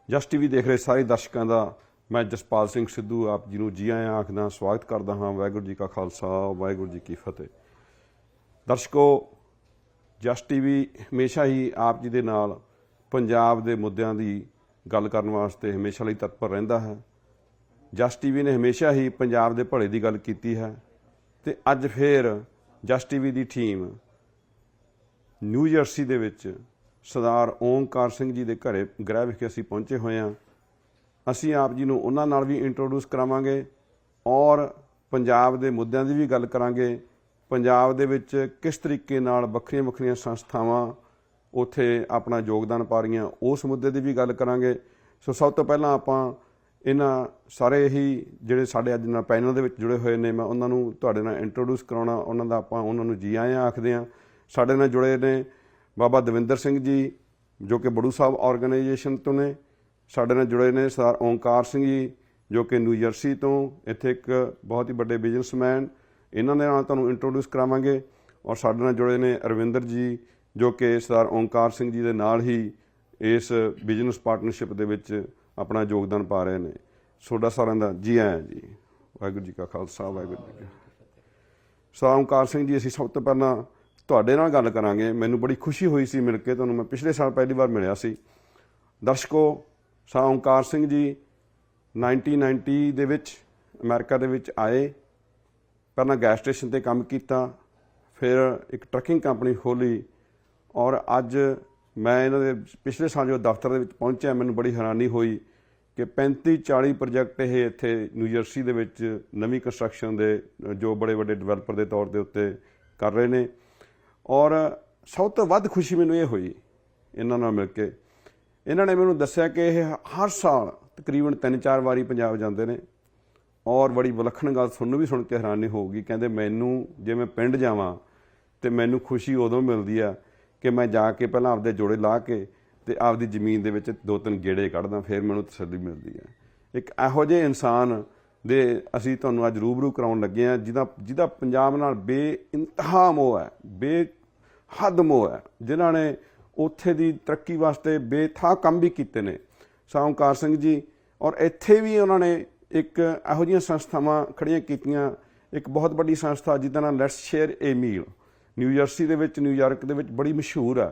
ਜਸ TV ਦੇਖ ਰਹੇ ਸਾਰੇ ਦਰਸ਼ਕਾਂ ਦਾ ਮੈਂ ਜਸਪਾਲ ਸਿੰਘ ਸਿੱਧੂ ਆਪ ਜੀ ਨੂੰ ਜੀ ਆਇਆਂ ਆਖਦਾ, ਸਵਾਗਤ ਕਰਦਾ ਹਾਂ। ਵਾਹਿਗੁਰੂ ਜੀ ਕਾ ਖਾਲਸਾ, ਵਾਹਿਗੁਰੂ ਜੀ ਕੀ ਫਤਿਹ। ਦਰਸ਼ਕੋ, ਜਸ ਟੀਵੀ ਹਮੇਸ਼ਾ ਹੀ ਆਪ ਜੀ ਦੇ ਨਾਲ ਪੰਜਾਬ ਦੇ ਮੁੱਦਿਆਂ ਦੀ ਗੱਲ ਕਰਨ ਵਾਸਤੇ ਹਮੇਸ਼ਾ ਲਈ ਤਤਪਰ ਰਹਿੰਦਾ ਹੈ। ਜਸ ਟੀਵੀ ਨੇ ਹਮੇਸ਼ਾ ਹੀ ਪੰਜਾਬ ਦੇ ਭਲੇ ਦੀ ਗੱਲ ਕੀਤੀ ਹੈ ਤੇ ਅੱਜ ਫਿਰ ਜਸ ਟੀਵੀ ਦੀ ਟੀਮ ਨਿਊ ਜਰਸੀ ਦੇ ਵਿੱਚ ਸਰਦਾਰ ਓਮਕਾਰ ਸਿੰਘ ਜੀ ਦੇ ਘਰੇ ਗ੍ਰਹਿ ਵਿਖੇ ਅਸੀਂ ਪਹੁੰਚੇ ਹੋਏ ਹਾਂ। ਅਸੀਂ ਆਪ ਜੀ ਨੂੰ ਉਹਨਾਂ ਨਾਲ ਵੀ ਇੰਟਰੋਡਿਊਸ ਕਰਾਵਾਂਗੇ ਔਰ ਪੰਜਾਬ ਦੇ ਮੁੱਦਿਆਂ ਦੀ ਵੀ ਗੱਲ ਕਰਾਂਗੇ। ਪੰਜਾਬ ਦੇ ਵਿੱਚ ਕਿਸ ਤਰੀਕੇ ਨਾਲ ਵੱਖਰੀਆਂ ਵੱਖਰੀਆਂ ਸੰਸਥਾਵਾਂ ਉੱਥੇ ਆਪਣਾ ਯੋਗਦਾਨ ਪਾ ਰਹੀਆਂ, ਉਸ ਮੁੱਦੇ ਦੀ ਵੀ ਗੱਲ ਕਰਾਂਗੇ। ਸੋ ਸਭ ਤੋਂ ਪਹਿਲਾਂ ਆਪਾਂ ਇਹਨਾਂ ਸਾਰੇ ਹੀ ਜਿਹੜੇ ਸਾਡੇ ਅੱਜ ਨਾਲ ਪੈਨਲ ਦੇ ਵਿੱਚ ਜੁੜੇ ਹੋਏ ਨੇ, ਮੈਂ ਉਹਨਾਂ ਨੂੰ ਤੁਹਾਡੇ ਨਾਲ ਇੰਟਰੋਡਿਊਸ ਕਰਾਉਣਾ। ਉਹਨਾਂ ਦਾ ਆਪਾਂ ਉਹਨਾਂ ਨੂੰ ਜੀ ਆਇਆਂ ਆਖਦੇ ਹਾਂ। ਸਾਡੇ ਨਾਲ ਜੁੜੇ ਨੇ ਬਾਬਾ ਦਵਿੰਦਰ ਸਿੰਘ ਜੀ ਜੋ ਕਿ ਬੜੂ ਸਾਹਿਬ ਆਰਗੇਨਾਈਜੇਸ਼ਨ ਤੋਂ ਨੇ। ਸਾਡੇ ਨਾਲ ਜੁੜੇ ਨੇ ਸਰਦਾਰ ਓਮਕਾਰ ਸਿੰਘ ਜੀ ਜੋ ਕਿ ਨਿਊ ਜਰਸੀ ਤੋਂ, ਇੱਥੇ ਇੱਕ ਬਹੁਤ ਹੀ ਵੱਡੇ ਬਿਜ਼ਨਸਮੈਨ, ਇਹਨਾਂ ਦੇ ਨਾਲ ਤੁਹਾਨੂੰ ਇੰਟਰੋਡਿਊਸ ਕਰਾਵਾਂਗੇ। ਔਰ ਸਾਡੇ ਨਾਲ ਜੁੜੇ ਨੇ ਅਰਵਿੰਦਰ ਜੀ ਜੋ ਕਿ ਸਰਦਾਰ ਓਮਕਾਰ ਸਿੰਘ ਜੀ ਦੇ ਨਾਲ ਹੀ ਇਸ ਬਿਜ਼ਨਸ ਪਾਰਟਨਰਸ਼ਿਪ ਦੇ ਵਿੱਚ ਆਪਣਾ ਯੋਗਦਾਨ ਪਾ ਰਹੇ ਨੇ। ਤੁਹਾਡਾ ਸਾਰਿਆਂ ਦਾ ਜੀ ਆਇਆਂ ਜੀ। ਵਾਹਿਗੁਰੂ ਜੀ ਕਾ ਖਾਲਸਾ, ਵਾਹਿਗੁਰੂ ਜੀ ਕੀ ਫਤਿਹ। ਸਰਦਾਰ ਓਮਕਾਰ ਸਿੰਘ ਜੀ, ਅਸੀਂ ਸਭ ਤੋਂ ਪਹਿਲਾਂ ਤੁਹਾਡੇ ਨਾਲ ਗੱਲ ਕਰਾਂਗੇ। ਮੈਨੂੰ ਬੜੀ ਖੁਸ਼ੀ ਹੋਈ ਸੀ ਮਿਲ ਕੇ ਤੁਹਾਨੂੰ। ਮੈਂ ਪਿਛਲੇ ਸਾਲ ਪਹਿਲੀ ਵਾਰ ਮਿਲਿਆ ਸੀ। ਦਰਸ਼ਕੋ, ਸਰਦਾਰ ਓਮਕਾਰ ਸਿੰਘ ਜੀ 1990 ਦੇ ਵਿੱਚ ਅਮਰੀਕਾ ਦੇ ਵਿੱਚ ਆਏ। ਪਹਿਲਾਂ ਗੈਸ ਸਟੇਸ਼ਨ 'ਤੇ ਕੰਮ ਕੀਤਾ, ਫਿਰ ਇੱਕ ਟਰੱਕਿੰਗ ਕੰਪਨੀ ਖੋਲ੍ਹੀ ਔਰ ਅੱਜ ਮੈਂ ਇਹਨਾਂ ਦੇ ਪਿਛਲੇ ਸਾਲ ਜੋ ਦਫ਼ਤਰ ਦੇ ਵਿੱਚ ਪਹੁੰਚਿਆ, ਮੈਨੂੰ ਬੜੀ ਹੈਰਾਨੀ ਹੋਈ ਕਿ 35-40 ਪ੍ਰੋਜੈਕਟ ਇਹ ਇੱਥੇ ਨਿਊ ਜਰਸੀ ਦੇ ਵਿੱਚ ਨਵੀਂ ਕੰਸਟਰਕਸ਼ਨ ਦੇ ਜੋ ਬੜੇ ਵੱਡੇ ਡਿਵੈਲਪਰ ਦੇ ਤੌਰ ਦੇ ਉੱਤੇ ਕਰ ਰਹੇ ਨੇ। ਔਰ ਸਭ ਤੋਂ ਵੱਧ ਖੁਸ਼ੀ ਮੈਨੂੰ ਇਹ ਹੋਈ ਇਹਨਾਂ ਨਾਲ ਮਿਲ ਕੇ, ਇਹਨਾਂ ਨੇ ਮੈਨੂੰ ਦੱਸਿਆ ਕਿ ਇਹ ਹਰ ਸਾਲ ਤਕਰੀਬਨ 3-4 ਵਾਰੀ ਪੰਜਾਬ ਜਾਂਦੇ ਨੇ। ਔਰ ਬੜੀ ਵਿਲੱਖਣ ਗੱਲ ਤੁਹਾਨੂੰ ਵੀ ਸੁਣ ਕੇ ਹੈਰਾਨੀ ਹੋਊਗੀ। ਕਹਿੰਦੇ ਮੈਨੂੰ ਜੇ ਮੈਂ ਪਿੰਡ ਜਾਵਾਂ ਤੇ ਮੈਨੂੰ ਖੁਸ਼ੀ ਉਦੋਂ ਮਿਲਦੀ ਆ ਕਿ ਮੈਂ ਜਾ ਕੇ ਪਹਿਲਾਂ ਆਪਦੇ ਜੋੜੇ ਲਾ ਕੇ ਤੇ ਆਪਦੀ ਜ਼ਮੀਨ ਦੇ ਵਿੱਚ 2-3 ਗੇੜੇ ਕੱਢਦਾ, ਫਿਰ ਮੈਨੂੰ ਤਸੱਲੀ ਮਿਲਦੀ ਹੈ। ਇੱਕ ਇਹੋ ਜਿਹੇ ਇਨਸਾਨ ਦੇ ਅਸੀਂ ਤੁਹਾਨੂੰ ਅੱਜ ਰੂਬਰੂ ਕਰਾਉਣ ਲੱਗੇ ਹਾਂ ਜਿਹਦਾ ਪੰਜਾਬ ਨਾਲ ਬੇਇੰਤਹਾ ਮੋਹ ਹੈ, ਬੇਹੱਦ ਮੋਹ ਹੈ, ਜਿਨ੍ਹਾਂ ਨੇ ਉੱਥੇ ਦੀ ਤਰੱਕੀ ਵਾਸਤੇ ਬੇਥਾਹ ਕੰਮ ਵੀ ਕੀਤੇ ਨੇ, ਸਰਦਾਰ ਓਮਕਾਰ ਸਿੰਘ ਜੀ। ਔਰ ਇੱਥੇ ਵੀ ਉਹਨਾਂ ਨੇ ਇੱਕ ਇਹੋ ਜਿਹੀਆਂ ਸੰਸਥਾਵਾਂ ਖੜੀਆਂ ਕੀਤੀਆਂ। ਇੱਕ ਬਹੁਤ ਵੱਡੀ ਸੰਸਥਾ ਜਿਹਦਾ ਨਾਮ let's share a meal New Jersey ਦੇ ਵਿੱਚ, ਨਿਊਯਾਰਕ ਦੇ ਵਿੱਚ ਬੜੀ ਮਸ਼ਹੂਰ ਆ।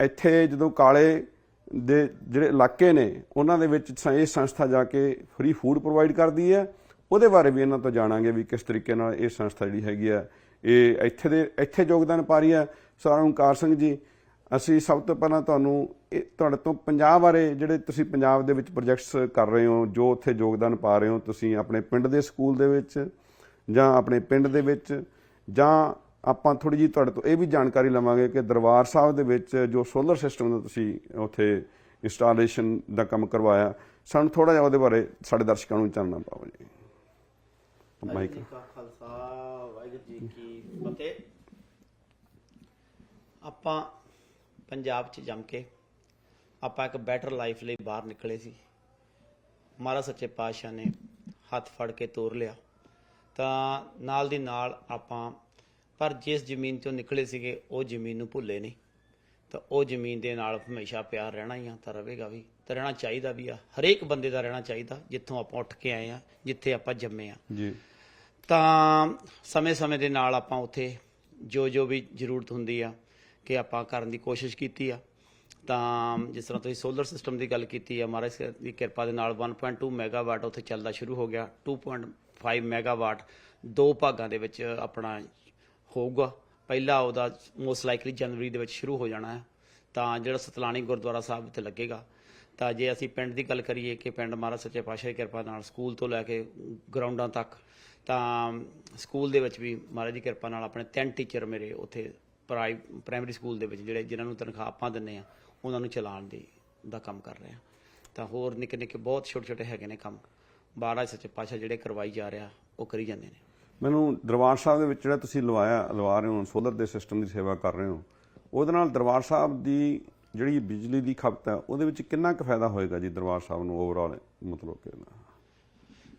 ਇੱਥੇ ਜਦੋਂ ਕਾਲੇ ਦੇ ਜਿਹੜੇ ਇਲਾਕੇ ਨੇ ਉਹਨਾਂ ਦੇ ਵਿੱਚ ਇਹ ਸੰਸਥਾ ਜਾ ਕੇ ਫ੍ਰੀ ਫੂਡ ਪ੍ਰੋਵਾਈਡ ਕਰਦੀ ਹੈ। ਉਹਦੇ ਬਾਰੇ ਵੀ ਇਹਨਾਂ ਤੋਂ ਜਾਣਾਂਗੇ ਵੀ ਕਿਸ ਤਰੀਕੇ ਨਾਲ ਇਹ ਸੰਸਥਾ ਜਿਹੜੀ ਹੈਗੀ ਆ ਇਹ ਇੱਥੇ ਯੋਗਦਾਨ ਪਾ ਰਹੀ ਹੈ। ਸਰਦਾਰ ਓਮਕਾਰ ਸਿੰਘ ਜੀ, ਅਸੀਂ ਸਭ ਤੋਂ ਪਹਿਲਾਂ ਤੁਹਾਡੇ ਤੋਂ ਪੰਜਾਬ ਬਾਰੇ, ਜਿਹੜੇ ਤੁਸੀਂ ਪੰਜਾਬ ਦੇ ਵਿੱਚ ਪ੍ਰੋਜੈਕਟਸ ਕਰ ਰਹੇ ਹੋ, ਜੋ ਉੱਥੇ ਯੋਗਦਾਨ ਪਾ ਰਹੇ ਹੋ, ਤੁਸੀਂ ਆਪਣੇ ਪਿੰਡ ਦੇ ਸਕੂਲ ਦੇ ਵਿੱਚ ਜਾਂ ਆਪਣੇ ਪਿੰਡ ਦੇ ਵਿੱਚ, ਜਾਂ ਆਪਾਂ ਥੋੜ੍ਹੀ ਜਿਹੀ ਤੁਹਾਡੇ ਤੋਂ ਇਹ ਵੀ ਜਾਣਕਾਰੀ ਲਵਾਂਗੇ ਕਿ ਦਰਬਾਰ ਸਾਹਿਬ ਦੇ ਵਿੱਚ ਜੋ ਸੋਲਰ ਸਿਸਟਮ ਦਾ ਤੁਸੀਂ ਉੱਥੇ ਇੰਸਟਾਲੇਸ਼ਨ ਦਾ ਕੰਮ ਕਰਵਾਇਆ, ਸਾਨੂੰ ਥੋੜ੍ਹਾ ਜਿਹਾ ਉਹਦੇ ਬਾਰੇ ਸਾਡੇ ਦਰਸ਼ਕਾਂ ਨੂੰ ਚਾਨਣਾ ਪਾਓ ਜੀ। ਵਾਹਿਗੁਰੂ ਜੀ ਕਾ ਖਾਲਸਾ, ਵਾਹਿਗੁਰੂ ਜੀ ਕੀ ਫਤਿਹ। ਆਪਾਂ ਪੰਜਾਬ 'ਚ ਜੰਮ ਕੇ ਆਪਾਂ ਇੱਕ ਬੈਟਰ ਲਾਈਫ ਲਈ ਬਾਹਰ ਨਿਕਲੇ ਸੀ। ਮਹਾਰਾਜ ਸੱਚੇ ਪਾਤਸ਼ਾਹ ਨੇ ਹੱਥ ਫੜ ਕੇ ਤੋਰ ਲਿਆ ਤਾਂ ਨਾਲ ਦੀ ਨਾਲ ਆਪਾਂ, ਪਰ ਜਿਸ ਜ਼ਮੀਨ 'ਚੋਂ ਨਿਕਲੇ ਸੀਗੇ ਉਹ ਜ਼ਮੀਨ ਨੂੰ ਭੁੱਲੇ ਨਹੀਂ। ਤਾਂ ਉਹ ਜ਼ਮੀਨ ਦੇ ਨਾਲ ਹਮੇਸ਼ਾ ਪਿਆਰ ਰਹਿਣਾ ਹੀ ਆ, ਤਾਂ ਰਹੇਗਾ ਵੀ, ਤਾਂ ਰਹਿਣਾ ਚਾਹੀਦਾ ਵੀ ਆ। ਹਰੇਕ ਬੰਦੇ ਦਾ ਰਹਿਣਾ ਚਾਹੀਦਾ ਜਿੱਥੋਂ ਆਪਾਂ ਉੱਠ ਕੇ ਆਏ ਆ, ਜਿੱਥੇ ਆਪਾਂ ਜੰਮੇ ਆ ਜੀ। ਤਾਂ ਸਮੇਂ-ਸਮੇਂ ਦੇ ਨਾਲ ਆਪਾਂ ਉੱਥੇ ਜੋ ਵੀ ਜ਼ਰੂਰਤ ਹੁੰਦੀ ਆ ਕਿ ਆਪਾਂ ਕਰਨ ਦੀ ਕੋਸ਼ਿਸ਼ ਕੀਤੀ ਆ। ਤਾਂ ਜਿਸ ਤਰ੍ਹਾਂ ਤੁਸੀਂ ਸੋਲਰ ਸਿਸਟਮ ਦੀ ਗੱਲ ਕੀਤੀ ਆ, ਮਹਾਰਾਜ ਦੀ ਕਿਰਪਾ ਦੇ ਨਾਲ 1.2 ਮੈਗਾਵਾਟ ਉੱਥੇ ਚੱਲਦਾ ਸ਼ੁਰੂ ਹੋ ਗਿਆ। 2.5 ਮੈਗਾਵਾਟ 2 ਭਾਗਾਂ ਦੇ ਵਿੱਚ ਆਪਣਾ ਹੋਊਗਾ। ਪਹਿਲਾ ਉਹਦਾ ਮੋਸਟ ਲਾਈਕਲੀ ਜਨਵਰੀ ਦੇ ਵਿੱਚ ਸ਼ੁਰੂ ਹੋ ਜਾਣਾ ਹੈ। ਤਾਂ ਜਿਹੜਾ ਸਤਲਾਣੀ ਗੁਰਦੁਆਰਾ ਸਾਹਿਬ ਉੱਤੇ ਲੱਗੇਗਾ। ਤਾਂ ਜੇ ਅਸੀਂ ਪਿੰਡ ਦੀ ਗੱਲ ਕਰੀਏ ਕਿ ਪਿੰਡ ਮਹਾਰਾਜ ਸੱਚੇ ਪਾਤਸ਼ਾਹ ਦੀ ਕਿਰਪਾ ਨਾਲ ਸਕੂਲ ਤੋਂ ਲੈ ਕੇ ਗਰਾਊਂਡਾਂ ਤੱਕ, ਤਾਂ ਸਕੂਲ ਦੇ ਵਿੱਚ ਵੀ ਮਹਾਰਾਜ ਦੀ ਕਿਰਪਾ ਨਾਲ ਆਪਣੇ 3 ਟੀਚਰ ਮੇਰੇ ਉੱਥੇ ਪ੍ਰਾਇਮਰੀ ਸਕੂਲ ਦੇ ਵਿੱਚ ਜਿਨ੍ਹਾਂ ਨੂੰ ਤਨਖਾਹ ਆਪਾਂ ਦਿੰਦੇ ਹਾਂ, ਉਹਨਾਂ ਨੂੰ ਚਲਾਉਣ ਦਾ ਕੰਮ ਕਰ ਰਹੇ ਹਾਂ। ਤਾਂ ਹੋਰ ਨਿੱਕੇ ਨਿੱਕੇ ਬਹੁਤ ਛੋਟੇ ਹੈਗੇ ਨੇ ਕੰਮ ਮਹਾਰਾਜ ਸੱਚੇ ਪਾਤਸ਼ਾਹ ਜਿਹੜੇ ਕਰਵਾਈ ਜਾ ਰਿਹਾ, ਉਹ ਕਰੀ ਜਾਂਦੇ ਨੇ। ਮੈਨੂੰ ਦਰਬਾਰ ਸਾਹਿਬ ਦੇ ਵਿੱਚ ਜਿਹੜਾ ਤੁਸੀਂ ਲਵਾ ਰਹੇ ਹੋ, ਸੋਲਰ ਦੇ ਸਿਸਟਮ ਦੀ ਸੇਵਾ ਕਰ ਰਹੇ ਹੋ, ਉਹਦੇ ਨਾਲ ਦਰਬਾਰ ਸਾਹਿਬ ਦੀ ਜਿਹੜੀ ਬਿਜਲੀ ਦੀ ਖਪਤ ਹੈ ਉਹਦੇ ਵਿੱਚ ਕਿੰਨਾ ਕੁ ਫਾਇਦਾ ਹੋਏਗਾ ਜੀ ਦਰਬਾਰ ਸਾਹਿਬ ਨੂੰ ਓਵਰਆਲ? ਮਤਲਬ ਕਿ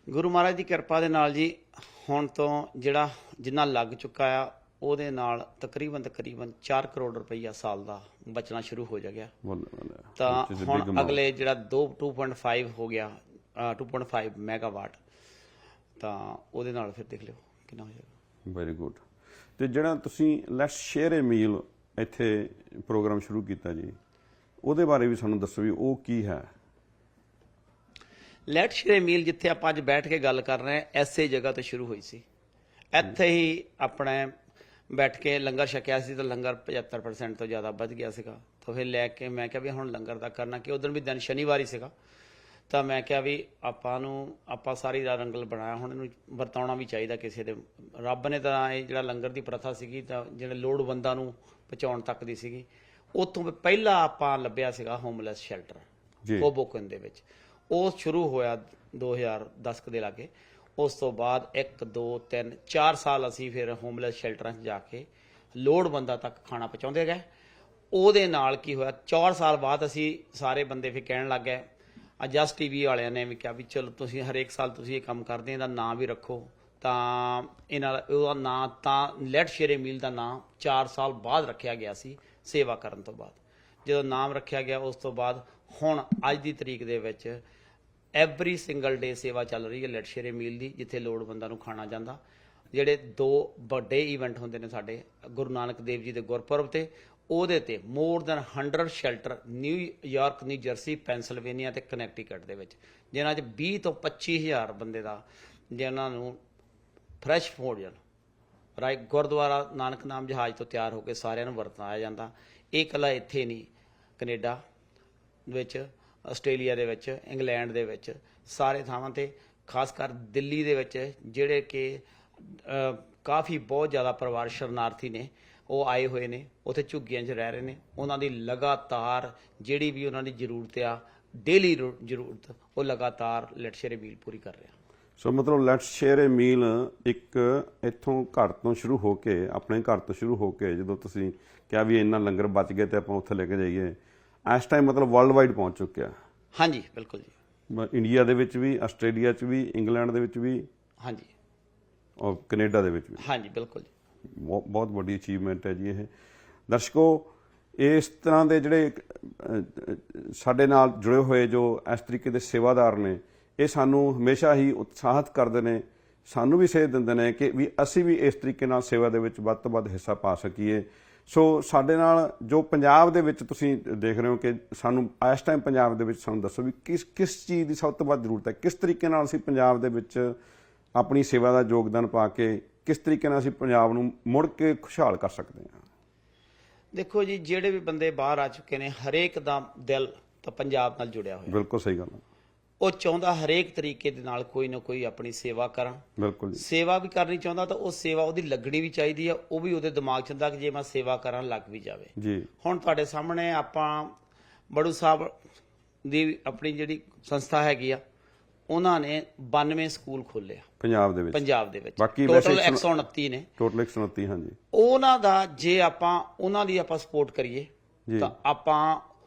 ਗੁਰੂ ਮਹਾਰਾਜ ਦੀ ਕਿਰਪਾ ਦੇ ਨਾਲ ਜੀ ਹੁਣ ਤੋਂ ਜਿੰਨਾ ਲੱਗ ਚੁੱਕਾ ਆ ਉਹਦੇ ਨਾਲ ਤਕਰੀਬਨ 4 ਕਰੋੜ ਰੁਪਈਆ ਸਾਲ ਦਾ ਬਚਣਾ ਸ਼ੁਰੂ ਹੋ ਜਾ ਗਿਆ। ਤਾਂ ਹੁਣ ਅਗਲੇ ਜਿਹੜਾ 2.5 ਹੋ ਗਿਆ 2.5 ਮੈਗਾਵਾਟ, ਤਾਂ ਉਹਦੇ ਨਾਲ ਫਿਰ ਦੇਖ ਲਿਓ ਕਿੰਨਾ ਹੋ ਜਾਏਗਾ। Very good. ਤੇ ਜਿਹੜਾ ਤੁਸੀਂ ਲੈਟਸ ਸ਼ੇਅਰ ਏ ਮੀਲ ਇੱਥੇ ਪ੍ਰੋਗਰਾਮ ਸ਼ੁਰੂ ਕੀਤਾ ਜੀ, ਉਹਦੇ ਬਾਰੇ ਵੀ ਸਾਨੂੰ ਦੱਸੋ ਵੀ ਉਹ ਕੀ ਹੈ। ਲੈਟ ਸ਼ੇਅਰ ਮੀਲ ਜਿੱਥੇ ਆਪਾਂ ਅੱਜ ਬੈਠ ਕੇ ਗੱਲ ਕਰ ਰਹੇ ਹਾਂ, ਐਸੇ ਜਗ੍ਹਾ ਤੋਂ ਸ਼ੁਰੂ ਹੋਈ ਸੀ। ਇੱਥੇ ਹੀ ਆਪਣੇ ਬੈਠ ਕੇ ਲੰਗਰ ਛਕਿਆ ਸੀ, ਤਾਂ ਲੰਗਰ 75% ਤੋਂ ਜ਼ਿਆਦਾ ਵੱਧ ਗਿਆ ਸੀਗਾ। ਤਾਂ ਫਿਰ ਲੈ ਕੇ ਮੈਂ ਕਿਹਾ ਵੀ ਹੁਣ ਲੰਗਰ ਦਾ ਕਰਨਾ ਕਿ ਉਦੋਂ ਵੀ ਦਿਨ ਸ਼ਨੀਵਾਰ ਹੀ ਸੀਗਾ। ਤਾਂ ਮੈਂ ਕਿਹਾ ਵੀ ਆਪਾਂ ਸਾਰੀ ਦਾ ਰੰਗਲ ਬਣਾਇਆ, ਹੁਣ ਇਹਨੂੰ ਵਰਤਾਉਣਾ ਵੀ ਚਾਹੀਦਾ ਕਿਸੇ ਦੇ। ਰੱਬ ਨੇ ਤਾਂ ਇਹ ਜਿਹੜਾ ਲੰਗਰ ਦੀ ਪ੍ਰਥਾ ਸੀਗੀ ਤਾਂ ਜਿਹੜੇ ਲੋੜਵੰਦਾਂ ਨੂੰ ਪਹੁੰਚਾਉਣ ਤੱਕ ਦੀ ਸੀਗੀ। ਉੱਥੋਂ ਪਹਿਲਾਂ ਆਪਾਂ ਲੱਭਿਆ ਸੀਗਾ ਹੋਮਲੈਸ ਸ਼ੈਲਟਰ ਹੋਬੋਕਨ ਦੇ ਵਿੱਚ। ਉਹ ਸ਼ੁਰੂ ਹੋਇਆ 2010 ਦੇ ਲਾਗੇ। ਉਸ ਤੋਂ ਬਾਅਦ 1 2 3 4 ਸਾਲ ਅਸੀਂ ਫਿਰ ਹੋਮਲੈਸ ਸ਼ੈਲਟਰਾਂ 'ਚ ਜਾ ਕੇ ਲੋੜਵੰਦਾਂ ਤੱਕ ਖਾਣਾ ਪਹੁੰਚਾਉਂਦੇ ਗਏ। ਉਹਦੇ ਨਾਲ ਕੀ ਹੋਇਆ, 4 ਸਾਲ ਬਾਅਦ ਅਸੀਂ ਸਾਰੇ ਬੰਦੇ ਫਿਰ ਕਹਿਣ ਲੱਗ ਗਏ, ਜਸਟ ਟੀਵੀ ਵਾਲਿਆਂ ਨੇ ਵੀ ਕਿਹਾ ਵੀ ਚਲੋ ਤੁਸੀਂ ਹਰੇਕ ਸਾਲ ਤੁਸੀਂ ਇਹ ਕੰਮ ਕਰਦੇ, ਇਹਦਾ ਨਾਂ ਵੀ ਰੱਖੋ। ਤਾਂ ਉਹਦਾ ਨਾਂ ਤਾਂ ਲੈਟ ਸ਼ੇਅਰ ਮੀਲ ਦਾ ਨਾਂ 4 ਸਾਲ ਬਾਅਦ ਰੱਖਿਆ ਗਿਆ ਸੀ ਸੇਵਾ ਕਰਨ ਤੋਂ ਬਾਅਦ। ਜਦੋਂ ਨਾਮ ਰੱਖਿਆ ਗਿਆ ਉਸ ਤੋਂ ਬਾਅਦ ਹੁਣ ਅੱਜ ਦੀ ਤਰੀਕ ਦੇ ਵਿੱਚ ਐਵਰੀ ਸਿੰਗਲ ਡੇ ਸੇਵਾ ਚੱਲ ਰਹੀ ਹੈ ਲੈਟ ਸ਼ੇਅਰ ਮੀਲ ਦੀ, ਜਿੱਥੇ ਲੋੜਵੰਦਾਂ ਨੂੰ ਖਾਣਾ ਜਾਂਦਾ। ਜਿਹੜੇ 2 ਵੱਡੇ ਇਵੈਂਟ ਹੁੰਦੇ ਨੇ ਸਾਡੇ ਗੁਰੂ ਨਾਨਕ ਦੇਵ ਜੀ ਦੇ ਗੁਰਪੁਰਬ ਤੇ, ਉਹਦੇ ਤੇ more than 100 shelter New York, New Jersey, Pennsylvania ਤੇ ਕਨੈਕਟੀਕਟ ਦੇ ਵਿੱਚ, ਜਿਨ੍ਹਾਂ 'ਚ 20 ਤੋਂ 25 ਹਜ਼ਾਰ ਬੰਦੇ ਦਾ ਜਿਨ੍ਹਾਂ ਨੂੰ ਫਰੈਸ਼ ਭੋਜਨ ਗੁਰਦੁਆਰਾ ਨਾਨਕ ਨਾਮ ਜਹਾਜ਼ ਤੋਂ ਤਿਆਰ ਹੋ ਕੇ ਸਾਰਿਆਂ ਨੂੰ ਵਰਤਾਇਆ ਜਾਂਦਾ। ਇਹ ਇਕੱਲਾ ਇੱਥੇ ਨਹੀਂ, ਕੈਨੇਡਾ ਵਿੱਚ, ਆਸਟ੍ਰੇਲੀਆ ਦੇ ਵਿੱਚ, ਇੰਗਲੈਂਡ ਦੇ ਵਿੱਚ, ਸਾਰੇ ਥਾਵਾਂ ਤੇ, ਖਾਸ ਕਰ ਦਿੱਲੀ ਦੇ ਵਿੱਚ ਜਿਹੜੇ ਕਿ ਕਾਫੀ ਬਹੁਤ ਜ਼ਿਆਦਾ ਪਰਿਵਾਰ ਸ਼ਰਨਾਰਥੀ ਨੇ, ਉਹ ਆਏ ਹੋਏ ਨੇ, ਉੱਥੇ ਝੁੱਗੀਆਂ 'ਚ ਰਹਿ ਰਹੇ ਨੇ। ਉਹਨਾਂ ਦੀ ਲਗਾਤਾਰ ਜਿਹੜੀ ਵੀ ਉਹਨਾਂ ਦੀ ਜ਼ਰੂਰਤ ਆ, ਡੇਲੀ ਜ਼ਰੂਰਤ, ਉਹ ਲਗਾਤਾਰ ਲੈਟ ਸ਼ੇਅਰ ਮੀਲ ਪੂਰੀ ਕਰ ਰਿਹਾ। ਸੋ ਮਤਲਬ ਲੈਟਸ ਸ਼ੇਅਰ ਏ ਮੀਲ ਇੱਕ ਇੱਥੋਂ ਘਰ ਤੋਂ ਸ਼ੁਰੂ ਹੋ ਕੇ, ਆਪਣੇ ਘਰ ਤੋਂ ਸ਼ੁਰੂ ਹੋ ਕੇ, ਜਦੋਂ ਤੁਸੀਂ ਕਿਹਾ ਵੀ ਇੰਨਾ ਲੰਗਰ ਬਚ ਗਏ ਤੇ ਆਪਾਂ ਉੱਥੇ ਲੈ ਕੇ ਜਾਈਏ, ਇਸ ਟਾਈਮ ਮਤਲਬ ਵਰਲਡ ਵਾਈਡ ਪਹੁੰਚ ਚੁੱਕਿਆ। ਹਾਂਜੀ ਬਿਲਕੁਲ ਜੀ। ਇੰਡੀਆ ਦੇ ਵਿੱਚ ਵੀ, ਆਸਟ੍ਰੇਲੀਆ 'ਚ ਵੀ, ਇੰਗਲੈਂਡ ਦੇ ਵਿੱਚ ਵੀ, ਹਾਂਜੀ, ਔਰ ਕੈਨੇਡਾ ਦੇ ਵਿੱਚ ਵੀ। ਹਾਂਜੀ ਬਿਲਕੁਲ ਜੀ। ਬਹੁਤ ਵੱਡੀ ਅਚੀਵਮੈਂਟ ਹੈ ਜੀ ਇਹ। ਦਰਸ਼ਕੋ, ਇਸ ਤਰ੍ਹਾਂ ਦੇ ਜਿਹੜੇ ਸਾਡੇ ਨਾਲ ਜੁੜੇ ਹੋਏ ਜੋ ਇਸ ਤਰੀਕੇ ਦੇ ਸੇਵਾਦਾਰ ਨੇ, ਇਹ ਸਾਨੂੰ ਹਮੇਸ਼ਾ ਹੀ ਉਤਸ਼ਾਹਿਤ ਕਰਦੇ ਨੇ, ਸਾਨੂੰ ਵੀ ਸੇਧ ਦਿੰਦੇ ਨੇ ਕਿ ਵੀ ਅਸੀਂ ਵੀ ਇਸ ਤਰੀਕੇ ਨਾਲ ਸੇਵਾ ਦੇ ਵਿੱਚ ਵੱਧ ਤੋਂ ਵੱਧ ਹਿੱਸਾ ਪਾ ਸਕੀਏ। ਸੋ ਸਾਡੇ ਨਾਲ ਜੋ ਪੰਜਾਬ ਦੇ ਵਿੱਚ ਤੁਸੀਂ ਦੇਖ ਰਹੇ ਹੋ ਕਿ ਸਾਨੂੰ ਇਸ ਟਾਈਮ ਪੰਜਾਬ ਦੇ ਵਿੱਚ ਸਾਨੂੰ ਦੱਸੋ ਵੀ ਕਿਸ ਚੀਜ਼ ਦੀ ਸਭ ਤੋਂ ਵੱਧ ਜ਼ਰੂਰਤ ਹੈ, ਕਿਸ ਤਰੀਕੇ ਨਾਲ ਅਸੀਂ ਪੰਜਾਬ ਦੇ ਵਿੱਚ ਆਪਣੀ ਸੇਵਾ ਦਾ ਯੋਗਦਾਨ ਪਾ ਕੇ ਕਿਸ ਤਰੀਕੇ ਨਾਲ ਅਸੀਂ ਪੰਜਾਬ ਨੂੰ ਮੁੜ ਕੇ ਖੁਸ਼ਹਾਲ ਕਰ ਸਕਦੇ ਹਾਂ। ਦੇਖੋ ਜੀ, ਜਿਹੜੇ ਵੀ ਬੰਦੇ ਬਾਹਰ ਆ ਚੁੱਕੇ ਨੇ, ਹਰੇਕ ਦਾ ਦਿਲ ਤਾਂ ਪੰਜਾਬ ਨਾਲ ਜੁੜਿਆ ਹੋਇਆ। ਬਿਲਕੁਲ ਸਹੀ ਗੱਲ ਹੈ। ਉਹ ਚਾਹੁੰਦਾ ਹਰੇਕ ਤਰੀਕੇ ਦੇ ਨਾਲ ਕੋਈ ਨਾ ਕੋਈ ਆਪਣੀ ਸੇਵਾ ਕਰਾਂ। ਬਿਲਕੁਲ ਜੀ। ਸੇਵਾ ਵੀ ਕਰਨੀ ਚਾਹੁੰਦਾ ਤਾਂ ਉਹ ਸੇਵਾ ਉਹਦੀ ਲੱਗਣੀ ਵੀ ਚਾਹੀਦੀ ਆ, ਉਹ ਵੀ ਉਹਦੇ ਦਿਮਾਗ 'ਚ ਹੁੰਦਾ ਕਿ ਜੇ ਮੈਂ ਸੇਵਾ ਕਰਾਂ ਲੱਗ ਵੀ ਜਾਵੇ ਜੀ। ਹੁਣ ਤੁਹਾਡੇ ਸਾਹਮਣੇ ਆਪਾਂ ਬੜੂ ਸਾਹਿਬ ਦੀ ਆਪਣੀ ਜਿਹੜੀ ਸੰਸਥਾ ਹੈਗੀ ਆ, ਉਹਨਾਂ ਨੇ 92 ਸਕੂਲ ਖੋਲ੍ਹੇ ਆ ਪੰਜਾਬ ਦੇ ਵਿੱਚ। ਬਾਕੀ ਟੋਟਲ 129 ਨੇ। ਟੋਟਲ 129, ਹਾਂਜੀ। ਉਹਨਾਂ ਦਾ ਜੇ ਆਪਾਂ ਉਹਨਾਂ ਦੀ ਆਪਾਂ ਸਪੋਰਟ ਕਰੀਏ ਤਾਂ ਆਪਾਂ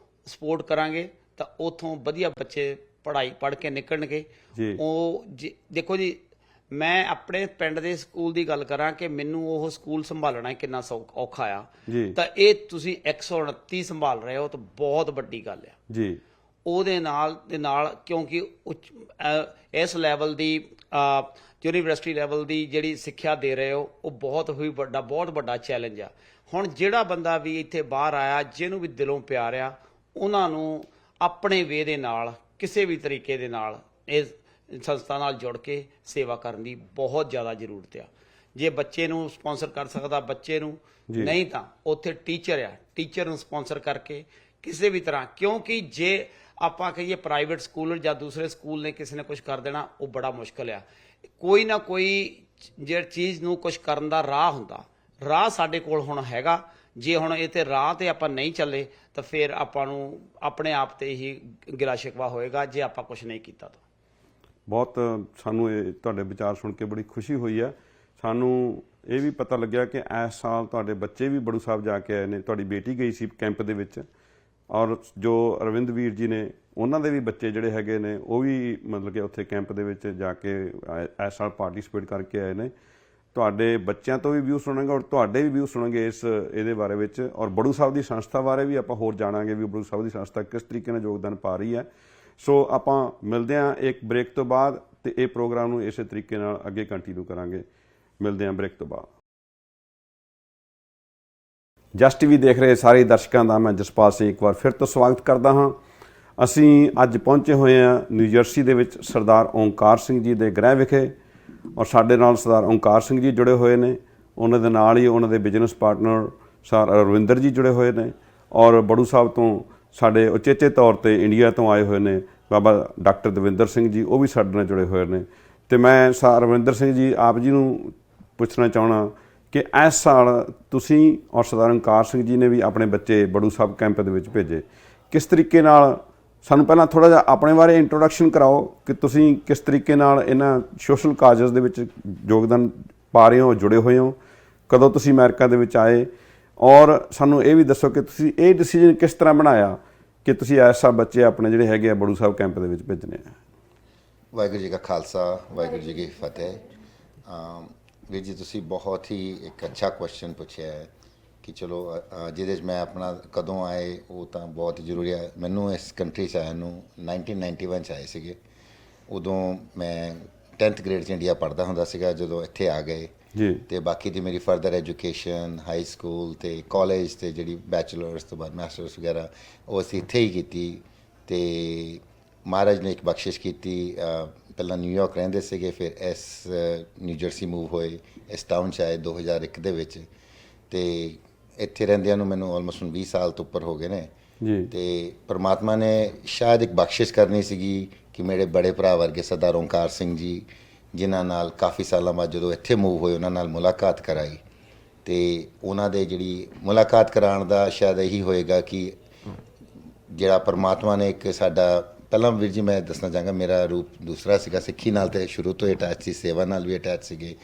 ਸਪੋਰਟ ਕਰਾਂਗੇ ਤਾਂ ਉੱਥੋਂ ਵਧੀਆ ਬੱਚੇ ਪੜ੍ਹਾਈ ਪੜ੍ਹ ਕੇ ਨਿਕਲਣਗੇ। ਉਹ ਦੇਖੋ ਜੀ, ਮੈਂ ਆਪਣੇ ਪਿੰਡ ਦੇ ਸਕੂਲ ਦੀ ਗੱਲ ਕਰਾਂ ਕਿ ਮੈਨੂੰ ਉਹ ਸਕੂਲ ਸੰਭਾਲਣਾ ਕਿੰਨਾ ਔਖਾ ਆ, ਤਾਂ ਇਹ ਤੁਸੀਂ 129 ਸੰਭਾਲ ਰਹੇ ਹੋ ਤਾਂ ਬਹੁਤ ਵੱਡੀ ਗੱਲ ਆ ਜੀ। ਉਹਦੇ ਨਾਲ ਕਿਉਂਕਿ ਇਸ ਲੈਵਲ ਦੀ ਯੂਨੀਵਰਸਿਟੀ ਲੈਵਲ ਦੀ ਜਿਹੜੀ ਸਿੱਖਿਆ ਦੇ ਰਹੇ ਹੋ, ਉਹ ਬਹੁਤ ਵੱਡਾ ਚੈਲੰਜ ਆ। ਹੁਣ ਜਿਹੜਾ ਬੰਦਾ ਵੀ ਇੱਥੇ ਬਾਹਰ ਆਇਆ, ਜਿਹਨੂੰ ਵੀ ਦਿਲੋਂ ਪਿਆਰ ਆ, ਉਹਨਾਂ ਨੂੰ ਆਪਣੇ ਵੇ ਦੇ ਨਾਲ ਕਿਸੇ ਵੀ ਤਰੀਕੇ ਦੇ ਨਾਲ ਇਸ ਸੰਸਥਾ ਨਾਲ ਜੁੜ ਕੇ ਸੇਵਾ ਕਰਨ ਦੀ ਬਹੁਤ ਜ਼ਿਆਦਾ ਜ਼ਰੂਰਤ ਆ। ਜੇ ਬੱਚੇ ਨੂੰ ਸਪਾਂਸਰ ਕਰ ਸਕਦਾ ਬੱਚੇ ਨੂੰ, ਨਹੀਂ ਤਾਂ ਉੱਥੇ ਟੀਚਰ ਨੂੰ ਸਪਾਂਸਰ ਕਰਕੇ ਕਿਸੇ ਵੀ ਤਰ੍ਹਾਂ, ਕਿਉਂਕਿ ਜੇ ਆਪਾਂ ਕਹੀਏ ਪ੍ਰਾਈਵੇਟ ਸਕੂਲ ਜਾਂ ਦੂਸਰੇ ਸਕੂਲ ਨੇ ਕਿਸੇ ਨੇ ਕੁਝ ਕਰ ਦੇਣਾ, ਉਹ ਬੜਾ ਮੁਸ਼ਕਲ ਆ। ਕੋਈ ਨਾ ਕੋਈ ਜਿਹੜੀ ਚੀਜ਼ ਨੂੰ ਕੁਝ ਕਰਨ ਦਾ ਰਾਹ ਹੁੰਦਾ, ਰਾਹ ਸਾਡੇ ਕੋਲ ਹੁਣ ਹੈਗਾ। ਜੇ ਹੁਣ ਇਹ ਤੇ ਰਾਹ ਤੇ ਆਪਾਂ ਨਹੀਂ ਚੱਲੇ ਤਾਂ ਫਿਰ ਆਪਾਂ ਨੂੰ ਆਪਣੇ ਆਪ ਤੇ ਹੀ ਗਿਲਾ ਸ਼ਿਕਵਾ ਹੋਏਗਾ ਜੇ ਆਪਾਂ ਕੁਝ ਨਹੀਂ ਕੀਤਾ ਤਾਂ। ਬਹੁਤ ਸਾਨੂੰ ਇਹ ਤੁਹਾਡੇ ਵਿਚਾਰ ਸੁਣ ਕੇ ਬੜੀ ਖੁਸ਼ੀ ਹੋਈ ਹੈ। ਸਾਨੂੰ ਇਹ ਵੀ ਪਤਾ ਲੱਗਿਆ ਕਿ ਇਸ ਸਾਲ ਤੁਹਾਡੇ ਬੱਚੇ ਵੀ ਬੜੂ ਸਾਹਿਬ ਜਾ ਕੇ ਆਏ ਨੇ, ਤੁਹਾਡੀ ਬੇਟੀ ਗਈ ਸੀ ਕੈਂਪ ਦੇ ਵਿੱਚ, ਔਰ ਜੋ ਅਰਵਿੰਦ ਵੀਰ ਜੀ ਨੇ, ਉਹਨਾਂ ਦੇ ਵੀ ਬੱਚੇ ਜਿਹੜੇ ਹੈਗੇ ਨੇ, ਉਹ ਵੀ ਮਤਲਬ ਕਿ ਉੱਥੇ ਕੈਂਪ ਦੇ ਵਿੱਚ ਜਾ ਕੇ ਇਸ ਸਾਲ ਪਾਰਟੀਸਪੇਟ ਕਰਕੇ ਆਏ ਨੇ। ਤੁਹਾਡੇ ਬੱਚਿਆਂ ਤੋਂ ਵੀ ਵਿਊ ਸੁਣਾਂਗੇ ਔਰ ਤੁਹਾਡੇ ਵੀ ਵਿਊ ਸੁਣਾਂਗੇ ਇਹਦੇ ਬਾਰੇ ਵਿੱਚ, ਔਰ ਬੜੂ ਸਾਹਿਬ ਦੀ ਸੰਸਥਾ ਬਾਰੇ ਵੀ ਆਪਾਂ ਹੋਰ ਜਾਣਾਂਗੇ ਵੀ ਬੜੂ ਸਾਹਿਬ ਦੀ ਸੰਸਥਾ ਕਿਸ ਤਰੀਕੇ ਨਾਲ ਯੋਗਦਾਨ ਪਾ ਰਹੀ ਹੈ। ਸੋ ਆਪਾਂ ਮਿਲਦੇ ਹਾਂ ਇੱਕ ਬ੍ਰੇਕ ਤੋਂ ਬਾਅਦ, ਤੇ ਇਹ ਪ੍ਰੋਗਰਾਮ ਨੂੰ ਇਸੇ ਤਰੀਕੇ ਨਾਲ ਅੱਗੇ ਕੰਟੀਨਿਊ ਕਰਾਂਗੇ। ਮਿਲਦੇ ਹਾਂ ਬ੍ਰੇਕ ਤੋਂ ਬਾਅਦ। ਜਸਟ ਟੀਵੀ ਦੇਖ ਰਹੇ ਸਾਰੇ ਦਰਸ਼ਕਾਂ ਦਾ ਮੈਂ ਜਸਪਾਲ ਸਿੰਘ ਇੱਕ ਵਾਰ ਫਿਰ ਤੋਂ ਸਵਾਗਤ ਕਰਦਾ ਹਾਂ। ਅਸੀਂ ਅੱਜ ਪਹੁੰਚੇ ਹੋਏ ਹਾਂ ਨਿਊਜਰਸੀ ਦੇ ਵਿੱਚ ਸਰਦਾਰ ਓਂਕਾਰ ਸਿੰਘ ਜੀ ਦੇ ਗ੍ਰਹਿ ਵਿਖੇ, ਔਰ ਸਾਡੇ ਨਾਲ ਸਰਦਾਰ ਓਂਕਾਰ ਸਿੰਘ ਜੀ ਜੁੜੇ ਹੋਏ ਨੇ। ਉਹਨਾਂ ਦੇ ਨਾਲ ਹੀ ਉਹਨਾਂ ਦੇ ਬਿਜ਼ਨਸ ਪਾਰਟਨਰ ਸਰ ਰਵਿੰਦਰ ਜੀ ਜੁੜੇ ਹੋਏ ਨੇ, ਔਰ ਬੜੂ ਸਾਹਿਬ ਤੋਂ ਸਾਡੇ ਉਚੇਚੇ ਤੌਰ ਤੇ ਇੰਡੀਆ ਤੋਂ ਆਏ ਹੋਏ ਨੇ ਬਾਬਾ ਡਾਕਟਰ ਦਵਿੰਦਰ ਸਿੰਘ ਜੀ, ਉਹ ਵੀ ਸਾਡੇ ਨਾਲ ਜੁੜੇ ਹੋਏ ਨੇ। ਤੇ ਮੈਂ ਸਰ ਰਵਿੰਦਰ ਸਿੰਘ ਜੀ ਆਪ ਜੀ ਨੂੰ ਪੁੱਛਣਾ ਚਾਹਣਾ ਕਿ ਇਸ ਸਾਲ ਤੁਸੀਂ ਔਰ ਸਰਦਾਰ ਓਂਕਾਰ ਸਿੰਘ ਜੀ ਨੇ ਵੀ ਆਪਣੇ ਬੱਚੇ ਬੜੂ ਸਾਹਿਬ ਕੈਂਪ ਦੇ ਵਿੱਚ ਭੇਜੇ, ਕਿਸ ਤਰੀਕੇ ਨਾਲ? ਸਾਨੂੰ ਪਹਿਲਾਂ ਥੋੜ੍ਹਾ ਜਿਹਾ ਆਪਣੇ ਬਾਰੇ ਇੰਟਰੋਡਕਸ਼ਨ ਕਰਾਓ ਕਿ ਤੁਸੀਂ ਕਿਸ ਤਰੀਕੇ ਨਾਲ ਇਹਨਾਂ ਸੋਸ਼ਲ ਕਾਜ਼ਸ ਦੇ ਵਿੱਚ ਯੋਗਦਾਨ ਪਾ ਰਹੇ ਹੋ, ਜੁੜੇ ਹੋਏ ਹੋ, ਕਦੋਂ ਤੁਸੀਂ ਅਮਰੀਕਾ ਦੇ ਵਿੱਚ ਆਏ, ਔਰ ਸਾਨੂੰ ਇਹ ਵੀ ਦੱਸੋ ਕਿ ਤੁਸੀਂ ਇਹ ਡਿਸੀਜਨ ਕਿਸ ਤਰ੍ਹਾਂ ਬਣਾਇਆ ਕਿ ਤੁਸੀਂ ਐਸਾ ਬੱਚੇ ਆਪਣੇ ਜਿਹੜੇ ਹੈਗੇ ਆ ਬੜੂ ਸਾਹਿਬ ਕੈਂਪ ਦੇ ਵਿੱਚ ਭੇਜਣੇ ਆ। ਵਾਹਿਗੁਰੂ ਜੀ ਕਾ ਖਾਲਸਾ, ਵਾਹਿਗੁਰੂ ਜੀ ਕੀ ਫਤਿਹ। ਵੀਰ ਜੀ ਤੁਸੀਂ ਬਹੁਤ ਹੀ ਇੱਕ ਅੱਛਾ ਕੁਐਸਚਨ ਪੁੱਛਿਆ ਹੈ ਕਿ ਚਲੋ ਜਿਹਦੇ 'ਚ ਮੈਂ ਆਪਣਾ ਕਦੋਂ ਆਏ ਉਹ ਤਾਂ ਬਹੁਤ ਜ਼ਰੂਰੀ ਹੈ। ਮੈਨੂੰ ਇਸ ਕੰਟਰੀ 'ਚ ਆਇਆ ਨੂੰ 1991 'ਚ ਆਏ ਸੀਗੇ। ਉਦੋਂ ਮੈਂ 10th ਗ੍ਰੇਡ 'ਚ ਇੰਡੀਆ ਪੜ੍ਹਦਾ ਹੁੰਦਾ ਸੀਗਾ ਜਦੋਂ ਇੱਥੇ ਆ ਗਏ ਜੀ। ਤੇ ਬਾਕੀ ਦੀ ਮੇਰੀ ਫਰਦਰ ਐਜੂਕੇਸ਼ਨ ਹਾਈ ਸਕੂਲ ਤੇ ਕਾਲਜ ਤੇ ਜਿਹੜੀ ਬੈਚਲਰਸ ਤੋਂ ਬਾਅਦ ਮਾਸਟਰਸ ਵਗੈਰਾ ਉਹ ਅਸੀਂ ਇੱਥੇ ਹੀ ਕੀਤੀ। ਤੇ ਮਹਾਰਾਜ ਨੇ ਇੱਕ ਬਖਸ਼ਿਸ਼ ਕੀਤੀ। ਪਹਿਲਾਂ ਨਿਊਯਾਰਕ ਰਹਿੰਦੇ ਸੀਗੇ, ਫਿਰ ਇਸ ਨਿਊ ਜਰਸੀ ਮੂਵ ਹੋਏ, ਇਸ ਟਾਊਨ 'ਚ ਆਏ 2001 ਦੇ ਵਿੱਚ। ਤੇ ਇੱਥੇ ਰਹਿੰਦਿਆਂ ਨੂੰ ਮੈਨੂੰ ਆਲਮੋਸਟ 20 ਸਾਲ ਤੋਂ ਉੱਪਰ ਹੋ ਗਏ ਨੇ ਜੀ। ਤੇ ਪਰਮਾਤਮਾ ਨੇ ਸ਼ਾਇਦ ਇੱਕ ਬਖਸ਼ਿਸ਼ ਕਰਨੀ ਸੀਗੀ ਕਿ ਮੇਰੇ ਬੜੇ ਭਰਾ ਵਰਗੇ ਸਰਦਾਰ ਓਂਕਾਰ ਸਿੰਘ ਜੀ, ਜਿਨ੍ਹਾਂ ਨਾਲ ਕਾਫੀ ਸਾਲਾਂ ਬਾਅਦ ਜਦੋਂ ਇੱਥੇ ਮੂਵ ਹੋਏ ਉਹਨਾਂ ਨਾਲ ਮੁਲਾਕਾਤ ਕਰਾਈ। ਤੇ ਉਹਨਾਂ ਦੇ ਜਿਹੜੀ ਮੁਲਾਕਾਤ ਕਰਾਉਣ ਦਾ ਸ਼ਾਇਦ ਇਹੀ ਹੋਏਗਾ ਕਿ ਜਿਹੜਾ ਪਰਮਾਤਮਾ ਨੇ ਇੱਕ ਸਾਡਾ, ਪਹਿਲਾਂ ਵੀਰ ਜੀ ਮੈਂ ਦੱਸਣਾ ਚਾਹਾਂਗਾ ਮੇਰਾ ਰੂਪ ਦੂਸਰਾ ਸੀਗਾ। ਸਿੱਖੀ ਨਾਲ ਤੇ ਸ਼ੁਰੂ ਤੋਂ ਅਟੈਚ ਸੀ, ਸੇਵਾ ਨਾਲ ਵੀ ਅਟੈਚ ਸੀਗੇ,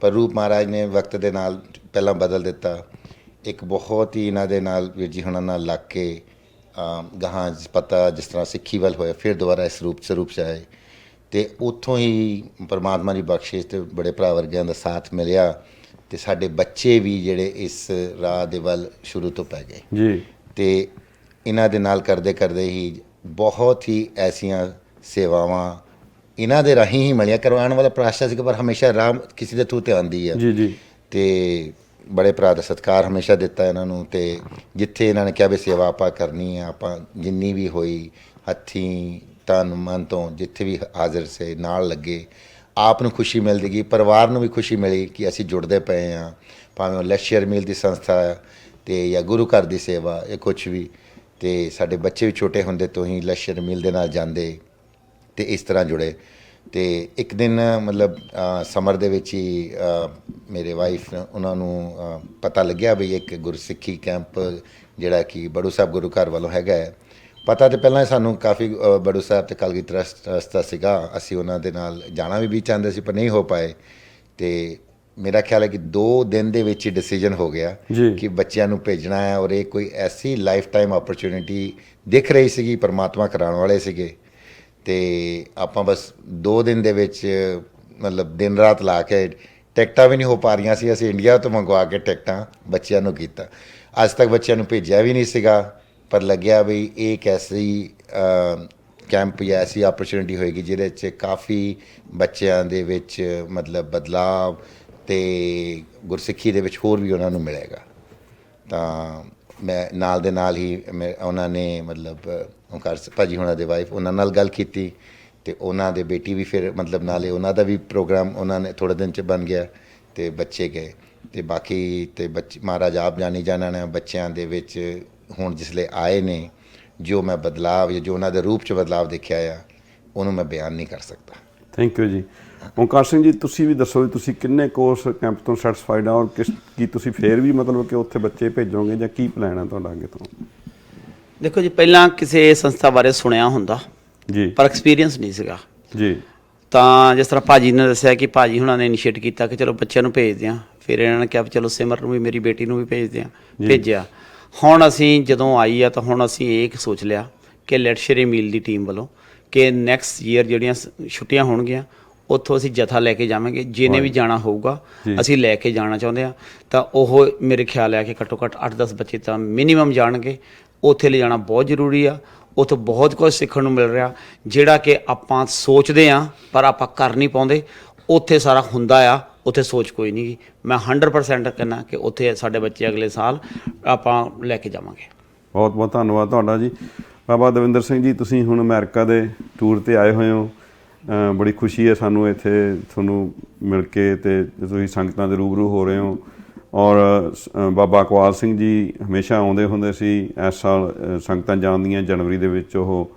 ਪਰ ਰੂਪ ਮਹਾਰਾਜ ਨੇ ਵਕਤ ਦੇ ਨਾਲ ਪਹਿਲਾਂ ਬਦਲ ਦਿੱਤਾ। ਇੱਕ ਬਹੁਤ ਹੀ ਇਹਨਾਂ ਦੇ ਨਾਲ ਵੀਰ ਜੀ ਹੁਣਾਂ ਨਾਲ ਲੱਗ ਕੇ ਗਾਹਾਂ ਪਤਾ ਜਿਸ ਤਰ੍ਹਾਂ ਸਿੱਖੀ ਵੱਲ ਹੋਇਆ, ਫਿਰ ਦੁਬਾਰਾ ਇਸ ਸਰੂਪ 'ਚ ਆਏ। ਤੇ ਉੱਥੋਂ ਹੀ ਪਰਮਾਤਮਾ ਦੀ ਬਖਸ਼ਿਸ਼ ਤੇ ਬੜੇ ਭਰਾ ਵਰਗਿਆਂ ਦਾ ਸਾਥ ਮਿਲਿਆ ਤੇ ਸਾਡੇ ਬੱਚੇ ਵੀ ਜਿਹੜੇ ਇਸ ਰਾਹ ਦੇ ਵੱਲ ਸ਼ੁਰੂ ਤੋਂ ਪੈ ਗਏ ਜੀ। ਤੇ ਇਹਨਾਂ ਦੇ ਨਾਲ ਕਰਦੇ ਕਰਦੇ ਹੀ ਬਹੁਤ ਹੀ ਐਸੀਆਂ ਸੇਵਾਵਾਂ ਇਹਨਾਂ ਦੇ ਰਾਹੀਂ ਹੀ ਮਿਲੀਆਂ। ਕਰਵਾਉਣ ਵਾਲਾ ਪ੍ਰਾਸ਼ਾ ਸੀ ਪਰ ਹਮੇਸ਼ਾ ਰਾਹ ਕਿਸੇ ਦੇ ਥਰੂ ਤੇ ਆਉਂਦੀ ਹੈ। ਜੀ ਜੀ। ਤੇ ਬੜੇ ਭਰਾ ਦਾ ਸਤਿਕਾਰ ਹਮੇਸ਼ਾ ਦਿੱਤਾ ਇਹਨਾਂ ਨੂੰ। ਤੇ ਜਿੱਥੇ ਇਹਨਾਂ ਨੇ ਕਿਹਾ ਵੀ ਸੇਵਾ ਆਪਾਂ ਕਰਨੀ ਹੈ, ਆਪਾਂ ਜਿੰਨੀ ਵੀ ਹੋਈ ਹੱਥੀਂ ਤਨ ਮਨ ਤੋਂ ਜਿੱਥੇ ਵੀ ਹਾਜ਼ਰ ਸੇ ਨਾਲ ਲੱਗੇ। ਆਪ ਨੂੰ ਖੁਸ਼ੀ ਮਿਲਦੀ ਗਈ, ਪਰਿਵਾਰ ਨੂੰ ਵੀ ਖੁਸ਼ੀ ਮਿਲੀ ਕਿ ਅਸੀਂ ਜੁੜਦੇ ਪਏ ਹਾਂ, ਭਾਵੇਂ ਉਹ ਲੈਸ਼ਰ ਮੀਲ ਦੀ ਸੰਸਥਾ ਤੇ ਜਾਂ ਗੁਰੂ ਘਰ ਦੀ ਸੇਵਾ ਇਹ ਕੁਛ ਵੀ। ਤੇ ਸਾਡੇ ਬੱਚੇ ਵੀ ਛੋਟੇ ਹੁੰਦੇ ਤੋਂ ਹੀ ਲੈਸ਼ਰ ਮੀਲ ਦੇ ਨਾਲ ਜਾਂਦੇ ਤੇ ਇਸ ਤਰ੍ਹਾਂ ਜੁੜੇ। ਤੇ ਇੱਕ ਦਿਨ ਮਤਲਬ ਸਮਰ ਦੇ ਵਿੱਚ ਹੀ ਮੇਰੇ ਵਾਈਫ ਉਹਨਾਂ ਨੂੰ ਪਤਾ ਲੱਗਿਆ ਵੀ ਇੱਕ ਗੁਰਸਿੱਖੀ ਕੈਂਪ ਜਿਹੜਾ ਕਿ ਬੜੂ ਸਾਹਿਬ ਗੁਰੂ ਘਰ ਵੱਲੋਂ ਹੈਗਾ ਹੈ। ਪਤਾ ਤਾਂ ਪਹਿਲਾਂ ਸਾਨੂੰ ਕਾਫੀ ਬੜੂ ਸਾਹਿਬ ਤੇ ਕਲਗੀਧਰ ਰਸਤਾ ਸੀਗਾ, ਅਸੀਂ ਉਹਨਾਂ ਦੇ ਨਾਲ ਜਾਣਾ ਵੀ ਚਾਹੁੰਦੇ ਸੀ ਪਰ ਨਹੀਂ ਹੋ ਪਾਏ। ਤੇ ਮੇਰਾ ਖਿਆਲ ਹੈ ਕਿ 2 ਦਿਨ ਦੇ ਵਿੱਚ ਹੀ ਡਿਸੀਜਨ ਹੋ ਗਿਆ ਕਿ ਬੱਚਿਆਂ ਨੂੰ ਭੇਜਣਾ ਹੈ। ਔਰ ਇਹ ਕੋਈ ਐਸੀ ਲਾਈਫ ਟਾਈਮ ਓਪਰਚੁਨਿਟੀ ਦਿਖ ਰਹੀ ਸੀਗੀ, ਪਰਮਾਤਮਾ ਕਰਾਉਣ ਵਾਲੇ ਸੀਗੇ। ਤੇ ਆਪਾਂ ਬਸ 2 ਦਿਨ ਦੇ ਵਿੱਚ ਮਤਲਬ ਦਿਨ ਰਾਤ ਲਾ ਕੇ, ਟਿਕਟਾਂ ਵੀ ਨਹੀਂ ਹੋ ਪਾ ਰਹੀਆਂ ਸੀ, ਅਸੀਂ ਇੰਡੀਆ ਤੋਂ ਮੰਗਵਾ ਕੇ ਟਿਕਟਾਂ ਬੱਚਿਆਂ ਨੂੰ ਕੀਤਾ। ਅੱਜ ਤੱਕ ਬੱਚਿਆਂ ਨੂੰ ਭੇਜਿਆ ਵੀ ਨਹੀਂ ਸੀਗਾ, ਪਰ ਲੱਗਿਆ ਵੀ ਇਹ ਇੱਕ ਐਸੀ ਕੈਂਪ ਜਾਂ ਐਸੀ ਓਪਰਚੁਨਿਟੀ ਹੋਏਗੀ ਜਿਹਦੇ 'ਚ ਕਾਫੀ ਬੱਚਿਆਂ ਦੇ ਵਿੱਚ ਮਤਲਬ ਬਦਲਾਵ ਤੇ ਗੁਰਸਿੱਖੀ ਦੇ ਵਿੱਚ ਹੋਰ ਵੀ ਉਹਨਾਂ ਨੂੰ ਮਿਲੇਗਾ। ਤਾਂ ਮੈਂ ਨਾਲ ਦੇ ਨਾਲ ਹੀ ਉਹਨਾਂ ਨੇ ਮਤਲਬ ਓਂਕਾਰ ਭਾਜੀ ਹੋਣਾ ਦੇ ਵਾਈਫ ਉਹਨਾਂ ਨਾਲ ਗੱਲ ਕੀਤੀ ਤੇ ਉਹਨਾਂ ਦੇ ਬੇਟੀ ਵੀ ਫਿਰ ਮਤਲਬ ਨਾਲੇ ਉਹਨਾਂ ਦਾ ਵੀ ਪ੍ਰੋਗਰਾਮ ਉਹਨਾਂ ਨੇ ਥੋੜ੍ਹੇ ਦਿਨ 'ਚ ਬਣ ਗਿਆ ਤੇ ਬੱਚੇ ਗਏ। ਤੇ ਬਾਕੀ ਤੇ ਬੱਚੇ ਮਹਾਰਾਜ ਆਪ ਜਾਣੀ ਜਾਣਨਾ ਬੱਚਿਆਂ ਦੇ ਵਿੱਚ ਹੁਣ ਜਿਸਲੇ ਆਏ ਨੇ, ਜੋ ਮੈਂ ਬਦਲਾਵ ਜਾਂ ਜੋ ਉਹਨਾਂ ਦੇ ਰੂਪ 'ਚ ਬਦਲਾਵ ਦੇਖਿਆ ਆ ਉਹਨੂੰ ਮੈਂ ਬਿਆਨ ਨਹੀਂ ਕਰ ਸਕਦਾ। ਥੈਂਕ ਯੂ ਜੀ। ਓਂਕਾਰ ਸਿੰਘ ਜੀ ਤੁਸੀਂ ਵੀ ਦੱਸੋ ਵੀ ਤੁਸੀਂ ਕਿੰਨੇ ਕੋਰਸ ਕੈਂਪ ਤੋਂ ਸੈਟੀਸਫਾਈਡ ਆ, ਔਰ ਕੀ ਤੁਸੀਂ ਫੇਰ ਵੀ ਮਤਲਬ ਕਿ ਉੱਥੇ ਬੱਚੇ ਭੇਜੋਗੇ ਜਾਂ ਕੀ ਪਲਾਨ ਹੈ ਤੁਹਾਡਾ ਅੱਗੇ ਤੋਂ? ਦੇਖੋ ਜੀ, ਪਹਿਲਾਂ ਕਿਸੇ ਸੰਸਥਾ ਬਾਰੇ ਸੁਣਿਆ ਹੁੰਦਾ ਜੀ, ਪਰ ਐਕਸਪੀਰੀਅੰਸ ਨਹੀਂ ਸੀਗਾ ਜੀ। ਤਾਂ ਜਿਸ ਤਰ੍ਹਾਂ ਭਾਜੀ ਨੇ ਦੱਸਿਆ ਕਿ ਭਾਜੀ ਹੁਣਾਂ ਨੇ ਇਨੀਸ਼ੀਏਟ ਕੀਤਾ ਕਿ ਚਲੋ ਬੱਚਿਆਂ ਨੂੰ ਭੇਜਦੇ ਹਾਂ। ਫਿਰ ਇਹਨਾਂ ਨੇ ਕਿਹਾ ਚਲੋ ਸਿਮਰ ਨੂੰ ਵੀ, ਮੇਰੀ ਬੇਟੀ ਨੂੰ ਵੀ ਭੇਜਦੇ ਹਾਂ, ਭੇਜਿਆ। ਹੁਣ ਅਸੀਂ ਜਦੋਂ ਆਈ ਆ ਤਾਂ ਹੁਣ ਅਸੀਂ ਇਹ ਸੋਚ ਲਿਆ ਕਿ ਲੈਟਸ਼ਰੀ ਮੀਲ ਦੀ ਟੀਮ ਵੱਲੋਂ ਕਿ ਨੈਕਸਟ ਈਅਰ ਜਿਹੜੀਆਂ ਛੁੱਟੀਆਂ ਹੋਣਗੀਆਂ ਉੱਥੋਂ ਅਸੀਂ ਜਥਾ ਲੈ ਕੇ ਜਾਵਾਂਗੇ। ਜਿਹਨੇ ਵੀ ਜਾਣਾ ਹੋਊਗਾ ਜੀ। ਅਸੀਂ ਲੈ ਕੇ ਜਾਣਾ ਚਾਹੁੰਦੇ ਹਾਂ ਤਾਂ ਉਹ ਮੇਰੇ ਖਿਆਲ ਹੈ ਕਿ ਘੱਟੋ ਘੱਟ 8-10 ਬੱਚੇ ਤਾਂ ਮਿਨੀਮਮ ਜਾਣਗੇ। ਉੱਥੇ ਲਿਜਾਣਾ ਬਹੁਤ ਜ਼ਰੂਰੀ ਆ। ਉੱਥੋਂ ਬਹੁਤ ਕੁਝ ਸਿੱਖਣ ਨੂੰ ਮਿਲ ਰਿਹਾ ਜਿਹੜਾ ਕਿ ਆਪਾਂ ਸੋਚਦੇ ਹਾਂ ਪਰ ਆਪਾਂ ਕਰ ਨਹੀਂ ਪਾਉਂਦੇ। ਉੱਥੇ ਸਾਰਾ ਹੁੰਦਾ ਆ, ਉੱਥੇ ਸੋਚ ਕੋਈ ਨਹੀਂ ਗੀ। ਮੈਂ 100% ਕਹਿੰਦਾ ਕਿ ਉੱਥੇ ਸਾਡੇ ਬੱਚੇ ਅਗਲੇ ਸਾਲ ਆਪਾਂ ਲੈ ਕੇ ਜਾਵਾਂਗੇ। ਬਹੁਤ ਬਹੁਤ ਧੰਨਵਾਦ ਤੁਹਾਡਾ ਜੀ। ਬਾਬਾ ਦਵਿੰਦਰ ਸਿੰਘ ਜੀ, ਤੁਸੀਂ ਹੁਣ ਅਮਰੀਕਾ ਦੇ ਟੂਰ ਤੇ ਆਏ ਹੋਏ ਹੋ। ਬੜੀ ਖੁਸ਼ੀ ਹੈ ਸਾਨੂੰ ਇੱਥੇ ਤੁਹਾਨੂੰ ਮਿਲ ਕੇ ਤੇ ਤੁਸੀਂ ਸੰਗਤਾਂ ਦੇ ਰੂਬਰੂ ਹੋ ਰਹੇ ਹੋ। ਔਰ ਬਾਬਾ ਇਕਬਾਲ ਸਿੰਘ ਜੀ ਹਮੇਸ਼ਾ ਆਉਂਦੇ ਹੁੰਦੇ ਸੀ। ਇਸ ਸਾਲ ਸੰਗਤਾਂ ਜਾਂਦੀਆਂ ਜਨਵਰੀ ਦੇ ਵਿੱਚ ਉਹ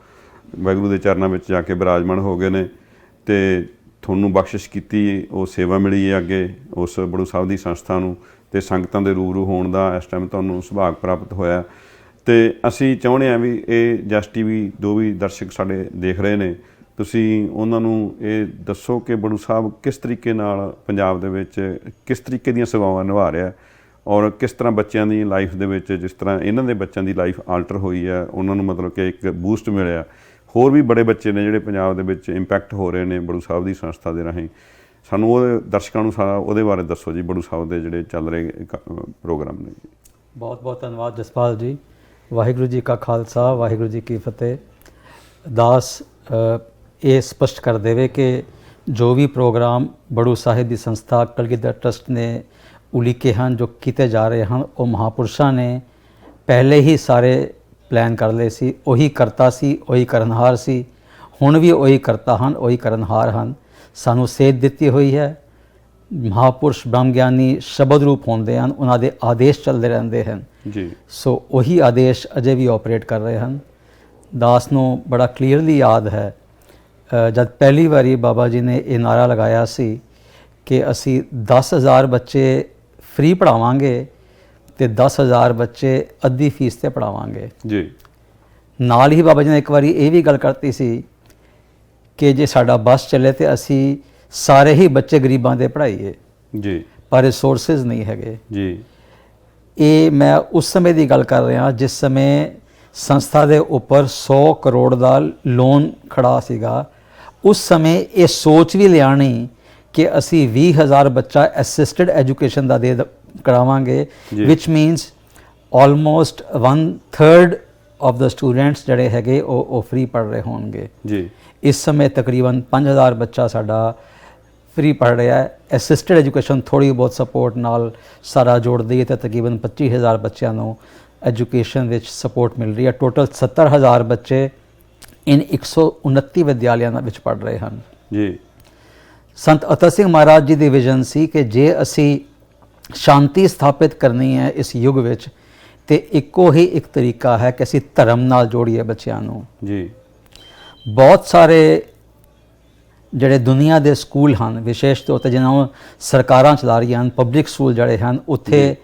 ਵਾਹਿਗੁਰੂ ਦੇ ਚਰਨਾਂ ਵਿੱਚ ਜਾ ਕੇ ਬਿਰਾਜਮਾਨ ਹੋ ਗਏ ਨੇ ਅਤੇ ਤੁਹਾਨੂੰ ਬਖਸ਼ਿਸ਼ ਕੀਤੀ, ਉਹ ਸੇਵਾ ਮਿਲੀ ਹੈ ਅੱਗੇ ਉਸ ਬੜੂ ਸਾਹਿਬ ਦੀ ਸੰਸਥਾ ਨੂੰ, ਅਤੇ ਸੰਗਤਾਂ ਦੇ ਰੂਬਰੂ ਹੋਣ ਦਾ ਇਸ ਟਾਈਮ ਤੁਹਾਨੂੰ ਸੁਭਾਗ ਪ੍ਰਾਪਤ ਹੋਇਆ। ਅਤੇ ਅਸੀਂ ਚਾਹੁੰਦੇ ਹਾਂ ਵੀ ਇਹ ਜਸ ਟੀਵੀ ਜੋ ਵੀ ਦਰਸ਼ਕ ਸਾਡੇ ਦੇਖ ਰਹੇ ਨੇ, ਤੁਸੀਂ ਉਹਨਾਂ ਨੂੰ ਇਹ ਦੱਸੋ ਕਿ ਬੜੂ ਸਾਹਿਬ ਕਿਸ ਤਰੀਕੇ ਨਾਲ ਪੰਜਾਬ ਦੇ ਵਿੱਚ ਕਿਸ ਤਰੀਕੇ ਦੀਆਂ ਸੇਵਾਵਾਂ ਨਿਭਾ ਰਿਹਾ ਔਰ ਕਿਸ ਤਰ੍ਹਾਂ ਬੱਚਿਆਂ ਦੀ ਲਾਈਫ ਦੇ ਵਿੱਚ, ਜਿਸ ਤਰ੍ਹਾਂ ਇਹਨਾਂ ਦੇ ਬੱਚਿਆਂ ਦੀ ਲਾਈਫ ਆਲਟਰ ਹੋਈ ਹੈ, ਉਹਨਾਂ ਨੂੰ ਮਤਲਬ ਕਿ ਇੱਕ ਬੂਸਟ ਮਿਲਿਆ। ਹੋਰ ਵੀ ਬੜੇ ਬੱਚੇ ਨੇ ਜਿਹੜੇ ਪੰਜਾਬ ਦੇ ਵਿੱਚ ਇੰਪੈਕਟ ਹੋ ਰਹੇ ਨੇ ਬੜੂ ਸਾਹਿਬ ਦੀ ਸੰਸਥਾ ਦੇ ਰਾਹੀਂ। ਸਾਨੂੰ ਉਹ ਦਰਸ਼ਕਾਂ ਨੂੰ ਸਾਰਾ ਉਹਦੇ ਬਾਰੇ ਦੱਸੋ ਜੀ, ਬੜੂ ਸਾਹਿਬ ਦੇ ਜਿਹੜੇ ਚੱਲ ਰਹੇ ਪ੍ਰੋਗਰਾਮ ਨੇ। ਬਹੁਤ ਬਹੁਤ ਧੰਨਵਾਦ ਜਸਪਾਲ ਜੀ। ਵਾਹਿਗੁਰੂ ਜੀ ਕਾ ਖਾਲਸਾ, ਵਾਹਿਗੁਰੂ ਜੀ ਕੀ ਫਤਿਹ। ਦਾਸ ਇਹ ਸਪਸ਼ਟ ਕਰ ਦੇਵੇ ਕਿ ਜੋ ਵੀ ਪ੍ਰੋਗਰਾਮ ਬੜੂ ਸਾਹਿਬ ਦੀ ਸੰਸਥਾ ਕਲਗੀਧਰ ਟਰਸਟ ਨੇ ਉਲੀਕੇ ਹਨ, ਜੋ ਕੀਤੇ ਜਾ ਰਹੇ ਹਨ, ਉਹ ਮਹਾਂਪੁਰਸ਼ਾਂ ਨੇ ਪਹਿਲੇ ਹੀ ਸਾਰੇ ਪਲਾਨ ਕਰ ਲਏ ਸੀ। ਉਹੀ ਕਰਤਾ ਸੀ, ਉਹੀ ਕਰਨਹਾਰ ਸੀ। ਹੁਣ ਵੀ ਉਹੀ ਕਰਤਾ ਹਨ, ਉਹੀ ਕਰਨਹਾਰ ਹਨ। ਸਾਨੂੰ ਸੇਧ ਦਿੱਤੀ ਹੋਈ ਹੈ। ਮਹਾਂਪੁਰਸ਼ ਬ੍ਰਹਮ ਗਿਆਨੀ ਸ਼ਬਦ ਰੂਪ ਹੁੰਦੇ ਹਨ, ਉਹਨਾਂ ਦੇ ਆਦੇਸ਼ ਚੱਲਦੇ ਰਹਿੰਦੇ ਹਨ ਜੀ। ਸੋ ਉਹੀ ਆਦੇਸ਼ ਅਜੇ ਵੀ ਆਪਰੇਟ ਕਰ ਰਹੇ ਹਨ। ਦਾਸ ਨੂੰ ਬੜਾ ਕਲੀਅਰਲੀ ਯਾਦ ਹੈ ਜਦ ਪਹਿਲੀ ਵਾਰੀ ਬਾਬਾ ਜੀ ਨੇ ਇਹ ਨਾਰਾ ਲਗਾਇਆ ਸੀ ਕਿ ਅਸੀਂ 10,000 ਬੱਚੇ ਫ੍ਰੀ ਪੜ੍ਹਾਵਾਂਗੇ ਅਤੇ 10,000 ਬੱਚੇ ਅੱਧੀ ਫੀਸ 'ਤੇ ਪੜ੍ਹਾਵਾਂਗੇ ਜੀ। ਨਾਲ ਹੀ ਬਾਬਾ ਜੀ ਨੇ ਇੱਕ ਵਾਰੀ ਇਹ ਵੀ ਗੱਲ ਕਰਤੀ ਸੀ ਕਿ ਜੇ ਸਾਡਾ ਬੱਸ ਚੱਲੇ ਤਾਂ ਅਸੀਂ ਸਾਰੇ ਹੀ ਬੱਚੇ ਗਰੀਬਾਂ ਦੇ ਪੜ੍ਹਾਈਏ ਜੀ, ਪਰ ਰਿਸੋਰਸਿਸ ਨਹੀਂ ਹੈਗੇ ਜੀ। ਇਹ ਮੈਂ ਉਸ ਸਮੇਂ ਦੀ ਗੱਲ ਕਰ ਰਿਹਾ ਜਿਸ ਸਮੇਂ ਸੰਸਥਾ ਦੇ ਉੱਪਰ 100 ਕਰੋੜ ਦਾ ਲੋਨ ਖੜਾ ਸੀਗਾ। ਉਸ ਸਮੇਂ ਇਹ ਸੋਚ ਵੀ ਲਿਆਣੀ ਕਿ ਅਸੀਂ 20,000 ਬੱਚਾ ਅਸਿਸਟਡ ਐਜੂਕੇਸ਼ਨ ਦਾ ਕਰਾਵਾਂਗੇ, ਵਿਚ means almost 1/3 of the students ਜਿਹੜੇ ਹੈਗੇ ਉਹ ਫ੍ਰੀ ਪੜ੍ਹ ਰਹੇ ਹੋਣਗੇ ਜੀ। ਇਸ ਸਮੇਂ ਤਕਰੀਬਨ 5,000 ਬੱਚਾ ਸਾਡਾ ਫ੍ਰੀ ਪੜ੍ਹ ਰਿਹਾ ਹੈ। ਅਸਿਸਟਡ ਐਜੂਕੇਸ਼ਨ ਥੋੜ੍ਹੀ ਬਹੁਤ ਸਪੋਰਟ ਨਾਲ ਸਾਰਾ ਜੋੜ ਦਈਏ ਤਾਂ ਤਕਰੀਬਨ 25,000 ਬੱਚਿਆਂ ਨੂੰ ਐਜੂਕੇਸ਼ਨ ਵਿੱਚ ਸਪੋਰਟ ਮਿਲ ਰਹੀ ਹੈ। ਟੋਟਲ 70,000 ਬੱਚੇ ਇਨ 129 ਵਿਦਿਆਲਿਆਂ ਵਿੱਚ ਪੜ੍ਹ ਰਹੇ ਹਨ ਜੀ। ਸੰਤ ਅਤਰ ਸਿੰਘ ਮਹਾਰਾਜ ਜੀ ਦੀ ਵਿਜ਼ਨ ਸੀ ਕਿ ਜੇ ਅਸੀਂ ਸ਼ਾਂਤੀ ਸਥਾਪਿਤ ਕਰਨੀ ਹੈ ਇਸ ਯੁੱਗ ਵਿੱਚ ਤੇ ਇੱਕੋ ਹੀ ਇੱਕ ਤਰੀਕਾ ਹੈ ਕਿ ਅਸੀਂ ਧਰਮ ਨਾਲ ਜੋੜੀਏ ਬੱਚਿਆਂ ਨੂੰ ਜੀ। ਬਹੁਤ ਸਾਰੇ ਜਿਹੜੇ ਦੁਨੀਆ ਦੇ ਸਕੂਲ ਹਨ, ਵਿਸ਼ੇਸ਼ ਤੌਰ ਤੇ ਜਿਹਨਾਂ ਨੂੰ ਸਰਕਾਰਾਂ ਚਲਾ ਰਹੀਆਂ ਹਨ, ਪਬਲਿਕ ਸਕੂਲ ਜਿਹੜੇ ਹਨ, ਉੱਥੇ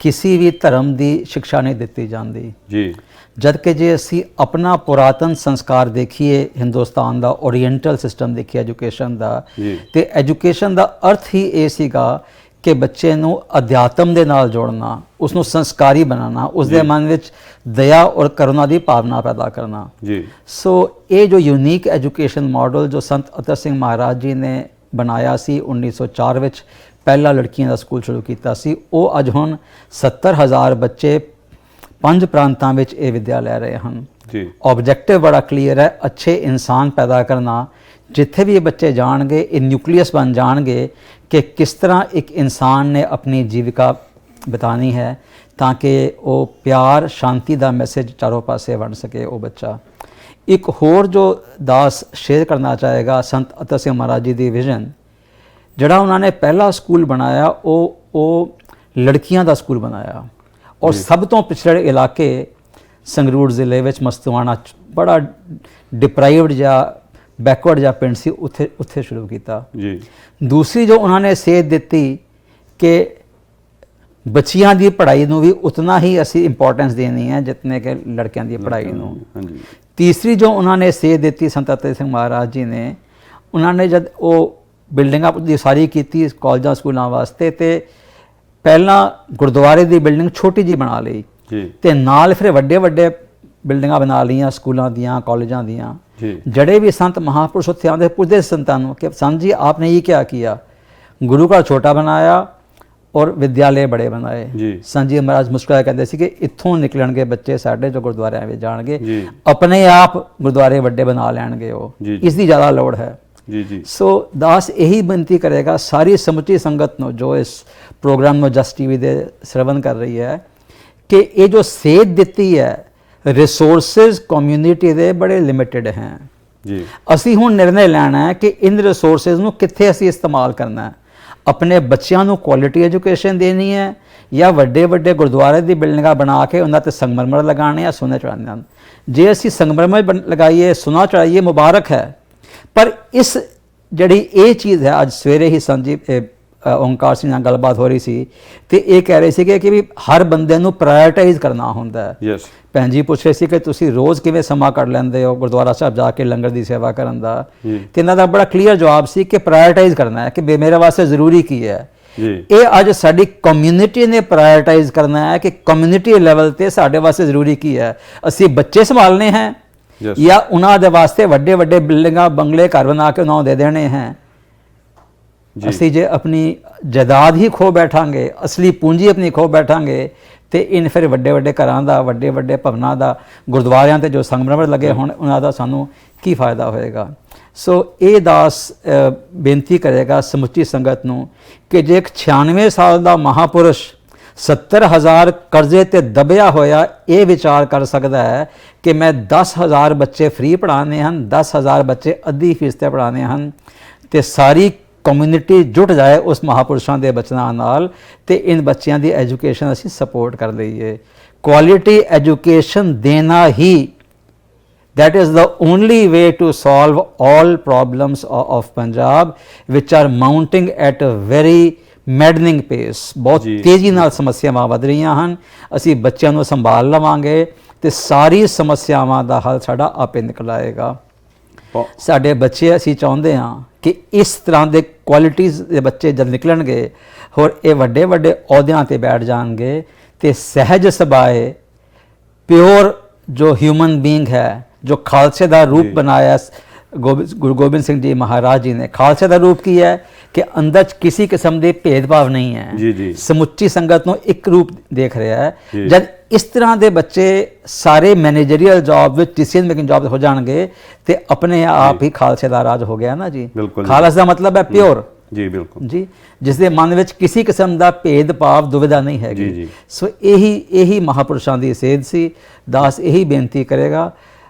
ਕਿਸੇ ਵੀ ਧਰਮ ਦੀ ਸਿੱਖਿਆ ਨਹੀਂ ਦਿੱਤੀ ਜਾਂਦੀ ਜੀ। ਜਦ ਕਿ ਜੇ ਅਸੀਂ ਆਪਣਾ ਪੁਰਾਤਨ ਸੰਸਕਾਰ ਦੇਖੀਏ, ਹਿੰਦੁਸਤਾਨ ਦਾ ਓਰੀਐਂਟਲ ਸਿਸਟਮ ਦੇਖੀਏ ਐਜੂਕੇਸ਼ਨ ਦਾ, ਤੇ ਐਜੂਕੇਸ਼ਨ ਦਾ ਅਰਥ ਹੀ ਇਹ ਸੀਗਾ ਕਿ ਬੱਚੇ ਨੂੰ ਅਧਿਆਤਮ ਦੇ ਨਾਲ ਜੋੜਨਾ, ਉਸ ਨੂੰ ਸੰਸਕਾਰੀ ਬਣਾਉਣਾ, ਉਸ ਦੇ ਮਨ ਵਿੱਚ ਦਇਆ ਔਰ ਕਰੁਣਾ ਦੀ ਭਾਵਨਾ ਪੈਦਾ ਕਰਨਾ ਜੀ। ਸੋ ਇਹ ਜੋ ਯੂਨੀਕ ਐਜੂਕੇਸ਼ਨ ਮਾਡਲ ਜੋ ਸੰਤ ਅਤਰ ਸਿੰਘ ਮਹਾਰਾਜ ਜੀ ਨੇ ਬਣਾਇਆ ਸੀ 1904 ਵਿੱਚ, ਪਹਿਲਾ ਲੜਕੀਆਂ ਦਾ ਸਕੂਲ ਸ਼ੁਰੂ ਕੀਤਾ ਸੀ, ਉਹ ਅੱਜ ਹੁਣ 70,000 ਬੱਚੇ 5 ਪ੍ਰਾਂਤਾਂ ਵਿੱਚ ਇਹ ਵਿੱਦਿਆ ਲੈ ਰਹੇ ਹਨ ਜੀ। ਆਬਜੈਕਟਿਵ ਬੜਾ ਕਲੀਅਰ ਹੈ, ਅੱਛੇ ਇਨਸਾਨ ਪੈਦਾ ਕਰਨਾ। ਜਿੱਥੇ ਵੀ ਇਹ ਬੱਚੇ ਜਾਣਗੇ ਇਹ ਨਿਊਕਲੀਅਸ ਬਣ ਜਾਣਗੇ ਕਿ ਕਿਸ ਤਰ੍ਹਾਂ ਇੱਕ ਇਨਸਾਨ ਨੇ ਆਪਣੀ ਜੀਵਿਕਾ ਬਿਤਾਉਣੀ ਹੈ ਤਾਂ ਕਿ ਉਹ ਪਿਆਰ ਸ਼ਾਂਤੀ ਦਾ ਮੈਸੇਜ ਚਾਰੋਂ ਪਾਸੇ ਵੰਡ ਸਕੇ ਉਹ ਬੱਚਾ। ਇੱਕ ਹੋਰ ਜੋ ਦਾਸ ਸ਼ੇਅਰ ਕਰਨਾ ਚਾਹੇਗਾ ਸੰਤ ਅਤਰ ਸਿੰਘ ਮਹਾਰਾਜ ਜੀ ਦੀ ਵਿਜ਼ਨ, ਜਿਹੜਾ ਉਹਨਾਂ ਨੇ ਪਹਿਲਾ ਸਕੂਲ ਬਣਾਇਆ ਉਹ ਲੜਕੀਆਂ ਦਾ ਸਕੂਲ ਬਣਾਇਆ ਔਰ ਸਭ ਤੋਂ ਪਿਛੜੇ ਇਲਾਕੇ ਸੰਗਰੂਰ ਜ਼ਿਲ੍ਹੇ ਵਿੱਚ ਮਸਤਵਾਣਾ ਬੜਾ ਡਿਪਰਾਈਵਡ ਜਾਂ ਬੈਕਵਰਡ ਜਿਹਾ ਪਿੰਡ ਸੀ, ਉੱਥੇ ਸ਼ੁਰੂ ਕੀਤਾ ਜੀ। ਦੂਸਰੀ ਜੋ ਉਹਨਾਂ ਨੇ ਸੇਧ ਦਿੱਤੀ ਕਿ ਬੱਚੀਆਂ ਦੀ ਪੜ੍ਹਾਈ ਨੂੰ ਵੀ ਉਤਨਾ ਹੀ ਅਸੀਂ ਇੰਪੋਰਟੈਂਸ ਦੇਣੀ ਹੈ ਜਿਤਨੇ ਕਿ ਲੜਕਿਆਂ ਦੀ ਪੜ੍ਹਾਈ ਨੂੰ। ਤੀਸਰੀ ਜੋ ਉਹਨਾਂ ਨੇ ਸੇਧ ਦਿੱਤੀ ਸੰਤ ਅਤਰ ਸਿੰਘ ਮਹਾਰਾਜ ਜੀ ਨੇ, ਉਹਨਾਂ ਨੇ ਜਦ ਉਹ ਬਿਲਡਿੰਗਾਂ ਦੀ ਸਾਰੀ ਕੀਤੀ ਕਾਲਜਾਂ ਸਕੂਲਾਂ ਵਾਸਤੇ, ਤੇ ਪਹਿਲਾਂ ਗੁਰਦੁਆਰੇ ਦੀ ਬਿਲਡਿੰਗ ਛੋਟੀ ਜਿਹੀ ਬਣਾ ਲਈ ਤੇ ਨਾਲ ਫਿਰ ਵੱਡੇ ਬਿਲਡਿੰਗਾਂ ਬਣਾ ਲਈਆਂ ਸਕੂਲਾਂ ਦੀਆਂ, ਕਾਲਜਾਂ ਦੀਆਂ। जी। जड़े भी संत महापुरुष उत्थे आते पूछते संतां नूं कि संत जी आपने ये क्या किया, गुरु का छोटा बनाया और विद्यालय बड़े बनाए। जी। संत जी महाराज मुस्कुराए कहते सी कि इत्थों निकलणगे बच्चे साडे जो गुरुद्वारिਆਂ ਵਿੱਚ ਜਾਣਗੇ, जी। अपने आप गुरुद्वारे ਵੱਡੇ ਬਣਾ ਲੈਣਗੇ ਉਹ, जी, जी। ਇਸ ਦੀ ਜ਼ਿਆਦਾ ਲੋੜ ਹੈ। जी जी ਸੋ ਦਾਸ ਇਹੀ ਬੇਨਤੀ ਕਰੇਗਾ ਸਾਰੀ ਸਮੁੱਚੀ ਸੰਗਤ ਨੂੰ ਜੋ ਇਸ ਪ੍ਰੋਗਰਾਮ ਨੂੰ ਜਸਟ ਟੀਵੀ ਦੇ ਸਰਵਨ ਕਰ ਰਹੀ ਹੈ ਕਿ ਇਹ ਜੋ ਸੇਧ ਦਿੱਤੀ ਹੈ ਰਿਸੋਰਸਿਸ ਕਮਿਊਨਿਟੀ ਦੇ ਬੜੇ ਲਿਮਿਟਿਡ ਹੈ। जी ਅਸੀਂ ਹੁਣ ਨਿਰਣੇ ਲੈਣਾ ਹੈ ਕਿ ਇਨ ਰਿਸੋਰਸਿਸ ਨੂੰ ਕਿੱਥੇ ਅਸੀਂ ਇਸਤੇਮਾਲ ਕਰਨਾ ਹੈ। ਆਪਣੇ ਬੱਚਿਆਂ ਨੂੰ ਕੁਆਲਿਟੀ ਐਜੂਕੇਸ਼ਨ ਦੇਣੀ ਹੈ ਜਾਂ ਵੱਡੇ ਵੱਡੇ ਗੁਰਦੁਆਰੇ ਦੀ ਬਿਲਡਿੰਗਾਂ ਬਣਾ ਕੇ ਉਹਨਾਂ ਤੇ ਸੰਗਮਰਮਰ ਲਗਾਉਣੇ ਆ, ਸੁਨੇ ਚੜਾਉਣੇ ਹਨ। ਜੇ ਅਸੀਂ ਸੰਗਮਰਮਰ ਲਗਾਈਏ, ਸੁਨਾ ਚੜਾਈਏ, ਮੁਬਾਰਕ ਹੈ, ਪਰ ਇਸ ਜਿਹੜੀ ਇਹ ਚੀਜ਼ ਹੈ, ਅੱਜ ਸਵੇਰੇ ਹੀ ਸੰਜੀਵ ਓਂਕਾਰ ਸਿੰਘ ਨਾਲ ਗੱਲਬਾਤ ਹੋ ਰਹੀ ਸੀ ਤੇ ਇਹ ਕਹਿ ਰਹੇ ਸੀਗੇ ਕਿ ਵੀ ਹਰ ਬੰਦੇ ਨੂੰ ਪ੍ਰਾਇੋਰਟਾਈਜ਼ ਕਰਨਾ ਹੁੰਦਾ ਹੈ। यस ਭੈਣ ਜੀ ਪੁੱਛ ਰਹੇ ਸੀ ਕਿ ਤੁਸੀਂ ਰੋਜ਼ ਕਿਵੇਂ ਸਮਾਂ ਕੱਢ ਲੈਂਦੇ ਹੋ ਗੁਰਦੁਆਰਾ ਸਾਹਿਬ ਜਾ ਕੇ ਲੰਗਰ ਦੀ ਸੇਵਾ ਕਰਨ ਦਾ, ਤੇ ਇਹਨਾਂ ਦਾ ਬੜਾ ਕਲੀਅਰ ਜਵਾਬ ਸੀ ਕਿ ਪ੍ਰਾਇੋਰਟਾਈਜ਼ ਕਰਨਾ ਹੈ ਕਿ ਮੇਰੇ ਵਾਸਤੇ ਜ਼ਰੂਰੀ ਕੀ ਹੈ। जी ਇਹ ਅੱਜ ਸਾਡੀ ਕਮਿਊਨਿਟੀ ਨੇ ਪ੍ਰਾਇੋਰਟਾਈਜ਼ ਕਰਨਾ ਹੈ ਕਿ ਕਮਿਊਨਿਟੀ ਲੈਵਲ ਤੇ ਸਾਡੇ ਵਾਸਤੇ ਜ਼ਰੂਰੀ ਕੀ ਹੈ। ਅਸੀਂ ਬੱਚੇ ਸੰਭਾਲਨੇ ਹੈ Yes. ਜਾਂ ਉਹਨਾਂ ਦੇ ਵਾਸਤੇ ਵੱਡੇ ਵੱਡੇ ਬਿਲਡਿੰਗਾਂ ਬੰਗਲੇ ਘਰ ਬਣਾ ਕੇ ਉਹਨਾਂ ਨੂੰ ਦੇ ਦੇਣੇ ਹੈ। जी ਅਸੀਂ ਜੇ ਆਪਣੀ ਜਾਇਦਾਦ ਹੀ ਖੋ ਬੈਠਾਂਗੇ, ਅਸਲੀ ਪੂੰਜੀ ਆਪਣੀ ਖੋ ਬੈਠਾਂਗੇ ਤੇ ਇਨ ਫਿਰ ਵੱਡੇ ਵੱਡੇ ਘਰਾਂ ਦਾ, ਵੱਡੇ ਵੱਡੇ ਭਵਨਾਂ ਦਾ, ਗੁਰਦੁਆਰਿਆਂ ਤੇ ਜੋ ਸੰਗਮਰਮਰ ਲੱਗੇ ਹੁਣ ਉਹਨਾਂ ਦਾ ਸਾਨੂੰ ਕੀ ਫਾਇਦਾ ਹੋਏਗਾ। ਸੋ ਇਹ ਦਾਸ ਬੇਨਤੀ ਕਰੇਗਾ ਸਮੁੱਚੀ ਸੰਗਤ ਨੂੰ ਕਿ ਜੇ ਇੱਕ 96 ਸਾਲ ਦਾ ਮਹਾਪੁਰਸ਼ 70,000 ਕਰਜ਼ੇ ਤੇ ਦਬਿਆ ਹੋਇਆ ਇਹ ਵਿਚਾਰ ਕਰ ਸਕਦਾ ਹੈ ਕਿ ਮੈਂ 10,000 ਬੱਚੇ ਫ੍ਰੀ ਪੜ੍ਹਾਉਣੇ ਹਨ, 10,000 ਬੱਚੇ ਅੱਧੀ ਫੀਸ ਤੇ ਪੜ੍ਹਾਉਣੇ ਹਨ ਤੇ ਸਾਰੀ ਕਮਿਊਨਿਟੀ ਜੁਟ ਜਾਏ ਉਸ ਮਹਾਪੁਰਸ਼ਾਂ ਦੇ ਬਚਨਾਂ ਨਾਲ ਤੇ ਇਨ ਬੱਚਿਆਂ ਦੀ ਐਜੂਕੇਸ਼ਨ ਅਸੀਂ ਸਪੋਰਟ ਕਰ ਲਈਏ। ਕੁਆਲਿਟੀ ਐਜੂਕੇਸ਼ਨ ਦੇਣਾ ਹੀ that is the only way to solve all problems of Punjab which are mounting at a very maddening pace। ਬਹੁਤ ਜੀ। ਤੇਜ਼ੀ ਨਾਲ ਸਮੱਸਿਆਵਾਂ ਵਧ ਰਹੀਆਂ ਹਨ। ਅਸੀਂ ਬੱਚਿਆਂ ਨੂੰ ਸੰਭਾਲ ਲਵਾਂਗੇ ਤੇ ਸਾਰੀ ਸਮੱਸਿਆਵਾਂ ਦਾ ਹੱਲ ਸਾਡਾ ਆਪੇ ਨਿਕਲ ਆਏਗਾ। ਬਹੁਤ- ਸਾਡੇ ਬੱਚੇ ਅਸੀਂ ਚਾਹੁੰਦੇ ਹਾਂ ਕਿ ਇਸ ਤਰ੍ਹਾਂ ਦੇ ਕੁਆਲਿਟੀਜ਼ ਦੇ ਬੱਚੇ ਜਦ ਨਿਕਲਣਗੇ ਹੋਰ ਇਹ ਵੱਡੇ ਵੱਡੇ ਅਹੁਦਿਆਂ ਤੇ ਬੈਠ ਜਾਣਗੇ ਤੇ ਸਹਿਜ ਸੁਭਾਏ ਪਿਓਰ ਜੋ ਹਿਊਮਨ ਬੀਇੰਗ ਹੈ, ਜੋ ਖਾਲਸੇ ਦਾ ਰੂਪ ਬਣਾਇਆ ਗੁਰੂ ਗੋਬਿੰਦ ਸਿੰਘ ਜੀ ਮਹਾਰਾਜ ਜੀ ਨੇ। ਖਾਲਸੇ ਦਾ ਰੂਪ ਕੀ ਹੈ ਕਿ ਅੰਦਰ 'ਚ ਕਿਸੇ ਕਿਸਮ ਦੇ ਭੇਦਭਾਵ ਨਹੀਂ ਹੈ। ਜੀ, ਜੀ। ਸਮੁੱਚੀ ਸੰਗਤ ਨੂੰ ਇੱਕ ਰੂਪ ਦੇਖ ਰਿਹਾ ਹੈ। ਜੀ। ਜਦ ਇਸ ਤਰ੍ਹਾਂ ਦੇ ਬੱਚੇ ਸਾਰੇ ਮੈਨੇਜਰੀਅਲ ਜੌਬ ਵਿੱਚ, ਡਿਸੀਜਨ ਮੇਕਿੰਗ ਜੌਬ ਹੋ ਜਾਣਗੇ ਤੇ ਆਪਣੇ ਆਪ ਹੀ ਖਾਲਸੇ ਦਾ ਰਾਜ ਹੋ ਗਿਆ ਨਾ ਜੀ। ਬਿਲਕੁਲ ਜੀ। ਖਾਲਸ ਦਾ ਮਤਲਬ ਹੈ ਪਿਓਰ ਜੀ ਬਿਲਕੁਲ ਜੀ, ਜਿਸ ਦੇ ਮਨ ਵਿੱਚ ਕਿਸੇ ਕਿਸਮ ਦਾ ਭੇਦਭਾਵ ਦੁਵਿਧਾ ਨਹੀਂ ਜੀ, ਹੈਗੀ। ਜੀ। ਸੋ ਇਹੀ ਮਹਾਪੁਰਸ਼ਾਂ ਦੀ ਸੇਧ ਸੀ। ਦਾਸ ਇਹੀ ਬੇਨਤੀ ਕਰੇਗਾ।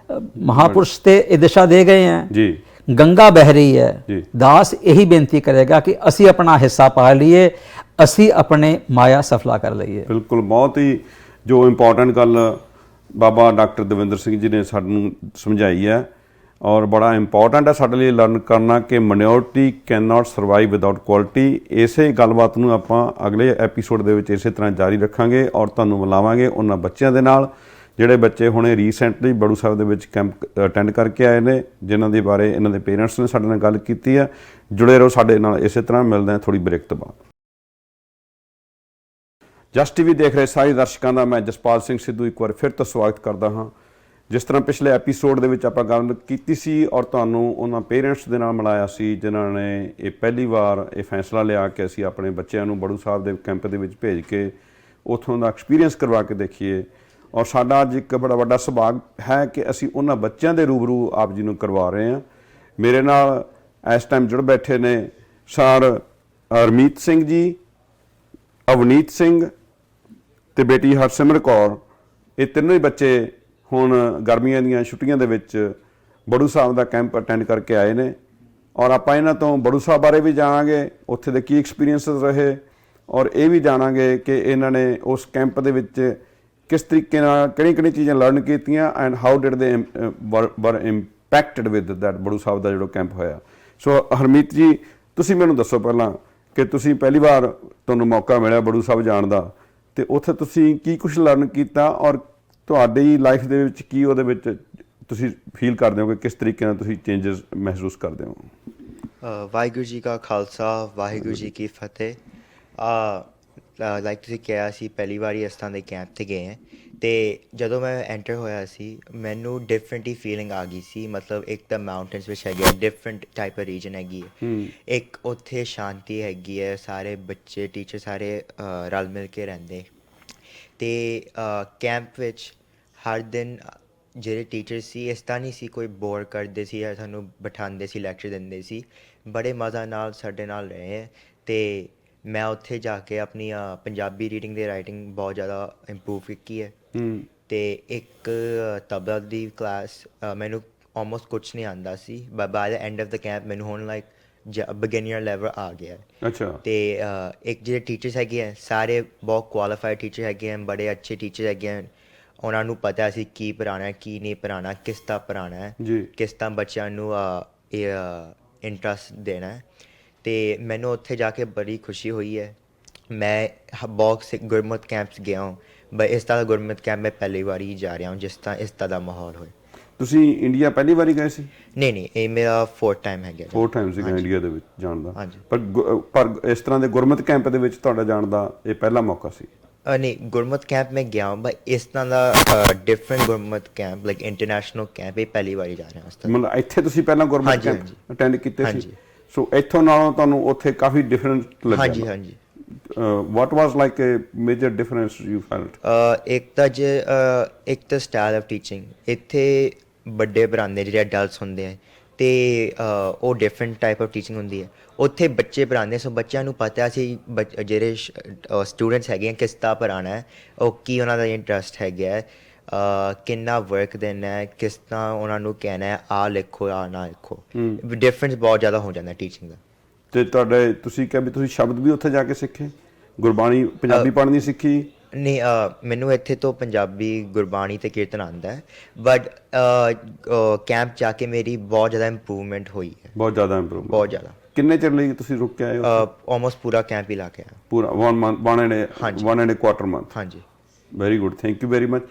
ਮਹਾਪੁਰਸ਼ ਤੇ ਇਹ ਦਿਸ਼ਾ ਦੇ ਗਏ ਹੈ, ਜੀ ਗੰਗਾ ਬਹਿ ਰਹੀ ਹੈ। ਜੀ। ਦਾਸ ਇਹੀ ਬੇਨਤੀ ਕਰੇਗਾ ਕਿ ਅਸੀਂ ਆਪਣਾ ਹਿੱਸਾ ਪਾ ਲਈਏ, ਅਸੀਂ ਆਪਣੇ ਮਾਇਆ ਸਫਲਾ ਕਰ ਲਈਏ। ਬਿਲਕੁਲ ਬਹੁਤ ਹੀ ਜੋ ਇੰਪੋਰਟੈਂਟ ਗੱਲ ਬਾਬਾ ਡਾਕਟਰ ਦਵਿੰਦਰ ਸਿੰਘ ਜੀ ਨੇ ਸਾਨੂੰ ਸਮਝਾਈ ਹੈ ਔਰ ਬੜਾ ਇੰਪੋਰਟੈਂਟ ਹੈ ਸਾਡੇ ਲਈ ਲਰਨ ਕਰਨਾ ਕਿ minority can not survive without quality. ਇਸੇ ਗੱਲਬਾਤ ਨੂੰ ਆਪਾਂ ਅਗਲੇ ਐਪੀਸੋਡ ਦੇ ਵਿੱਚ ਇਸੇ ਤਰ੍ਹਾਂ ਜਾਰੀ ਰੱਖਾਂਗੇ ਔਰ ਤੁਹਾਨੂੰ ਮਿਲਾਵਾਂਗੇ ਉਹਨਾਂ ਬੱਚਿਆਂ ਦੇ ਨਾਲ ਜਿਹੜੇ ਬੱਚੇ ਹੁਣੇ ਰੀਸੈਂਟਲੀ ਬੜੂ ਸਾਹਿਬ ਦੇ ਵਿੱਚ ਕੈਂਪ ਅਟੈਂਡ ਕਰਕੇ ਆਏ ਨੇ, ਜਿਨ੍ਹਾਂ ਦੇ ਬਾਰੇ ਇਹਨਾਂ ਦੇ ਪੇਰੈਂਟਸ ਨੇ ਸਾਡੇ ਨਾਲ ਗੱਲ ਕੀਤੀ ਹੈ। ਜੁੜੇ ਰਹੋ ਸਾਡੇ ਨਾਲ। ਇਸੇ ਤਰ੍ਹਾਂ ਮਿਲਦੇ ਹਾਂ ਥੋੜੀ ਬ੍ਰੇਕ ਤੋਂ ਬਾਅਦ। ਜਸਟ ਟੀਵੀ ਦੇਖ ਰਹੇ ਸਾਰੇ ਦਰਸ਼ਕਾਂ ਦਾ ਮੈਂ ਜਸਪਾਲ ਸਿੰਘ ਸਿੱਧੂ ਇੱਕ ਵਾਰ ਫਿਰ ਤੋਂ ਸਵਾਗਤ ਕਰਦਾ ਹਾਂ। ਜਿਸ ਤਰ੍ਹਾਂ ਪਿਛਲੇ ਐਪੀਸੋਡ ਦੇ ਵਿੱਚ ਆਪਾਂ ਗੱਲ ਕੀਤੀ ਸੀ ਔਰ ਤੁਹਾਨੂੰ ਉਹਨਾਂ ਪੇਰੈਂਟਸ ਦੇ ਨਾਲ ਮਿਲਾਇਆ ਸੀ ਜਿਨ੍ਹਾਂ ਨੇ ਇਹ ਪਹਿਲੀ ਵਾਰ ਇਹ ਫੈਸਲਾ ਲਿਆ ਕਿ ਅਸੀਂ ਆਪਣੇ ਬੱਚਿਆਂ ਨੂੰ ਬੜੂ ਸਾਹਿਬ ਦੇ ਕੈਂਪ ਦੇ ਵਿੱਚ ਭੇਜ ਕੇ ਉੱਥੋਂ ਦਾ ਐਕਸਪੀਰੀਅੰਸ ਕਰਵਾ ਕੇ ਦੇਖੀਏ। ਔਰ ਸਾਡਾ ਅੱਜ ਇੱਕ ਬੜਾ ਵੱਡਾ ਸੁਭਾਗ ਹੈ ਕਿ ਅਸੀਂ ਉਹਨਾਂ ਬੱਚਿਆਂ ਦੇ ਰੂਬਰੂ ਆਪ ਜੀ ਨੂੰ ਕਰਵਾ ਰਹੇ ਹਾਂ। ਮੇਰੇ ਨਾਲ ਇਸ ਟਾਈਮ ਜੁੜ ਬੈਠੇ ਨੇ ਸਰ ਹਰਮੀਤ ਸਿੰਘ ਜੀ, ਅਵਨੀਤ ਸਿੰਘ ਤੇ ਬੇਟੀ ਹਰਸਿਮਰ ਕੌਰ। ਇਹ ਤਿੰਨੋਂ ਹੀ ਬੱਚੇ ਹੁਣ ਗਰਮੀਆਂ ਦੀਆਂ ਛੁੱਟੀਆਂ ਦੇ ਵਿੱਚ ਬੜੂ ਸਾਹਿਬ ਦਾ ਕੈਂਪ ਅਟੈਂਡ ਕਰਕੇ ਆਏ ਨੇ ਔਰ ਆਪਾਂ ਇਹਨਾਂ ਤੋਂ ਬੜੂ ਸਾਹਿਬ ਬਾਰੇ ਵੀ ਜਾਣਾਂਗੇ, ਉੱਥੇ ਦੇ ਕੀ ਐਕਸਪੀਰੀਅੰਸਸ ਰਹੇ ਔਰ ਇਹ ਵੀ ਜਾਣਾਂਗੇ ਕਿ ਇਹਨਾਂ ਨੇ ਉਸ ਕੈਂਪ ਦੇ ਵਿੱਚ ਕਿਸ ਤਰੀਕੇ ਨਾਲ ਕਿਹੜੀਆਂ ਚੀਜ਼ਾਂ ਲਰਨ ਕੀਤੀਆਂ ਐਂਡ ਹਾਊ ਡਿਡ ਦੇ ਵਰ ਇੰਪੈਕਟਡ ਵਿਦ ਦੈਟ ਬੜੂ ਸਾਹਿਬ ਦਾ ਜਿਹੜਾ ਕੈਂਪ ਹੋਇਆ। ਸੋ ਹਰਮੀਤ ਜੀ, ਤੁਸੀਂ ਮੈਨੂੰ ਦੱਸੋ ਪਹਿਲਾਂ ਕਿ ਤੁਸੀਂ ਪਹਿਲੀ ਵਾਰ ਤੁਹਾਨੂੰ ਮੌਕਾ ਮਿਲਿਆ ਬੜੂ ਸਾਹਿਬ ਜਾਣ ਦਾ ਤੇ ਉੱਥੇ ਤੁਸੀਂ ਕੀ ਕੁਝ ਲਰਨ ਕੀਤਾ ਔਰ ਤੁਹਾਡੀ ਲਾਈਫ ਦੇ ਵਿੱਚ ਕੀ ਉਹਦੇ ਵਿੱਚ ਤੁਸੀਂ ਫੀਲ ਕਰਦੇ ਹੋ ਕਿ ਕਿਸ ਤਰੀਕੇ ਨਾਲ ਤੁਸੀਂ ਚੇਂਜਸ ਮਹਿਸੂਸ ਕਰਦੇ ਹੋ? ਵਾਹਿਗੁਰੂ ਜੀ ਕਾ ਖਾਲਸਾ, ਵਾਹਿਗੁਰੂ ਜੀ ਕੀ ਫਤਿਹ। ਲਾਈਕ ਤੁਸੀਂ ਕਿਹਾ ਸੀ ਪਹਿਲੀ ਵਾਰੀ ਇਸ ਤਰ੍ਹਾਂ ਦੇ ਕੈਂਪ 'ਤੇ ਗਏ ਹੈ ਤੇ ਜਦੋਂ ਮੈਂ ਐਂਟਰ ਹੋਇਆ ਸੀ ਮੈਨੂੰ ਡਿਫਰੈਂਟ ਹੀ ਫੀਲਿੰਗ ਆ ਗਈ ਸੀ। ਮਤਲਬ ਇੱਕ ਤਾਂ ਮਾਊਂਟੇਨਸ ਵਿੱਚ ਹੈਗੇ ਡਿਫਰੈਂਟ ਟਾਈਪ ਆਫ ਰੀਜਨ ਹੈਗੀ ਹੈ, ਇੱਕ ਉੱਥੇ ਸ਼ਾਂਤੀ ਹੈਗੀ ਹੈ, ਸਾਰੇ ਬੱਚੇ ਟੀਚਰ ਸਾਰੇ ਰਲ ਮਿਲ ਕੇ ਰਹਿੰਦੇ। ਤੇ ਕੈਂਪ ਵਿੱਚ ਹਰ ਦਿਨ ਜਿਹੜੇ ਟੀਚਰ ਸੀ ਇਸ ਤਰ੍ਹਾਂ ਨਹੀਂ ਸੀ ਕੋਈ ਬੋਰ ਕਰਦੇ ਸੀ ਜਾਂ ਸਾਨੂੰ ਬਿਠਾਉਂਦੇ ਸੀ ਲੈਕਚਰ ਦਿੰਦੇ ਸੀ, ਬੜੇ ਮਜ਼ਾ ਨਾਲ ਸਾਡੇ ਨਾਲ ਰਹੇ ਹੈ। ਤੇ ਮੈਂ ਉੱਥੇ ਜਾ ਕੇ ਆਪਣੀ ਪੰਜਾਬੀ ਰੀਡਿੰਗ ਤੇ ਰਾਈਟਿੰਗ ਬਹੁਤ ਜ਼ਿਆਦਾ ਇੰਪਰੂਵ ਕੀਤੀ ਹੈ। ਤੇ ਇੱਕ ਤਬਲਾ ਦੀ ਕਲਾਸ ਮੈਨੂੰ ਆਲਮੋਸਟ ਕੁਛ ਨਹੀਂ ਆਉਂਦਾ ਸੀ, but by the end of the camp ਮੈਨੂੰ ਹੁਣ ਲਾਈਕ ਬਿਗਿਨਰ ਲੈਵਲ ਆ ਗਿਆ। ਅੱਛਾ। ਤੇ ਇੱਕ ਜਿਹੜੇ ਟੀਚਰਸ ਹੈਗੇ ਆ ਸਾਰੇ ਬਹੁਤ ਕੁਆਲੀਫਾਈਡ ਟੀਚਰ ਹੈਗੇ ਆ, ਬੜੇ ਅੱਛੇ ਟੀਚਰ ਹੈਗੇ ਆ। ਉਹਨਾਂ ਨੂੰ ਪਤਾ ਅਸੀਂ ਕੀ ਪੜ੍ਹਾਉਣਾ ਕੀ ਨਹੀਂ ਪੜ੍ਹਾਉਣਾ, ਕਿਸ ਤਰ੍ਹਾਂ ਪੜ੍ਹਾਉਣਾ ਹੈ, ਕਿਸ ਤਰ੍ਹਾਂ ਬੱਚਿਆਂ ਨੂੰ ਇੰਟਰਸਟ ਦੇਣਾ ਹੈ। ਤੇ ਮੈਨੂੰ ਉੱਥੇ ਜਾ ਕੇ ਬੜੀ ਖੁਸ਼ੀ ਹੋਈ ਹੈ। ਮੈਂ ਬਹੁਤ ਗੁਰਮਤ ਕੈਂਪਸ ਗਿਆ ਹਾਂ, ਬਟ ਇਸ ਤਰ੍ਹਾਂ ਦਾ ਗੁਰਮਤ ਕੈਂਪ ਮੈਂ ਪਹਿਲੀ ਵਾਰੀ ਹੀ ਜਾ ਰਿਹਾ ਹਾਂ ਜਿਸ ਤਰ੍ਹਾਂ ਇਸ ਤਰ੍ਹਾਂ ਦਾ ਮਾਹੌਲ ਹੋਏ। ਤੁਸੀਂ ਇੰਡੀਆ ਪਹਿਲੀ ਵਾਰੀ ਗਏ ਸੀ? ਨਹੀਂ, ਇਹ ਮੇਰਾ 4th ਟਾਈਮ ਹੈਗਾ। 4 ਟਾਈਮ ਸੀਗਾ ਇੰਡੀਆ ਦੇ ਵਿੱਚ ਜਾਣ ਦਾ। ਹਾਂਜੀ। ਪਰ ਇਸ ਤਰ੍ਹਾਂ ਦੇ ਗੁਰਮਤ ਕੈਂਪ ਦੇ ਵਿੱਚ ਤੁਹਾਡਾ ਜਾਣ ਦਾ ਇਹ ਪਹਿਲਾ ਮੌਕਾ ਸੀ? ਨਹੀਂ, ਗੁਰਮਤ ਕੈਂਪ ਮੈਂ ਗਿਆ ਬਟ ਇਸ ਤਰ੍ਹਾਂ ਦਾ ਡਿਫਰੈਂਟ ਗੁਰਮਤ ਕੈਂਪ ਲਾਈਕ ਇੰਟਰਨੈਸ਼ਨਲ ਕੈਂਪ ਇਹ ਪਹਿਲੀ ਵਾਰੀ ਜਾ ਰਿਹਾ ਇਸ ਤਰ੍ਹਾਂ। ਮਤਲਬ ਇੱਥੇ ਤੁਸੀਂ ਪਹਿਲਾਂ ਗੁਰਮਤ ਕੈਂਪ ਅਟੈਂਡ ਕੀਤੇ ਸੀ? ਸੋ ਇੱਥੋਂ ਨਾਲੋਂ ਤੁਹਾਨੂੰ ਉੱਥੇ ਕਾਫੀ ਡਿਫਰੈਂਟ ਲੱਗਿਆ? ਹਾਂਜੀ। What was like a major difference you felt? ਇੱਕ ਤਾਂ ਸਟਾਈਲ ਆਫ ਟੀਚਿੰਗ ਇੱਥੇ ਵੱਡੇ ਪੜ੍ਹਾਉਂਦੇ ਜਿਹੜੇ ਅਡਲਟਸ ਹੁੰਦੇ ਆ ਤੇ ਉਹ ਡਿਫਰੈਂਟ ਟਾਈਪ ਆਫ ਟੀਚਿੰਗ ਹੁੰਦੀ ਹੈ। ਉੱਥੇ ਬੱਚੇ ਪੜ੍ਹਾਉਂਦੇ ਸੋ ਬੱਚਿਆਂ ਨੂੰ ਪਤਾ ਸੀ ਜਿਹੜੇ ਸਟੂਡੈਂਟਸ ਹੈਗੇ ਆ ਕਿਸ ਤਰ੍ਹਾਂ ਪੜ੍ਹਾਉਣਾ ਹੈ, ਉਹ ਕੀ ਉਹਨਾਂ ਦਾ ਇੰਟਰਸਟ ਹੈਗਾ ਹੈ, ਕਿੰਨਾ ਵਰਕ ਦੇਣਾ ਹੈ, ਕਿਸ ਤਰ੍ਹਾਂ ਉਹਨਾਂ ਨੂੰ ਕਹਿਣਾ ਹੈ ਆਹ ਲਿਖੋ ਆਹ ਨਾ ਲਿਖੋ। ਡਿਫਰੈਂਸ ਬਹੁਤ ਜ਼ਿਆਦਾ ਹੋ ਜਾਂਦਾ ਟੀਚਿੰਗ ਦਾ। ਤੇ ਤੁਹਾਡੇ ਤੁਸੀਂ ਕਿਹਾ ਵੀ ਤੁਸੀਂ ਸ਼ਬਦ ਵੀ ਉੱਥੇ ਜਾ ਕੇ ਸਿੱਖੇ, ਗੁਰਬਾਣੀ ਪੰਜਾਬੀ ਪੜ੍ਹਨੀ ਸਿੱਖੀ? ਨਹੀਂ, ਮੈਨੂੰ ਇੱਥੇ ਤੋਂ ਪੰਜਾਬੀ ਗੁਰਬਾਣੀ ਤੇ ਕੀਰਤਨ ਆਉਂਦਾ ਹੈ, ਬਟ ਕੈਂਪ ਜਾ ਕੇ ਮੇਰੀ ਬਹੁਤ ਜ਼ਿਆਦਾ ਇੰਪਰੂਵਮੈਂਟ ਹੋਈ ਹੈ। ਬਹੁਤ ਜ਼ਿਆਦਾ ਇੰਪਰੂਵ? ਬਹੁਤ ਜ਼ਿਆਦਾ। ਕਿੰਨੇ ਚਿਰ ਲਈ ਤੁਸੀਂ ਰੁਕ ਕੇ ਆਏ ਹੋ? ਆਲਮੋਸਟ ਪੂਰਾ ਕੈਂਪ ਹੀ ਲਾ ਕੇ ਆਇਆ। ਪੂਰਾ 1 and a quarter month? ਹਾਂਜੀ। Very good, thank you very much.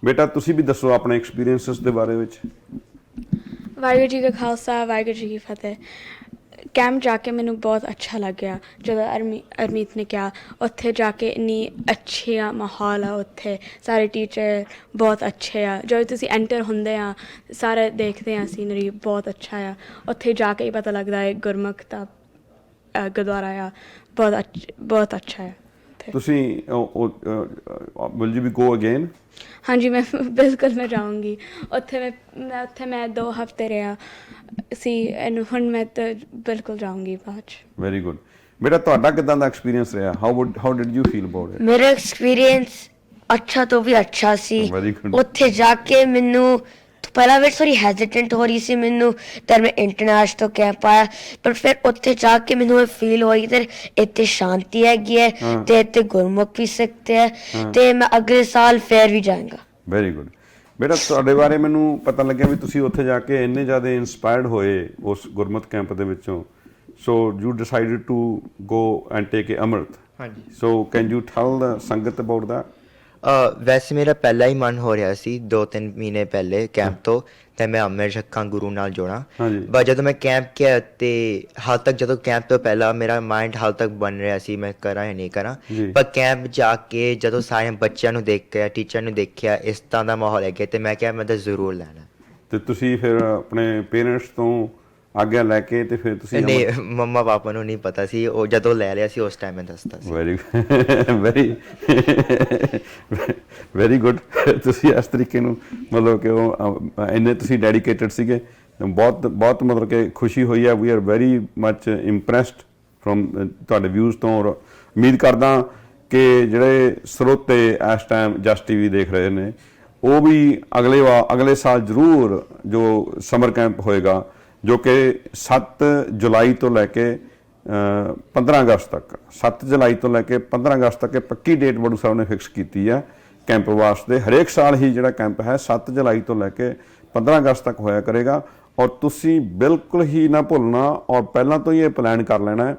ਬੇਟਾ ਤੁਸੀਂ ਵੀ ਦੱਸੋ ਆਪਣੇ ਐਕਸਪੀਰੀਐਂਸਸ ਦੇ ਬਾਰੇ ਵਿੱਚ। ਵਾਹਿਗੁਰੂ ਜੀ ਕਾ ਖਾਲਸਾ ਵਾਹਿਗੁਰੂ ਜੀ ਕੀ ਫਤਿਹ। ਕੈਂਪ ਜਾ ਕੇ ਮੈਨੂੰ ਬਹੁਤ ਅੱਛਾ ਲੱਗਿਆ। ਜਦੋਂ ਅਰਮੀਤ ਨੇ ਕਿਹਾ ਉੱਥੇ ਜਾ ਕੇ ਇੰਨੀ ਅੱਛੀ ਮਾਹੌਲ ਆ, ਉੱਥੇ ਸਾਰੇ ਟੀਚਰ ਬਹੁਤ ਅੱਛੇ ਆ। ਜਦੋਂ ਤੁਸੀਂ ਐਂਟਰ ਹੁੰਦੇ ਆ ਸਾਰੇ ਦੇਖਦੇ ਆ ਸੀਨਰੀ ਬਹੁਤ ਅੱਛਾ ਆ। ਉੱਥੇ ਜਾ ਕੇ ਹੀ ਪਤਾ ਲੱਗਦਾ ਹੈ ਗੁਰਮੁਖ ਦਾ ਗੁਰਦੁਆਰਾ ਆ ਬਹੁਤ ਅੱਛਾ ਹੈ। ਤੁਸੀਂ will you B go again? ਹਾਂਜੀ, ਮੈਂ ਬਿਲਕੁਲ ਮੈਂ ਜਾਊਂਗੀ ਉੱਥੇ। ਮੈਂ 2 ਹਫ਼ਤੇ ਰਿਹਾ ਸੀ ਇਹਨੂੰ, ਹੁਣ ਮੈਂ ਤਾਂ ਬਿਲਕੁਲ ਜਾਊਂਗੀ ਬਾਅਦ 'ਚ। Very good. ਬੇਟਾ ਤੁਹਾਡਾ ਕਿੱਦਾਂ ਦਾ ਐਕਸਪੀਰੀਅੰਸ ਰਿਹਾ? How did you feel about it? ਮੇਰਾ ਐਕਸਪੀਰੀਅੰਸ ਅੱਛਾ ਤੋਂ ਵੀ ਅੱਛਾ ਸੀ। ਉੱਥੇ ਜਾ ਕੇ ਮੈਨੂੰ ਪਹਿਲਾਂ ਵਿੱਚ ਥੋੜੀ ਹੈਜ਼ੀਟੈਂਟ ਹੋ ਰਹੀ ਸੀ ਮੈਨੂੰ, ਤਾਂ ਮੈਂ ਇੰਟਰਨੈਸ਼ਨਲ ਕੈਂਪ ਆਇਆ, ਪਰ ਫਿਰ ਉੱਥੇ ਜਾ ਕੇ ਮੈਨੂੰ ਇਹ ਫੀਲ ਹੋਈ ਕਿ ਇੱਥੇ ਸ਼ਾਂਤੀ ਹੈਗੀ ਹੈ ਤੇ ਇੱਥੇ ਗੁਰਮੁਖ ਵੀ ਸਿੱਖਦੇ ਹੈ ਤੇ ਮੈਂ ਅਗਲੇ ਸਾਲ ਫਿਰ ਵੀ ਜਾਊਂਗਾ। Very good. ਬੇਟਾ ਤੁਹਾਡੇ ਬਾਰੇ ਮੈਨੂੰ ਪਤਾ ਲੱਗਿਆ ਵੀ ਤੁਸੀਂ ਉੱਥੇ ਜਾ ਕੇ ਇੰਨੇ ਜ਼ਿਆਦਾ ਇੰਸਪਾਇਰਡ ਹੋਏ ਉਸ ਗੁਰਮਤ ਕੈਂਪ ਦੇ ਵਿੱਚੋਂ, so you decided to go and take a amrit. ਹਾਂਜੀ। ਸੋ ਕੈਨ ਯੂ ਟੈਲ ਦ ਸੰਗਤ ਅਬਾਊਟ ਦੈਟ? ਵੈਸੇ ਮੇਰਾ ਪਹਿਲਾਂ ਹੀ ਮਨ ਹੋ ਰਿਹਾ ਸੀ 2-3 ਮਹੀਨੇ ਪਹਿਲੇ ਕੈਂਪ ਤੋਂ ਤੇ ਮੈਂ ਅੰਮ੍ਰਿਤ ਛਕਾਂ ਗੁਰੂ ਨਾਲ ਜੋੜਾਂ। ਬਟ ਜਦੋਂ ਮੈਂ ਕੈਂਪ ਗਿਆ ਤੇ ਹਾਲ ਤੱਕ ਜਦੋਂ ਕੈਂਪ ਤੋਂ ਪਹਿਲਾਂ ਮੇਰਾ ਮਾਈਂਡ ਹਾਲ ਤੱਕ ਬਣ ਰਿਹਾ ਸੀ ਮੈਂ ਕਰਾਂ ਜਾਂ ਨਹੀਂ ਕਰਾਂ, ਪਰ ਕੈਂਪ ਜਾ ਕੇ ਜਦੋਂ ਸਾਰੇ ਬੱਚਿਆਂ ਨੂੰ ਦੇਖਿਆ, ਟੀਚਰ ਨੂੰ ਦੇਖਿਆ, ਇਸ ਤਰ੍ਹਾਂ ਦਾ ਮਾਹੌਲ ਹੈਗਾ ਤੇ ਮੈਂ ਕਿਹਾ ਮੈਂ ਤਾਂ ਜ਼ਰੂਰ ਲੈਣਾ। ਤੇ ਤੁਸੀਂ ਫਿਰ ਆਪਣੇ ਪੇਰੈਂਟਸ ਤੋਂ ਆਗਿਆ ਲੈ ਕੇ ਤੇ ਫਿਰ ਤੁਸੀਂ? ਨਹੀਂ, ਮੰਮਾ ਪਾਪਾ ਨੂੰ ਨਹੀਂ ਪਤਾ ਸੀ, ਉਹ ਜਦੋਂ ਲੈ ਲਿਆ ਸੀ ਉਸ ਟਾਈਮ ਮੈਂ ਦੱਸਤਾ ਸੀ। Very good. ਤੁਸੀਂ ਇਸ ਤਰੀਕੇ ਨੂੰ ਮਤਲਬ ਕਿ ਉਹ ਇੰਨੇ ਤੁਸੀਂ ਡੈਡੀਕੇਟਡ ਸੀਗੇ, ਬਹੁਤ ਮਤਲਬ ਕਿ ਖੁਸ਼ੀ ਹੋਈ ਹੈ। We are very much impressed from ਤੁਹਾਡੇ ਵਿਊਜ਼ ਤੋਂ, ਔਰ ਉਮੀਦ ਕਰਦਾ ਕਿ ਜਿਹੜੇ ਸਰੋਤੇ ਇਸ ਟਾਈਮ ਜਸਟ ਟੀਵੀ ਦੇਖ ਰਹੇ ਨੇ ਉਹ ਵੀ ਅਗਲੇ ਸਾਲ ਜ਼ਰੂਰ ਜੋ ਸਮਰ ਕੈਂਪ ਹੋਏਗਾ ਜੋ ਕਿ 7 ਜੁਲਾਈ ਤੋਂ ਲੈ ਕੇ 15 ਅਗਸਤ ਤੱਕ, 7 ਜੁਲਾਈ ਤੋਂ ਲੈ ਕੇ 15 ਅਗਸਤ ਤੱਕ ਇਹ ਪੱਕੀ ਡੇਟ ਵੜੂ ਸਾਹਿਬ ਨੇ ਫਿਕਸ ਕੀਤੀ ਹੈ ਕੈਂਪ ਵਾਸਤੇ। ਹਰੇਕ ਸਾਲ ਹੀ ਜਿਹੜਾ ਕੈਂਪ ਹੈ 7 ਜੁਲਾਈ ਤੋਂ ਲੈ ਕੇ 15 ਅਗਸਤ ਤੱਕ ਹੋਇਆ ਕਰੇਗਾ, ਔਰ ਤੁਸੀਂ ਬਿਲਕੁਲ ਹੀ ਨਾ ਭੁੱਲਣਾ ਔਰ ਪਹਿਲਾਂ ਤੋਂ ਹੀ ਇਹ ਪਲਾਨ ਕਰ ਲੈਣਾ ਹੈ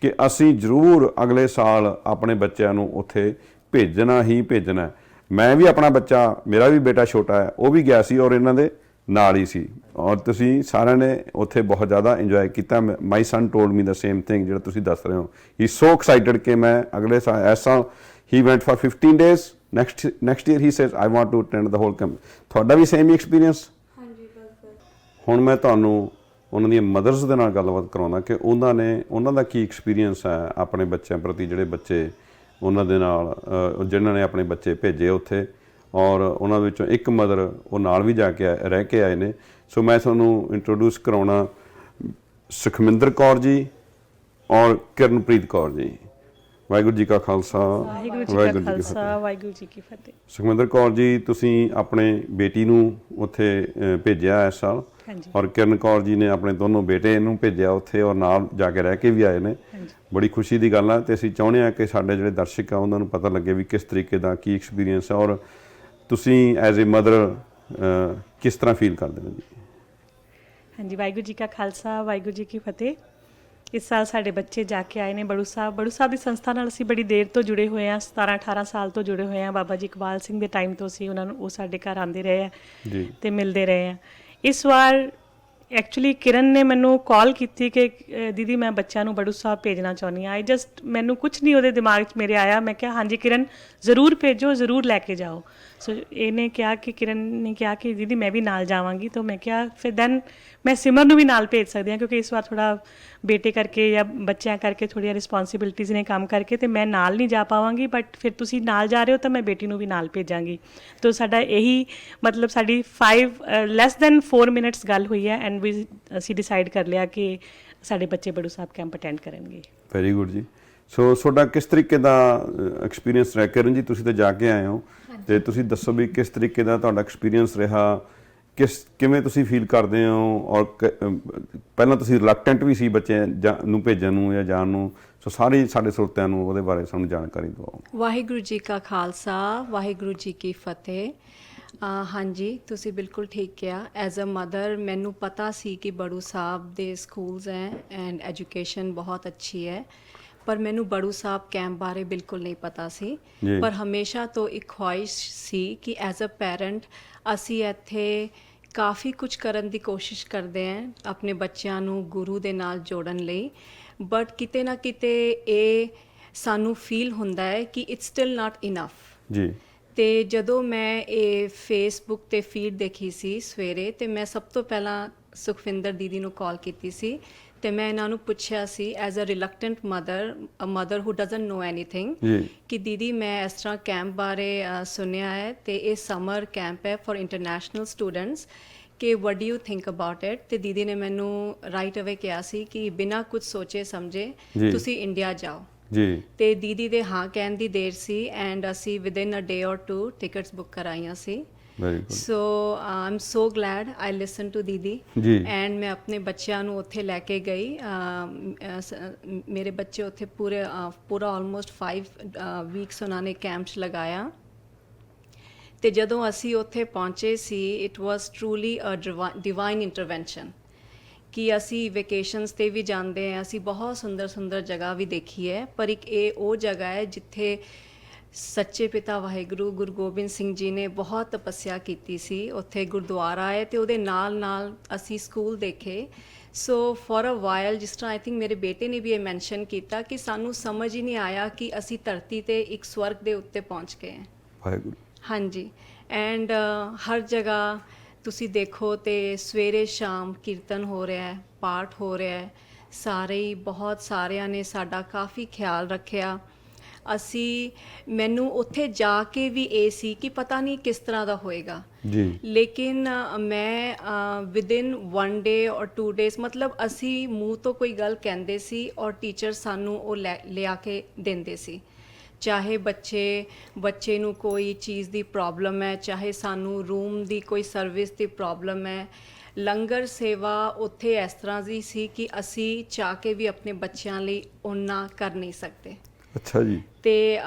ਕਿ ਅਸੀਂ ਜ਼ਰੂਰ ਅਗਲੇ ਸਾਲ ਆਪਣੇ ਬੱਚਿਆਂ ਨੂੰ ਉੱਥੇ ਭੇਜਣਾ ਹੀ ਭੇਜਣਾ। ਮੈਂ ਵੀ ਆਪਣਾ ਬੱਚਾ, ਮੇਰਾ ਵੀ ਬੇਟਾ ਛੋਟਾ ਹੈ, ਉਹ ਵੀ ਗਿਆ ਸੀ ਔਰ ਇਹਨਾਂ ਦੇ ਨਾਲ ਹੀ ਸੀ, ਔਰ ਤੁਸੀਂ ਸਾਰਿਆਂ ਨੇ ਉੱਥੇ ਬਹੁਤ ਜ਼ਿਆਦਾ ਇੰਜੋਏ ਕੀਤਾ। My son told me the same thing ਜਿਹੜਾ ਤੁਸੀਂ ਦੱਸ ਰਹੇ ਹੋ। ਹੀ ਸੋ ਐਕਸਾਈਟਡ ਕਿ ਮੈਂ ਅਗਲੇ ਸਾਲ, ਐਸਾ ਹੀ went for 15 days next year he says I want to attend the whole camp. ਤੁਹਾਡਾ ਵੀ ਸੇਮ ਹੀ ਐਕਸਪੀਰੀਅੰਸ? ਹਾਂਜੀ ਬਸ। ਹੁਣ ਮੈਂ ਤੁਹਾਨੂੰ ਉਹਨਾਂ ਦੀਆਂ ਮਦਰਸ ਦੇ ਨਾਲ ਗੱਲਬਾਤ ਕਰਾਉਣਾ ਕਿ ਉਹਨਾਂ ਦਾ ਕੀ ਐਕਸਪੀਰੀਅੰਸ ਹੈ ਆਪਣੇ ਬੱਚਿਆਂ ਪ੍ਰਤੀ, ਜਿਹੜੇ ਬੱਚੇ ਉਹਨਾਂ ਦੇ ਨਾਲ ਜਿਨ੍ਹਾਂ ਨੇ ਆਪਣੇ ਬੱਚੇ ਭੇਜੇ ਉੱਥੇ, ਔਰ ਉਹਨਾਂ ਵਿੱਚੋਂ ਇੱਕ ਮਦਰ ਉਹ ਨਾਲ ਵੀ ਜਾ ਕੇ ਰਹਿ ਕੇ ਆਏ ਨੇ। ਸੋ ਮੈਂ ਤੁਹਾਨੂੰ ਇੰਟਰੋਡਿਊਸ ਕਰਾਉਣਾ ਸੁਖਮਿੰਦਰ ਕੌਰ ਜੀ ਔਰ ਕਿਰਨਪ੍ਰੀਤ ਕੌਰ ਜੀ। ਵਾਹਿਗੁਰੂ ਜੀ ਕਾ ਖਾਲਸਾ, ਵਾਹਿਗੁਰੂ ਜੀ ਕਾ ਖਾਲਸਾ, ਵਾਹਿਗੁਰੂ ਜੀ ਕੀ ਫਤਿਹ। ਸੁਖਮਿੰਦਰ ਕੌਰ ਜੀ, ਤੁਸੀਂ ਆਪਣੇ ਬੇਟੀ ਨੂੰ ਉੱਥੇ ਭੇਜਿਆ ਇਸ ਸਾਲ, ਹਾਂਜੀ। ਔਰ ਕਿਰਨ ਕੌਰ ਜੀ ਨੇ ਆਪਣੇ ਦੋਨੋਂ ਬੇਟੇ ਨੂੰ ਭੇਜਿਆ ਉੱਥੇ, ਔਰ ਨਾਲ ਜਾ ਕੇ ਰਹਿ ਕੇ ਵੀ ਆਏ ਨੇ। ਬੜੀ ਖੁਸ਼ੀ ਦੀ ਗੱਲ ਹੈ, ਤੇ ਅਸੀਂ ਚਾਹੁੰਦੇ ਹਾਂ ਕਿ ਸਾਡੇ ਜਿਹੜੇ ਦਰਸ਼ਕ ਆ ਉਹਨਾਂ ਨੂੰ ਪਤਾ ਲੱਗੇ ਵੀ ਕਿਸ ਤਰੀਕੇ ਦਾ ਕੀ ਐਕਸਪੀਰੀਅੰਸ ਹੈ, ਔਰ ਤੁਸੀਂ ਐਜ਼ ਏ ਮਦਰ ਕਿਸ ਤਰ੍ਹਾਂ ਫੀਲ ਕਰਦੇ ਨੇ ਜੀ। ਹਾਂਜੀ, ਵਾਹਿਗੁਰੂ ਜੀ ਕਾ ਖਾਲਸਾ, ਵਾਹਿਗੁਰੂ ਜੀ ਕੀ ਫਤਿਹ। ਇਸ ਸਾਲ ਸਾਡੇ ਬੱਚੇ ਜਾ ਕੇ ਆਏ ਨੇ ਬੜੂ ਸਾਹਿਬ ਦੀ ਸੰਸਥਾ ਨਾਲ ਅਸੀਂ ਬੜੀ ਦੇਰ ਤੋਂ ਜੁੜੇ ਹੋਏ ਹਾਂ, 17-18 ਸਾਲ ਤੋਂ ਜੁੜੇ ਹੋਏ ਹਾਂ। ਬਾਬਾ ਜੀ ਇਕਬਾਲ ਸਿੰਘ ਦੇ ਟਾਈਮ ਤੋਂ ਅਸੀਂ ਉਹਨਾਂ ਨੂੰ, ਉਹ ਸਾਡੇ ਘਰ ਆਉਂਦੇ ਰਹੇ ਆ ਜੀ ਤੇ ਮਿਲਦੇ ਰਹੇ ਆ। ਇਸ ਵਾਰ ਐਕਚੁਅਲੀ ਕਿਰਨ ਨੇ ਮੈਨੂੰ ਕਾਲ ਕੀਤੀ ਕਿ ਦੀਦੀ ਮੈਂ ਬੱਚਿਆਂ ਨੂੰ ਬੜੂ ਸਾਹਿਬ ਭੇਜਣਾ ਚਾਹੁੰਦੀ ਹਾਂ। ਮੈਨੂੰ ਕੁਝ ਨਹੀਂ ਉਹਦੇ ਦਿਮਾਗ 'ਚ ਮੇਰੇ ਆਇਆ। ਮੈਂ ਕਿਹਾ ਹਾਂਜੀ ਕਿਰਨ, ਜ਼ਰੂਰ ਭੇਜੋ, ਜ਼ਰੂਰ ਲੈ ਕੇ ਜਾਓ। ਸੋ ਕਿਰਨ ਨੇ ਕਿਹਾ ਕਿ ਦੀਦੀ ਮੈਂ ਵੀ ਨਾਲ ਜਾਵਾਂਗੀ। ਤਾਂ ਮੈਂ ਕਿਹਾ ਫਿਰ ਦੈਨ ਮੈਂ ਸਿਮਰ ਨੂੰ ਵੀ ਨਾਲ ਭੇਜ ਸਕਦੀ ਹਾਂ, ਕਿਉਂਕਿ ਇਸ ਵਾਰ ਥੋੜ੍ਹਾ ਬੇਟੇ ਕਰਕੇ ਜਾਂ ਬੱਚਿਆਂ ਕਰਕੇ ਥੋੜ੍ਹੀਆਂ ਰਿਸਪੋਂਸੀਬਿਲਿਟੀਜ਼ ਨੇ ਕੰਮ ਕਰਕੇ, ਅਤੇ ਮੈਂ ਨਾਲ ਨਹੀਂ ਜਾ ਪਾਵਾਂਗੀ। ਬਟ ਫਿਰ ਤੁਸੀਂ ਨਾਲ ਜਾ ਰਹੇ ਹੋ ਤਾਂ ਮੈਂ ਬੇਟੀ ਨੂੰ ਵੀ ਨਾਲ ਭੇਜਾਂਗੀ। ਤਾਂ ਸਾਡਾ ਇਹੀ ਮਤਲਬ ਸਾਡੀ ਲੈਸ ਦੈਨ 4 ਮਿੰਟਸ ਗੱਲ ਹੋਈ ਹੈ, ਐਂਡ ਅਸੀਂ ਡਿਸਾਈਡ ਕਰ ਲਿਆ ਕਿ ਸਾਡੇ ਬੱਚੇ ਬੜੂ ਸਾਹਿਬ ਕੈਂਪ ਅਟੈਂਡ ਕਰਨਗੇ। ਵੈਰੀ ਗੁੱਡ ਜੀ। ਸੋ ਤੁਹਾਡਾ ਕਿਸ ਤਰੀਕੇ ਦਾ ਐਕਸਪੀਰੀਅੰਸ ਰਿਹਾ? ਕਿਰਨ ਜੀ, ਤੁਸੀਂ ਤਾਂ ਜਾ ਕੇ ਆਏ ਹੋ, ਤੇ ਤੁਸੀਂ ਦੱਸੋ ਵੀ ਕਿਸ ਤਰੀਕੇ ਦਾ ਤੁਹਾਡਾ ਐਕਸਪੀਰੀਅੰਸ ਰਿਹਾ, ਕਿਵੇਂ ਤੁਸੀਂ ਫੀਲ ਕਰਦੇ ਹੋ, ਔਰ ਪਹਿਲਾਂ ਤੁਸੀਂ ਰਿਲੈਕਟੈਂਟ ਵੀ ਸੀ ਬੱਚੇ ਨੂੰ ਭੇਜਣ ਨੂੰ ਜਾਂ ਜਾਣ ਨੂੰ। ਸੋ ਸਾਰੇ ਸਾਡੇ ਸਰੋਤਿਆਂ ਨੂੰ ਉਹਦੇ ਬਾਰੇ ਸਾਨੂੰ ਜਾਣਕਾਰੀ ਦਿਵਾਓ। ਵਾਹਿਗੁਰੂ ਜੀ ਕਾ ਖਾਲਸਾ, ਵਾਹਿਗੁਰੂ ਜੀ ਕੀ ਫਤਿਹ। ਹਾਂਜੀ, ਤੁਸੀਂ ਬਿਲਕੁਲ ਠੀਕ ਕਿਹਾ। ਐਜ਼ ਅ ਮਦਰ ਮੈਨੂੰ ਪਤਾ ਸੀ ਕਿ ਬੜੂ ਸਾਹਿਬ ਦੇ ਸਕੂਲਸ ਹੈ ਐਂਡ ਐਜੂਕੇਸ਼ਨ ਬਹੁਤ ਅੱਛੀ ਹੈ, ਪਰ ਮੈਨੂੰ ਬੜੂ ਸਾਹਿਬ ਕੈਂਪ ਬਾਰੇ ਬਿਲਕੁਲ ਨਹੀਂ ਪਤਾ ਸੀ। ਪਰ ਹਮੇਸ਼ਾ ਤੋਂ ਇੱਕ ਖੁਆਇਸ਼ ਸੀ ਕਿ ਐਜ਼ ਅ ਪੈਰੈਂਟ ਅਸੀਂ ਇੱਥੇ ਕਾਫੀ ਕੁਝ ਕਰਨ ਦੀ ਕੋਸ਼ਿਸ਼ ਕਰਦੇ ਹਾਂ ਆਪਣੇ ਬੱਚਿਆਂ ਨੂੰ ਗੁਰੂ ਦੇ ਨਾਲ ਜੋੜਨ ਲਈ, ਬਟ ਕਿਤੇ ਨਾ ਕਿਤੇ ਇਹ ਸਾਨੂੰ ਫੀਲ ਹੁੰਦਾ ਹੈ ਕਿ ਇਟਸ ਸਟਿਲ ਨਾਟ ਇਨਫ ਜੀ। ਤੇ ਜਦੋਂ ਮੈਂ ਇਹ ਫੇਸਬੁੱਕ ਤੇ ਫੀਡ ਦੇਖੀ ਸੀ ਸਵੇਰੇ, ਤੇ ਮੈਂ ਸਭ ਤੋਂ ਪਹਿਲਾਂ ਸੁਖਵਿੰਦਰ ਦੀਦੀ ਨੂੰ ਕਾਲ ਕੀਤੀ ਸੀ, ਤੇ ਮੈਂ ਇਹਨਾਂ ਨੂੰ ਪੁੱਛਿਆ ਸੀ as a reluctant mother, a mother who doesn't know anything, ਕਿ ਦੀਦੀ ਮੈਂ ਇਸ ਤਰ੍ਹਾਂ ਕੈਂਪ ਬਾਰੇ ਸੁਣਿਆ ਹੈ, ਤੇ ਇਹ ਸਮਰ ਕੈਂਪ ਹੈ ਫॉर ਇੰਟਰਨੈਸ਼ਨਲ ਸਟੂਡੈਂਟਸ, ਕਿ what do you think about it. ਤੇ ਦੀਦੀ ਨੇ ਮੈਨੂੰ ਰਾਈਟ ਅਵੇ ਕਿਹਾ ਸੀ ਕਿ ਬਿਨਾਂ ਕੁਝ ਸੋਚੇ ਸਮਝੇ ਤੁਸੀਂ ਇੰਡੀਆ ਜਾਓ ਜੀ। ਤੇ ਦੀਦੀ ਦੇ ਹਾਂ ਕਹਿਣ ਦੀ ਦੇਰ ਸੀ, ਐਂਡ ਅਸੀਂ ਵਿਦਿਨ ਅ ਡੇ ਔਰ 2 ਟਿਕਟਸ ਬੁੱਕ ਕਰਾਈਆਂ ਸੀ। So I am so glad I listen to ਦੀਦੀ, ਐਂਡ ਮੈਂ ਆਪਣੇ ਬੱਚਿਆਂ ਨੂੰ ਉੱਥੇ ਲੈ ਕੇ ਗਈ। ਮੇਰੇ ਬੱਚੇ ਉੱਥੇ ਪੂਰਾ ਆਲਮੋਸਟ 5 ਵੀਕਸ ਉਹਨਾਂ ਨੇ ਕੈਂਪ 'ਚ ਲਗਾਇਆ। ਤੇ ਜਦੋਂ ਅਸੀਂ ਉੱਥੇ ਪਹੁੰਚੇ ਸੀ, it was truly a divine intervention, ਕਿ ਅਸੀਂ ਵੈਕੇਸ਼ਨਸ 'ਤੇ ਵੀ ਜਾਂਦੇ ਹਾਂ, ਅਸੀਂ ਬਹੁਤ ਸੁੰਦਰ ਜਗ੍ਹਾ ਵੀ ਦੇਖੀ ਹੈ, ਪਰ ਇੱਕ ਇਹ ਉਹ ਜਗ੍ਹਾ ਹੈ ਜਿੱਥੇ ਸੱਚੇ ਪਿਤਾ ਵਾਹਿਗੁਰੂ ਗੁਰੂ ਗੋਬਿੰਦ ਸਿੰਘ ਜੀ ਨੇ ਬਹੁਤ ਤਪੱਸਿਆ ਕੀਤੀ ਸੀ। ਉੱਥੇ ਗੁਰਦੁਆਰਾ ਹੈ, ਤੇ ਉਹਦੇ ਨਾਲ ਅਸੀਂ ਸਕੂਲ ਦੇਖੇ। ਸੋ ਫॉर ਅ ਵਾਈਲ, ਜਿਸ ਤਰ੍ਹਾਂ ਆਈ ਥਿੰਕ ਮੇਰੇ ਬੇਟੇ ਨੇ ਵੀ ਇਹ ਮੈਂਸ਼ਨ ਕੀਤਾ ਕਿ ਸਾਨੂੰ ਸਮਝ ਹੀ ਨਹੀਂ ਆਇਆ ਕਿ ਅਸੀਂ ਧਰਤੀ ਤੇ ਇੱਕ ਸਵਰਗ ਦੇ ਉੱਤੇ ਪਹੁੰਚ ਗਏ ਹਾਂ। ਵਾਹਿਗੁਰੂ। ਹਾਂਜੀ, ਐਂਡ ਹਰ ਜਗ੍ਹਾ ਤੁਸੀਂ ਦੇਖੋ ਤੇ ਸਵੇਰੇ ਸ਼ਾਮ ਕੀਰਤਨ ਹੋ ਰਿਹਾ ਹੈ, ਪਾਠ ਹੋ ਰਿਹਾ ਹੈ, ਸਾਰਿਆਂ ਨੇ ਸਾਡਾ ਕਾਫੀ ਖਿਆਲ ਰੱਖਿਆ। ਮੈਨੂੰ ਉੱਥੇ ਜਾ ਕੇ ਵੀ ਇਹ ਸੀ ਕਿ ਪਤਾ ਨਹੀਂ ਕਿਸ ਤਰ੍ਹਾਂ ਦਾ ਹੋਏਗਾ ਜੀ, ਲੇਕਿਨ ਮੈਂ ਵਿਦਿਨ 1 ਡੇ ਔਰ 2 ਡੇਜ਼, ਮਤਲਬ ਅਸੀਂ ਮੂੰਹ ਤੋਂ ਕੋਈ ਗੱਲ ਕਹਿੰਦੇ ਸੀ ਔਰ ਟੀਚਰ ਸਾਨੂੰ ਉਹ ਲਿਆ ਕੇ ਦਿੰਦੇ ਸੀ। ਚਾਹੇ ਬੱਚੇ ਨੂੰ ਕੋਈ ਚੀਜ਼ ਦੀ ਪ੍ਰੋਬਲਮ ਹੈ, ਚਾਹੇ ਸਾਨੂੰ ਰੂਮ ਦੀ ਕੋਈ ਸਰਵਿਸ ਦੀ ਪ੍ਰੋਬਲਮ ਹੈ, ਲੰਗਰ ਸੇਵਾ ਉੱਥੇ ਇਸ ਤਰ੍ਹਾਂ ਦੀ ਸੀ ਕਿ ਅਸੀਂ ਚਾਹ ਕੇ ਵੀ ਆਪਣੇ ਬੱਚਿਆਂ ਲਈ ਓਨਾ ਕਰ ਨਹੀਂ ਸਕਦੇ। ਅੱਛਾ ਜੀ। ਤੇ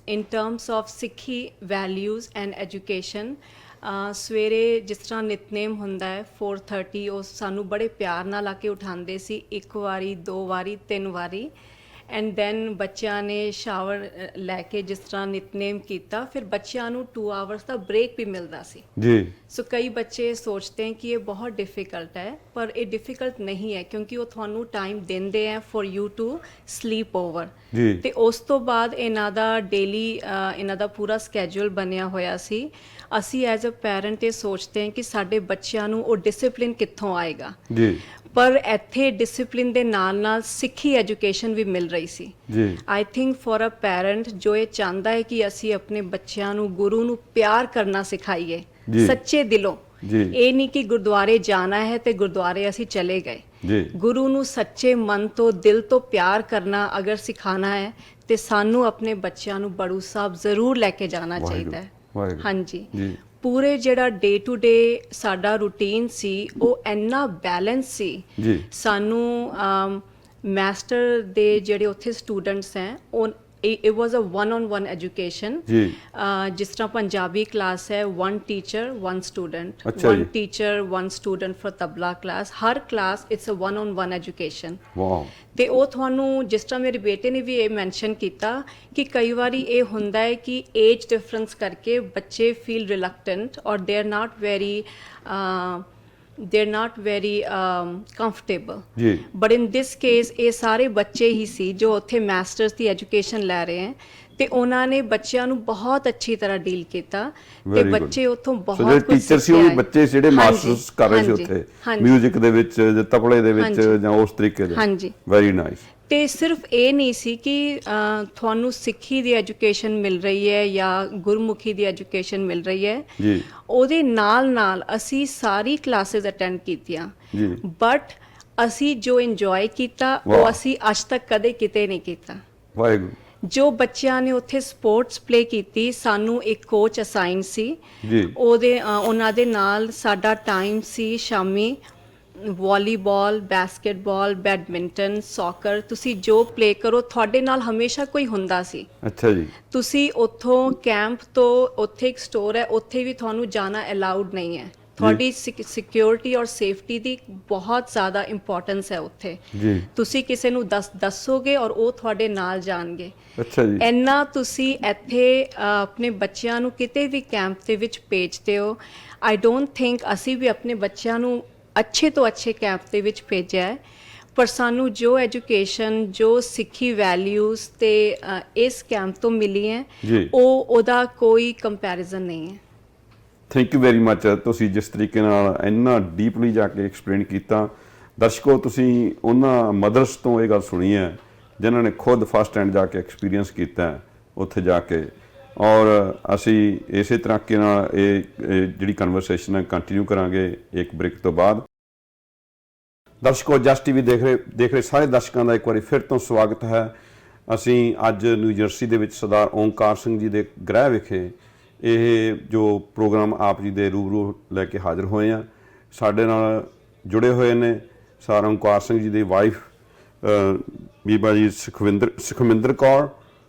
ਇਨ ਟਰਮਸ ਆਫ ਸਿੱਖੀ ਵੈਲਿਊਜ਼ ਐਂਡ ਐਜੂਕੇਸ਼ਨ, ਸਵੇਰੇ ਜਿਸ ਤਰ੍ਹਾਂ ਨਿਤਨੇਮ ਹੁੰਦਾ ਹੈ 4:30, ਉਹ ਸਾਨੂੰ ਬੜੇ ਪਿਆਰ ਨਾਲ ਆ ਕੇ ਉਠਾਉਂਦੇ ਸੀ, 1 ਵਾਰੀ 2 ਵਾਰੀ 3 ਵਾਰੀ, ਐਂਡ ਦੈਨ ਬੱਚਿਆਂ ਨੇ ਸ਼ਾਵਰ ਲੈ ਕੇ ਜਿਸ ਤਰ੍ਹਾਂ ਨਿਤਨੇਮ ਕੀਤਾ, ਫਿਰ ਬੱਚਿਆਂ ਨੂੰ 2 ਆਵਰਸ ਦਾ ਬ੍ਰੇਕ ਵੀ ਮਿਲਦਾ ਸੀ। ਜੀ ਸੋ ਕਈ ਬੱਚੇ ਸੋਚਦੇ ਹੈ ਕਿ ਇਹ ਬਹੁਤ ਡਿਫਿਕਲਟ ਹੈ, ਪਰ ਇਹ ਡਿਫਿਕਲਟ ਨਹੀਂ ਹੈ ਕਿਉਂਕਿ ਉਹ ਤੁਹਾਨੂੰ ਟਾਈਮ ਦਿੰਦੇ ਹੈ for you to sleep over. ਜੀ ਤੇ ਉਸ ਤੋਂ ਬਾਅਦ ਇਹਨਾਂ ਦਾ ਡੇਲੀ ਇਹਨਾਂ ਦਾ ਪੂਰਾ ਸਕੇਜੂਲ ਬਣਿਆ ਹੋਇਆ ਸੀ। ਅਸੀਂ ਐਜ਼ ਅ ਪੈਰੈਂਟ ਇਹ ਸੋਚਦੇ ਹਾਂ ਕਿ ਸਾਡੇ ਬੱਚਿਆਂ ਨੂੰ ਉਹ ਡਿਸਪਲਿਨ ਕਿੱਥੋਂ ਆਏਗਾ, ਜੀ ਪਰ ਇੱਥੇ ਡਿਸਪਲਿਨ ਦੇ ਨਾਲ ਨਾਲ ਸਿੱਖੀ ਐਜੂਕੇਸ਼ਨ ਵੀ ਮਿਲ ਰਹੀ ਸੀ। ਜੀ I think for a parent ਜੋ ਇਹ ਚਾਹੁੰਦਾ ਹੈ ਕਿ ਅਸੀਂ ਆਪਣੇ ਬੱਚਿਆਂ ਨੂੰ ਗੁਰੂ ਨੂੰ ਪਿਆਰ ਕਰਨਾ ਸਿਖਾਈਏ ਜੀ। ਸੱਚੇ ਦਿਲੋਂ, ਜੀ ਇਹ ਨਹੀਂ ਕਿ ਗੁਰਦੁਆਰੇ ਜਾਣਾ ਹੈ ਤੇ ਗੁਰਦੁਆਰੇ ਅਸੀਂ ਚਲੇ ਗਏ। ਜੀ ਗੁਰੂ ਨੂੰ ਸੱਚੇ ਮਨ ਤੋਂ ਦਿਲ ਤੋਂ ਪਿਆਰ ਕਰਨਾ ਅਗਰ ਸਿਖਾਣਾ ਹੈ ਤੇ ਸਾਨੂੰ ਆਪਣੇ ਬੱਚਿਆਂ ਨੂੰ ਬੜੂ ਸਾਹਿਬ ਜ਼ਰੂਰ ਲੈ ਕੇ ਜਾਣਾ ਚਾਹੀਦਾ ਹੈ। ਵਾਹਿਗੁਰੂ। ਹਾਂਜੀ ਜੀ ਪੂਰੇ ਜਿਹੜਾ ਡੇ ਟੂ ਡੇ ਸਾਡਾ ਰੂਟੀਨ ਸੀ ਉਹ ਇੰਨਾ ਬੈਲੈਂਸ ਸੀ। ਜੀ ਸਾਨੂੰ ਮਾਸਟਰ ਦੇ ਜਿਹੜੇ ਉੱਥੇ ਸਟੂਡੈਂਟਸ ਹੈ ਉਹ it was a one-on-one education। ਜੀ ਜਿਸ ਤਰ੍ਹਾਂ ਪੰਜਾਬੀ ਕਲਾਸ ਹੈ 1 teacher 1 student, ਅੱਛਾ 1 ਜੀ। teacher 1 student for tabla class, ਹਰ class it's a one-on-one education। Wow ਤੇ ਉਹ ਤੁਹਾਨੂੰ ਜਿਸ ਤਰ੍ਹਾਂ ਮੇਰੇ ਬੇਟੇ ਨੇ ਵੀ ਇਹ ਮੈਂਸ਼ਨ ਕੀਤਾ ਕਿ ਕਈ ਵਾਰੀ ਇਹ ਹੁੰਦਾ ਹੈ ਕਿ ਏਜ ਡਿਫਰੈਂਸ ਕਰਕੇ ਬੱਚੇ ਫੀਲ ਰਿਲਕਟੈਂਟ ਔਰ they are not very comfortable. ਜੀ ਬਟ ਇਨ ਦਿਸ ਕੇਸ ਇਹ ਸਾਰੇ ਬੱਚੇ ਹੀ ਸੀ ਜੋ ਉੱਥੇ ਮਾਸਟਰਸ ਦੀ ਐਜੂਕੇਸ਼ਨ ਲੈ ਰਹੇ ਹੈ ਤੇ ਉਹਨਾਂ ਨੇ ਬੱਚਿਆਂ ਨੂੰ ਬਹੁਤ ਅੱਛੀ ਤਰ੍ਹਾਂ ਡੀਲ ਕੀਤਾ ਤੇ Very good। ਬੱਚੇ ਉੱਥੋਂ ਸੋ ਬਹੁਤ ਜਿਹੜੇ ਕੁਝ ਟੀਚਰ ਸੀ ਉਹ ਵੀ ਸਿੱਖਿਆ ਹੈ। ਬੱਚੇ ਜਿਹੜੇ ਹਾਂਜੀ, ਮਾਸਟਰਸ ਕਰ ਰਹੇ ਸੀ ਹਾਂਜੀ, ਉੱਥੇ ਹਾਂਜੀ। ਮਿਊਜ਼ਿਕ ਦੇ ਵਿੱਚ ਜਾਂ ਤਬਲੇ ਦੇ ਵਿੱਚ ਹਾਂਜੀ। ਜਾਂ ਉਸ ਤਰੀਕੇ ਦੇ। ਹਾਂਜੀ। Very nice. ਤੇ ਸਿਰਫ ਇਹ ਨਹੀਂ ਸੀ ਕਿ ਤੁਹਾਨੂੰ ਸਿੱਖੀ ਦੀ ਐਜੂਕੇਸ਼ਨ ਮਿਲ ਰਹੀ ਹੈ ਜਾਂ ਗੁਰਮੁਖੀ ਦੀ ਐਜੂਕੇਸ਼ਨ ਮਿਲ ਰਹੀ ਹੈ, ਜੀ ਉਹਦੇ ਨਾਲ ਨਾਲ ਅਸੀਂ ਸਾਰੀ ਕਲਾਸਿਸ ਅਟੈਂਡ ਕੀਤੀਆਂ, ਜੀ ਬਟ ਅਸੀਂ ਜੋ ਇੰਜੋਏ ਕੀਤਾ ਵਾਹ। ਉਹ ਅਸੀਂ ਅੱਜ ਤੱਕ ਕਦੇ ਕਿਤੇ ਨਹੀਂ ਕੀਤਾ। ਵਾਹਿਗੁਰੂ। ਜੋ ਬੱਚਿਆਂ ਨੇ ਉੱਥੇ ਸਪੋਰਟਸ ਪਲੇ ਕੀਤੀ, ਸਾਨੂੰ ਇੱਕ ਕੋਚ ਅਸਾਈਨ ਸੀ, ਜੀ ਉਹਨਾਂ ਦੇ ਨਾਲ ਸਾਡਾ ਟਾਈਮ ਸੀ ਸ਼ਾਮੀ ਵਾਲੀਬਾਲ, ਬਾਸਕਟਬਾਲ, ਬੈਡਮਿੰਟਨ, ਸੌਕਰ, ਤੁਸੀਂ ਜੋ ਪਲੇ ਕਰੋ ਤੁਹਾਡੇ ਨਾਲ ਹਮੇਸ਼ਾ ਕੋਈ ਹੁੰਦਾ ਸੀ। ਅੱਛਾ ਜੀ ਤੁਸੀਂ ਉੱਥੋਂ ਕੈਂਪ ਤੋਂ ਉੱਥੇ ਇੱਕ ਸਟੋਰ ਹੈ ਉੱਥੇ ਵੀ ਤੁਹਾਨੂੰ ਜਾਣਾ ਅਲਾਉਡ ਨਹੀਂ ਹੈ। ਤੁਹਾਡੀ ਸਿਕਿਉਰਿਟੀ ਔਰ ਸੇਫਟੀ ਦੀ ਬਹੁਤ ਜ਼ਿਆਦਾ ਇੰਪੋਰਟੈਂਸ ਹੈ ਉੱਥੇ। ਜੀ ਤੁਸੀਂ ਕਿਸੇ ਨੂੰ ਦੱਸੋਗੇ ਔਰ ਉਹ ਤੁਹਾਡੇ ਨਾਲ ਜਾਣਗੇ। ਅੱਛਾ ਜੀ ਇੰਨਾ ਤੁਸੀਂ ਇੱਥੇ ਆਪਣੇ ਬੱਚਿਆਂ ਨੂੰ ਕਿਤੇ ਵੀ ਕੈਂਪ ਦੇ ਵਿੱਚ ਭੇਜਦੇ ਹੋ। ਆਈ ਡੋਂਟ ਥਿੰਕ ਅਸੀਂ ਵੀ ਆਪਣੇ ਬੱਚਿਆਂ ਨੂੰ ਅੱਛੇ ਤੋਂ ਅੱਛੇ ਕੈਂਪ ਦੇ ਵਿੱਚ ਭੇਜਿਆ ਹੈ, ਪਰ ਸਾਨੂੰ ਜੋ ਐਜੂਕੇਸ਼ਨ, ਜੋ ਸਿੱਖੀ ਵੈਲਿਊਜ਼ ਤੇ ਇਸ ਕੈਂਪ ਤੋਂ ਮਿਲੀ ਹੈ ਜੀ ਉਹਦਾ ਕੋਈ ਕੰਪੈਰੀਜ਼ਨ ਨਹੀਂ ਹੈ। Thank you very much. ਤੁਸੀਂ ਜਿਸ ਤਰੀਕੇ ਨਾਲ ਇੰਨਾ ਡੀਪਲੀ ਜਾ ਕੇ ਐਕਸਪਲੇਨ ਕੀਤਾ, ਦਰਸ਼ਕੋ ਤੁਸੀਂ ਉਹਨਾਂ ਮਦਰਸ ਤੋਂ ਇਹ ਗੱਲ ਸੁਣੀ ਹੈ ਜਿਨ੍ਹਾਂ ਨੇ ਖੁਦ ਫਸਟ ਹੈਂਡ ਜਾ ਕੇ ਐਕਸਪੀਰੀਅੰਸ ਕੀਤਾ ਹੈ ਉੱਥੇ ਜਾ ਕੇ, ਔਰ ਅਸੀਂ ਇਸੇ ਤਰੀਕੇ ਨਾਲ ਇਹ ਜਿਹੜੀ ਕਨਵਰਸੇਸ਼ਨ ਹੈ ਕੰਟੀਨਿਊ ਕਰਾਂਗੇ ਇੱਕ ਬ੍ਰੇਕ ਤੋਂ ਬਾਅਦ। ਦਰਸ਼ਕੋ ਜਸਟ ਟੀਵੀ ਦੇਖ ਰਹੇ ਸਾਰੇ ਦਰਸ਼ਕਾਂ ਦਾ ਇੱਕ ਵਾਰੀ ਫਿਰ ਤੋਂ ਸਵਾਗਤ ਹੈ। ਅਸੀਂ ਅੱਜ ਨਿਊ ਜਰਸੀ ਦੇ ਵਿੱਚ ਸਰਦਾਰ ਓਂਕਾਰ ਸਿੰਘ ਜੀ ਦੇ ਗ੍ਰਹਿ ਵਿਖੇ ਇਹ ਜੋ ਪ੍ਰੋਗਰਾਮ ਆਪ ਜੀ ਦੇ ਰੂਬਰੂ ਲੈ ਕੇ ਹਾਜ਼ਰ ਹੋਏ ਆ। ਸਾਡੇ ਨਾਲ ਜੁੜੇ ਹੋਏ ਨੇ ਸਰਦਾਰ ਓਂਕਾਰ ਸਿੰਘ ਜੀ ਦੀ ਵਾਈਫ ਬੀਬਾ ਜੀ ਸੁਖਵਿੰਦਰ ਕੌਰ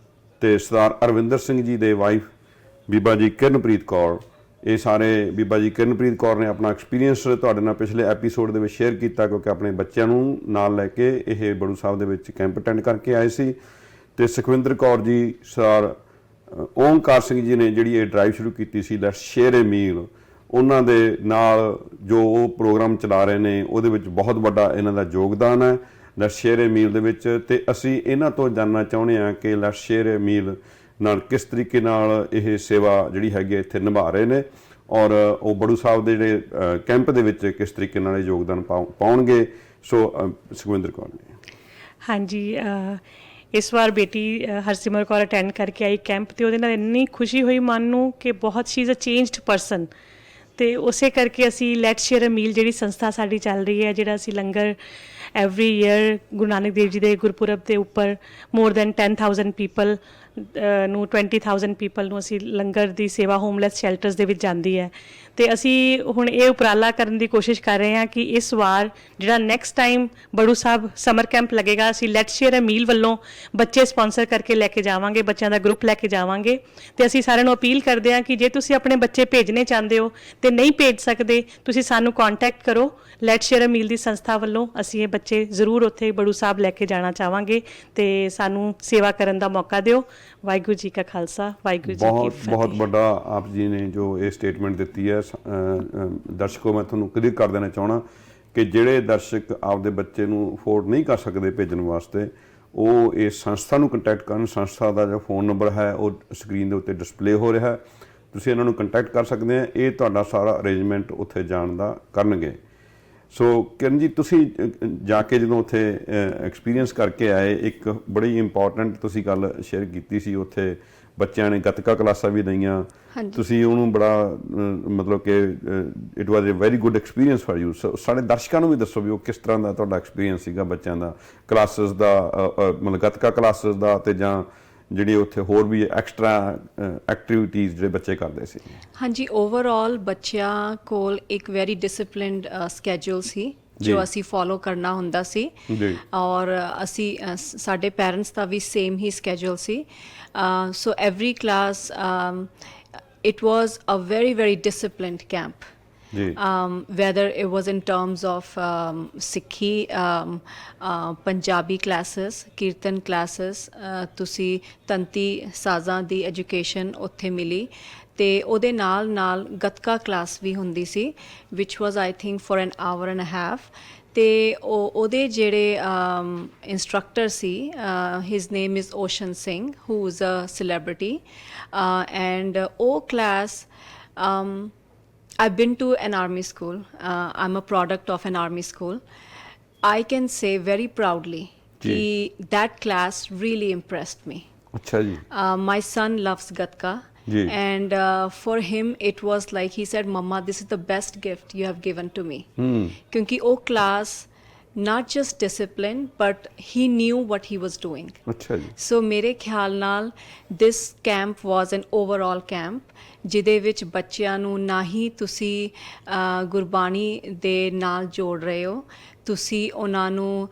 ਤੇ ਸਰਦਾਰ ਅਰਵਿੰਦਰ ਸਿੰਘ ਜੀ ਦੇ ਵਾਈਫ ਬੀਬਾ ਜੀ ਕਿਰਨਪ੍ਰੀਤ ਕੌਰ। ਇਹ ਸਾਰੇ ਬੀਬਾ ਜੀ ਕਿਰਨਪ੍ਰੀਤ ਕੌਰ ਨੇ ਆਪਣਾ ਐਕਸਪੀਰੀਅੰਸ ਤੁਹਾਡੇ ਨਾਲ ਪਿਛਲੇ ਐਪੀਸੋਡ ਦੇ ਵਿੱਚ ਸ਼ੇਅਰ ਕੀਤਾ, ਕਿਉਂਕਿ ਆਪਣੇ ਬੱਚਿਆਂ ਨੂੰ ਨਾਲ ਲੈ ਕੇ ਇਹ ਬੜੂ ਸਾਹਿਬ ਦੇ ਵਿੱਚ ਕੈਂਪ ਅਟੈਂਡ ਕਰਕੇ ਆਏ ਸੀ। ਤੇ ਸੁਖਵਿੰਦਰ ਕੌਰ ਜੀ ਸਰਦਾਰ ਓਂਕਾਰ ਸਿੰਘ ਜੀ ਨੇ ਜਿਹੜੀ ਇਹ ਡਰਾਈਵ ਸ਼ੁਰੂ ਕੀਤੀ ਸੀ ਲੈਟਸ ਸ਼ੇਅਰ ਏ ਮੀਲ, ਉਹਨਾਂ ਦੇ ਨਾਲ ਜੋ ਉਹ ਪ੍ਰੋਗਰਾਮ ਚਲਾ ਰਹੇ ਨੇ ਉਹਦੇ ਵਿੱਚ ਬਹੁਤ ਵੱਡਾ ਇਹਨਾਂ ਦਾ ਯੋਗਦਾਨ ਹੈ ਲੈਟਸ ਸ਼ੇਅਰ ਏ ਮੀਲ ਦੇ ਵਿੱਚ। ਤੇ ਅਸੀਂ ਇਹਨਾਂ ਤੋਂ ਜਾਣਨਾ ਚਾਹੁੰਦੇ ਹਾਂ ਕਿ ਲੈਟਸ ਸ਼ੇਅਰ ਏ ਮੀਲ ਨਾਲ ਕਿਸ ਤਰੀਕੇ ਨਾਲ ਇਹ ਸੇਵਾ ਜਿਹੜੀ ਹੈਗੀ ਇੱਥੇ ਨਿਭਾ ਰਹੇ ਨੇ, ਔਰ ਉਹ ਬੜੂ ਸਾਹਿਬ ਦੇ ਜਿਹੜੇ ਕੈਂਪ ਦੇ ਵਿੱਚ ਕਿਸ ਤਰੀਕੇ ਨਾਲ ਇਹ ਯੋਗਦਾਨ ਪਾਉਣਗੇ। ਸੋ ਸੁਖਵਿੰਦਰ ਕੌਰ ਨੇ। ਹਾਂਜੀ, ਇਸ ਵਾਰ ਬੇਟੀ ਹਰਸਿਮਰ ਕੌਰ ਅਟੈਂਡ ਕਰਕੇ ਆਈ ਕੈਂਪ ਤੇ ਉਹਦੇ ਨਾਲ ਇੰਨੀ ਖੁਸ਼ੀ ਹੋਈ ਮਨ ਨੂੰ ਕਿ ਬਹੁਤ she is a changed person. ਤੇ ਉਸੇ ਕਰਕੇ ਅਸੀਂ ਲੈਟ ਸ਼ੇਅਰ ਅ ਮੀਲ ਜਿਹੜੀ ਸੰਸਥਾ ਸਾਡੀ ਚੱਲ ਰਹੀ ਹੈ, ਜਿਹੜਾ ਅਸੀਂ ਲੰਗਰ ਐਵਰੀ ਈਅਰ ਗੁਰੂ ਨਾਨਕ ਦੇਵ ਜੀ ਦੇ ਗੁਰਪੁਰਬ ਦੇ ਉੱਪਰ ਮੋਰ ਦੈਨ 10,000 ਪੀਪਲ ਨੂੰ 20,000 ਪੀਪਲ ਨੂੰ ਅਸੀਂ ਲੰਗਰ ਦੀ ਸੇਵਾ ਹੋਮਲੈਸ ਸ਼ੈਲਟਰਸ ਦੇ ਵਿੱਚ ਜਾਂਦੀ ਹੈ। ਤੇ ਅਸੀਂ ਹੁਣ ਇਹ ਉਪਰਾਲਾ ਕਰਨ ਦੀ ਕੋਸ਼ਿਸ਼ ਕਰ ਰਹੇ ਹਾਂ ਕਿ ਇਸ ਵਾਰ ਜਿਹੜਾ ਨੈਕਸਟ ਟਾਈਮ ਬੜੂ ਸਾਹਿਬ ਸਮਰ ਕੈਂਪ ਲੱਗੇਗਾ, ਅਸੀਂ ਲੈਟਸ ਸ਼ੇਅਰ ਅ ਮੀਲ ਵੱਲੋਂ ਬੱਚੇ ਸਪਾਂਸਰ ਕਰਕੇ ਲੈ ਕੇ ਜਾਵਾਂਗੇ, ਬੱਚਿਆਂ ਦਾ ਗਰੁੱਪ ਲੈ ਕੇ ਜਾਵਾਂਗੇ। ਤੇ ਅਸੀਂ ਸਾਰਿਆਂ ਨੂੰ ਅਪੀਲ ਕਰਦੇ ਹਾਂ ਕਿ ਜੇ ਤੁਸੀਂ ਆਪਣੇ ਬੱਚੇ ਭੇਜਣੇ ਚਾਹੁੰਦੇ ਹੋ ਤੇ ਨਹੀਂ ਭੇਜ ਸਕਦੇ, ਤੁਸੀਂ ਸਾਨੂੰ ਕੰਟੈਕਟ ਕਰੋ। ਲੈਟਸ ਸ਼ੇਅਰ ਅ ਮੀਲ ਦੀ ਸੰਸਥਾ ਵੱਲੋਂ ਅਸੀਂ ਇਹ ਬੱਚੇ ਜ਼ਰੂਰ ਉੱਥੇ ਬੜੂ ਸਾਹਿਬ ਲੈ ਕੇ ਜਾਣਾ ਚਾਹਾਂਗੇ ਤੇ ਸਾਨੂੰ ਸੇਵਾ ਕਰਨ ਦਾ ਮੌਕਾ ਦਿਓ। ਵਾਹਿਗੁਰੂ ਜੀ ਕਾ ਖਾਲਸਾ, ਵਾਹਿਗੁਰੂ ਜੀ ਕੀ ਫਤਿਹ। ਬਹੁਤ ਵੱਡਾ ਆਪ ਜੀ ਨੇ ਜੋ ਇਹ ਸਟੇਟਮੈਂਟ ਦਿੱਤੀ ਹੈ, ਦਰਸ਼ਕੋ ਮੈਂ ਤੁਹਾਨੂੰ ਕਲੀਅਰ ਕਰ ਦੇਣਾ ਚਾਹਣਾ ਕਿ ਜਿਹੜੇ ਦਰਸ਼ਕ ਆਪਦੇ ਬੱਚੇ ਨੂੰ ਅਫੋਰਡ ਨਹੀਂ ਕਰ ਸਕਦੇ ਭੇਜਣ ਵਾਸਤੇ, ਉਹ ਇਸ ਸੰਸਥਾ ਨੂੰ ਕੰਟੈਕਟ ਕਰਨ। ਸੰਸਥਾ ਦਾ ਜੋ ਫੋਨ ਨੰਬਰ ਹੈ ਉਹ ਸਕਰੀਨ ਦੇ ਉੱਤੇ ਡਿਸਪਲੇ ਹੋ ਰਿਹਾ ਹੈ, ਤੁਸੀਂ ਇਹਨਾਂ ਨੂੰ ਕੰਟੈਕਟ ਕਰ ਸਕਦੇ ਆ। ਇਹ ਤੁਹਾਡਾ ਸਾਰਾ ਅਰੇਂਜਮੈਂਟ ਉੱਥੇ ਜਾਣ ਦਾ ਕਰਨਗੇ। ਸੋ ਕਿਰਨ ਜੀ, ਤੁਸੀਂ ਜਾ ਕੇ ਜਦੋਂ ਉੱਥੇ ਐਕਸਪੀਰੀਅੰਸ ਕਰਕੇ ਆਏ, ਇੱਕ ਬੜੀ ਇੰਪੋਰਟੈਂਟ ਤੁਸੀਂ ਗੱਲ ਸ਼ੇਅਰ ਕੀਤੀ ਸੀ, ਉੱਥੇ ਬੱਚਿਆਂ ਨੇ ਗੱਤਕਾ ਕਲਾਸਾਂ ਵੀ ਲਈਆਂ, ਤੁਸੀਂ ਉਹਨੂੰ ਬੜਾ ਮਤਲਬ ਕਿ it was a very good experience for you. ਸਾਡੇ ਦਰਸ਼ਕਾਂ ਨੂੰ ਵੀ ਦੱਸੋ ਵੀ ਉਹ ਕਿਸ ਤਰ੍ਹਾਂ ਦਾ ਤੁਹਾਡਾ ਐਕਸਪੀਰੀਅੰਸ ਸੀਗਾ ਬੱਚਿਆਂ ਦਾ, ਕਲਾਸਿਸ ਦਾ, ਮਤਲਬ ਗੱਤਕਾ ਕਲਾਸਿਸ ਦਾ, ਤੇ ਜਾਂ ਜਿਹੜੀ ਉੱਥੇ ਹੋਰ ਵੀ ਐਕਸਟਰਾ ਐਕਟੀਵਿਟੀਜ਼ ਜਿਹੜੇ ਬੱਚੇ ਕਰਦੇ ਸੀ। ਹਾਂਜੀ, ਓਵਰਆਲ ਬੱਚਿਆਂ ਕੋਲ ਇੱਕ ਵੈਰੀ ਡਿਸਪਲਿਨਡ ਸਕੇਡਿਊਲ ਸੀ ਜੋ ਅਸੀਂ ਫੋਲੋ ਕਰਨਾ ਹੁੰਦਾ ਸੀ, ਔਰ ਅਸੀਂ ਸਾਡੇ ਪੈਰੈਂਟਸ ਦਾ ਵੀ ਸੇਮ ਹੀ ਸਕੇਡਿਊਲ ਸੀ। So every class it was a very very disciplined camp. Whether it was in terms of Sikhi, Punjabi classes, Kirtan classes, ਤੁਸੀਂ ਤੰਤੀ ਸਾਜ਼ਾਂ ਦੀ ਐਜੂਕੇਸ਼ਨ ਉੱਥੇ ਮਿਲੀ, ਤੇ ਉਹਦੇ ਨਾਲ ਗੱਤਕਾ ਕਲਾਸ ਵੀ ਹੁੰਦੀ ਸੀ which was I think for an hour and a half। ਤੇ ਉਹਦੇ ਜਿਹੜੇ ਇੰਸਟਰਕਟਰ ਸੀ, his name is Ocean Singh, who is a celebrity, and ਉਹ class I've been to an army school. I'm a product of an army school. I can say very proudly that class really impressed me. Achha ji. My son loves Gatka. And for him it was like he said, Mama, this is the best gift you have given to me. Kyunki oh class not just discipline but he knew what he was doing. Achha ji. So mere khayal naal this camp was an overall camp ਜਿਹਦੇ ਵਿੱਚ ਬੱਚਿਆਂ ਨੂੰ ਨਾ ਹੀ ਤੁਸੀਂ ਗੁਰਬਾਣੀ ਦੇ ਨਾਲ ਜੋੜ ਰਹੇ ਹੋ, ਤੁਸੀਂ ਉਹਨਾਂ ਨੂੰ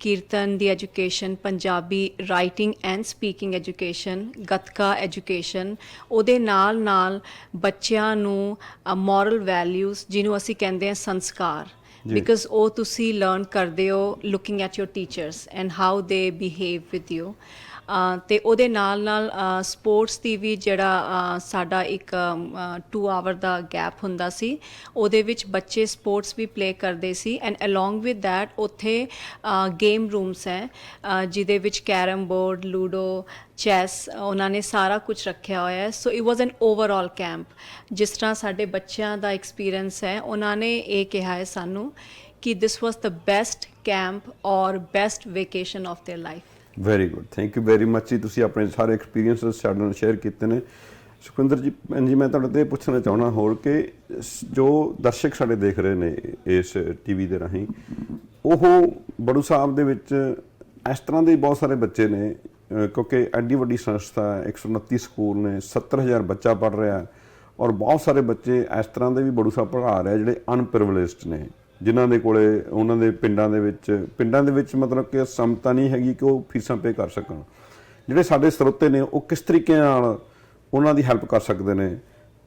ਕੀਰਤਨ ਦੀ education, Punjabi writing and speaking education, gatka education, ਉਹਦੇ ਨਾਲ ਬੱਚਿਆਂ ਨੂੰ ਮੋਰਲ ਵੈਲਿਊਜ਼ ਜਿਹਨੂੰ ਅਸੀਂ ਕਹਿੰਦੇ ਹਾਂ ਸੰਸਕਾਰ, ਬਿਕਾਜ਼ ਉਹ ਤੁਸੀਂ ਲਰਨ ਕਰਦੇ ਹੋ looking at your teachers and how they behave with you. ਤੇ ਉਹਦੇ ਨਾਲ ਸਪੋਰਟਸ ਦੀ ਵੀ ਜਿਹੜਾ ਸਾਡਾ ਇੱਕ 2 ਆਵਰ ਦਾ ਗੈਪ ਹੁੰਦਾ ਸੀ, ਉਹਦੇ ਵਿੱਚ ਬੱਚੇ ਸਪੋਰਟਸ ਵੀ ਪਲੇ ਕਰਦੇ ਸੀ। ਐਂਡ ਅਲੋਂਗ ਵਿਦ ਦੈਟ ਉੱਥੇ ਗੇਮ ਰੂਮਸ ਹੈ ਜਿਹਦੇ ਵਿੱਚ ਕੈਰਮ ਬੋਰਡ, ਲੂਡੋ, ਚੈਸ, ਉਹਨਾਂ ਨੇ ਸਾਰਾ ਕੁਝ ਰੱਖਿਆ ਹੋਇਆ ਹੈ। So it was N overall camp. ਜਿਸ ਤਰ੍ਹਾਂ ਸਾਡੇ ਬੱਚਿਆਂ ਦਾ ਐਕਸਪੀਰੀਅੰਸ ਹੈ, ਉਹਨਾਂ ਨੇ ਇਹ ਕਿਹਾ ਹੈ ਸਾਨੂੰ ਕਿ ਦਿਸ ਵਾਜ਼ ਦ ਬੈਸਟ ਕੈਂਪ ਔਰ best vacation of there life. Very good, thank you very much ਜੀ। ਤੁਸੀਂ ਆਪਣੇ ਸਾਰੇ ਐਕਸਪੀਰੀਅੰਸਿਸ ਸਾਡੇ ਨਾਲ ਸ਼ੇਅਰ ਕੀਤੇ ਨੇ। ਸੁਖਵਿੰਦਰ ਜੀ, ਮੈਂ ਤੁਹਾਡੇ ਤੋਂ ਇਹ ਪੁੱਛਣਾ ਚਾਹੁੰਦਾ ਹੋਰ ਕਿ ਜੋ ਦਰਸ਼ਕ ਸਾਡੇ ਦੇਖ ਰਹੇ ਨੇ ਇਸ ਟੀਵੀ ਦੇ ਰਾਹੀਂ, ਉਹ ਬੜੂ ਸਾਹਿਬ ਦੇ ਵਿੱਚ ਇਸ ਤਰ੍ਹਾਂ ਦੇ ਬਹੁਤ ਸਾਰੇ ਬੱਚੇ ਨੇ, ਕਿਉਂਕਿ ਐਡੀ ਵੱਡੀ ਸੰਸਥਾ ਹੈ, 129 ਸਕੂਲ ਨੇ, 70,000 ਬੱਚਾ ਪੜ੍ਹ ਰਿਹਾ, ਔਰ ਬਹੁਤ ਸਾਰੇ ਬੱਚੇ ਇਸ ਤਰ੍ਹਾਂ ਦੇ ਵੀ ਬੜੂ ਸਾਹਿਬ ਪੜ੍ਹਾ ਰਿਹਾ ਜਿਹੜੇ ਅਨਪ੍ਰਿਵਿਲੇਜਡ ਨੇ, ਜਿਨ੍ਹਾਂ ਦੇ ਕੋਲੇ ਉਹਨਾਂ ਦੇ ਪਿੰਡਾਂ ਦੇ ਵਿੱਚ ਮਤਲਬ ਕਿ ਸਮਤਾ ਨਹੀਂ ਹੈਗੀ ਕਿ ਉਹ ਫੀਸਾਂ ਪੇ ਕਰ ਸਕਣ। ਜਿਹੜੇ ਸਾਡੇ ਸਰੋਤੇ ਨੇ ਉਹ ਕਿਸ ਤਰੀਕੇ ਨਾਲ ਉਹਨਾਂ ਦੀ ਹੈਲਪ ਕਰ ਸਕਦੇ ਨੇ?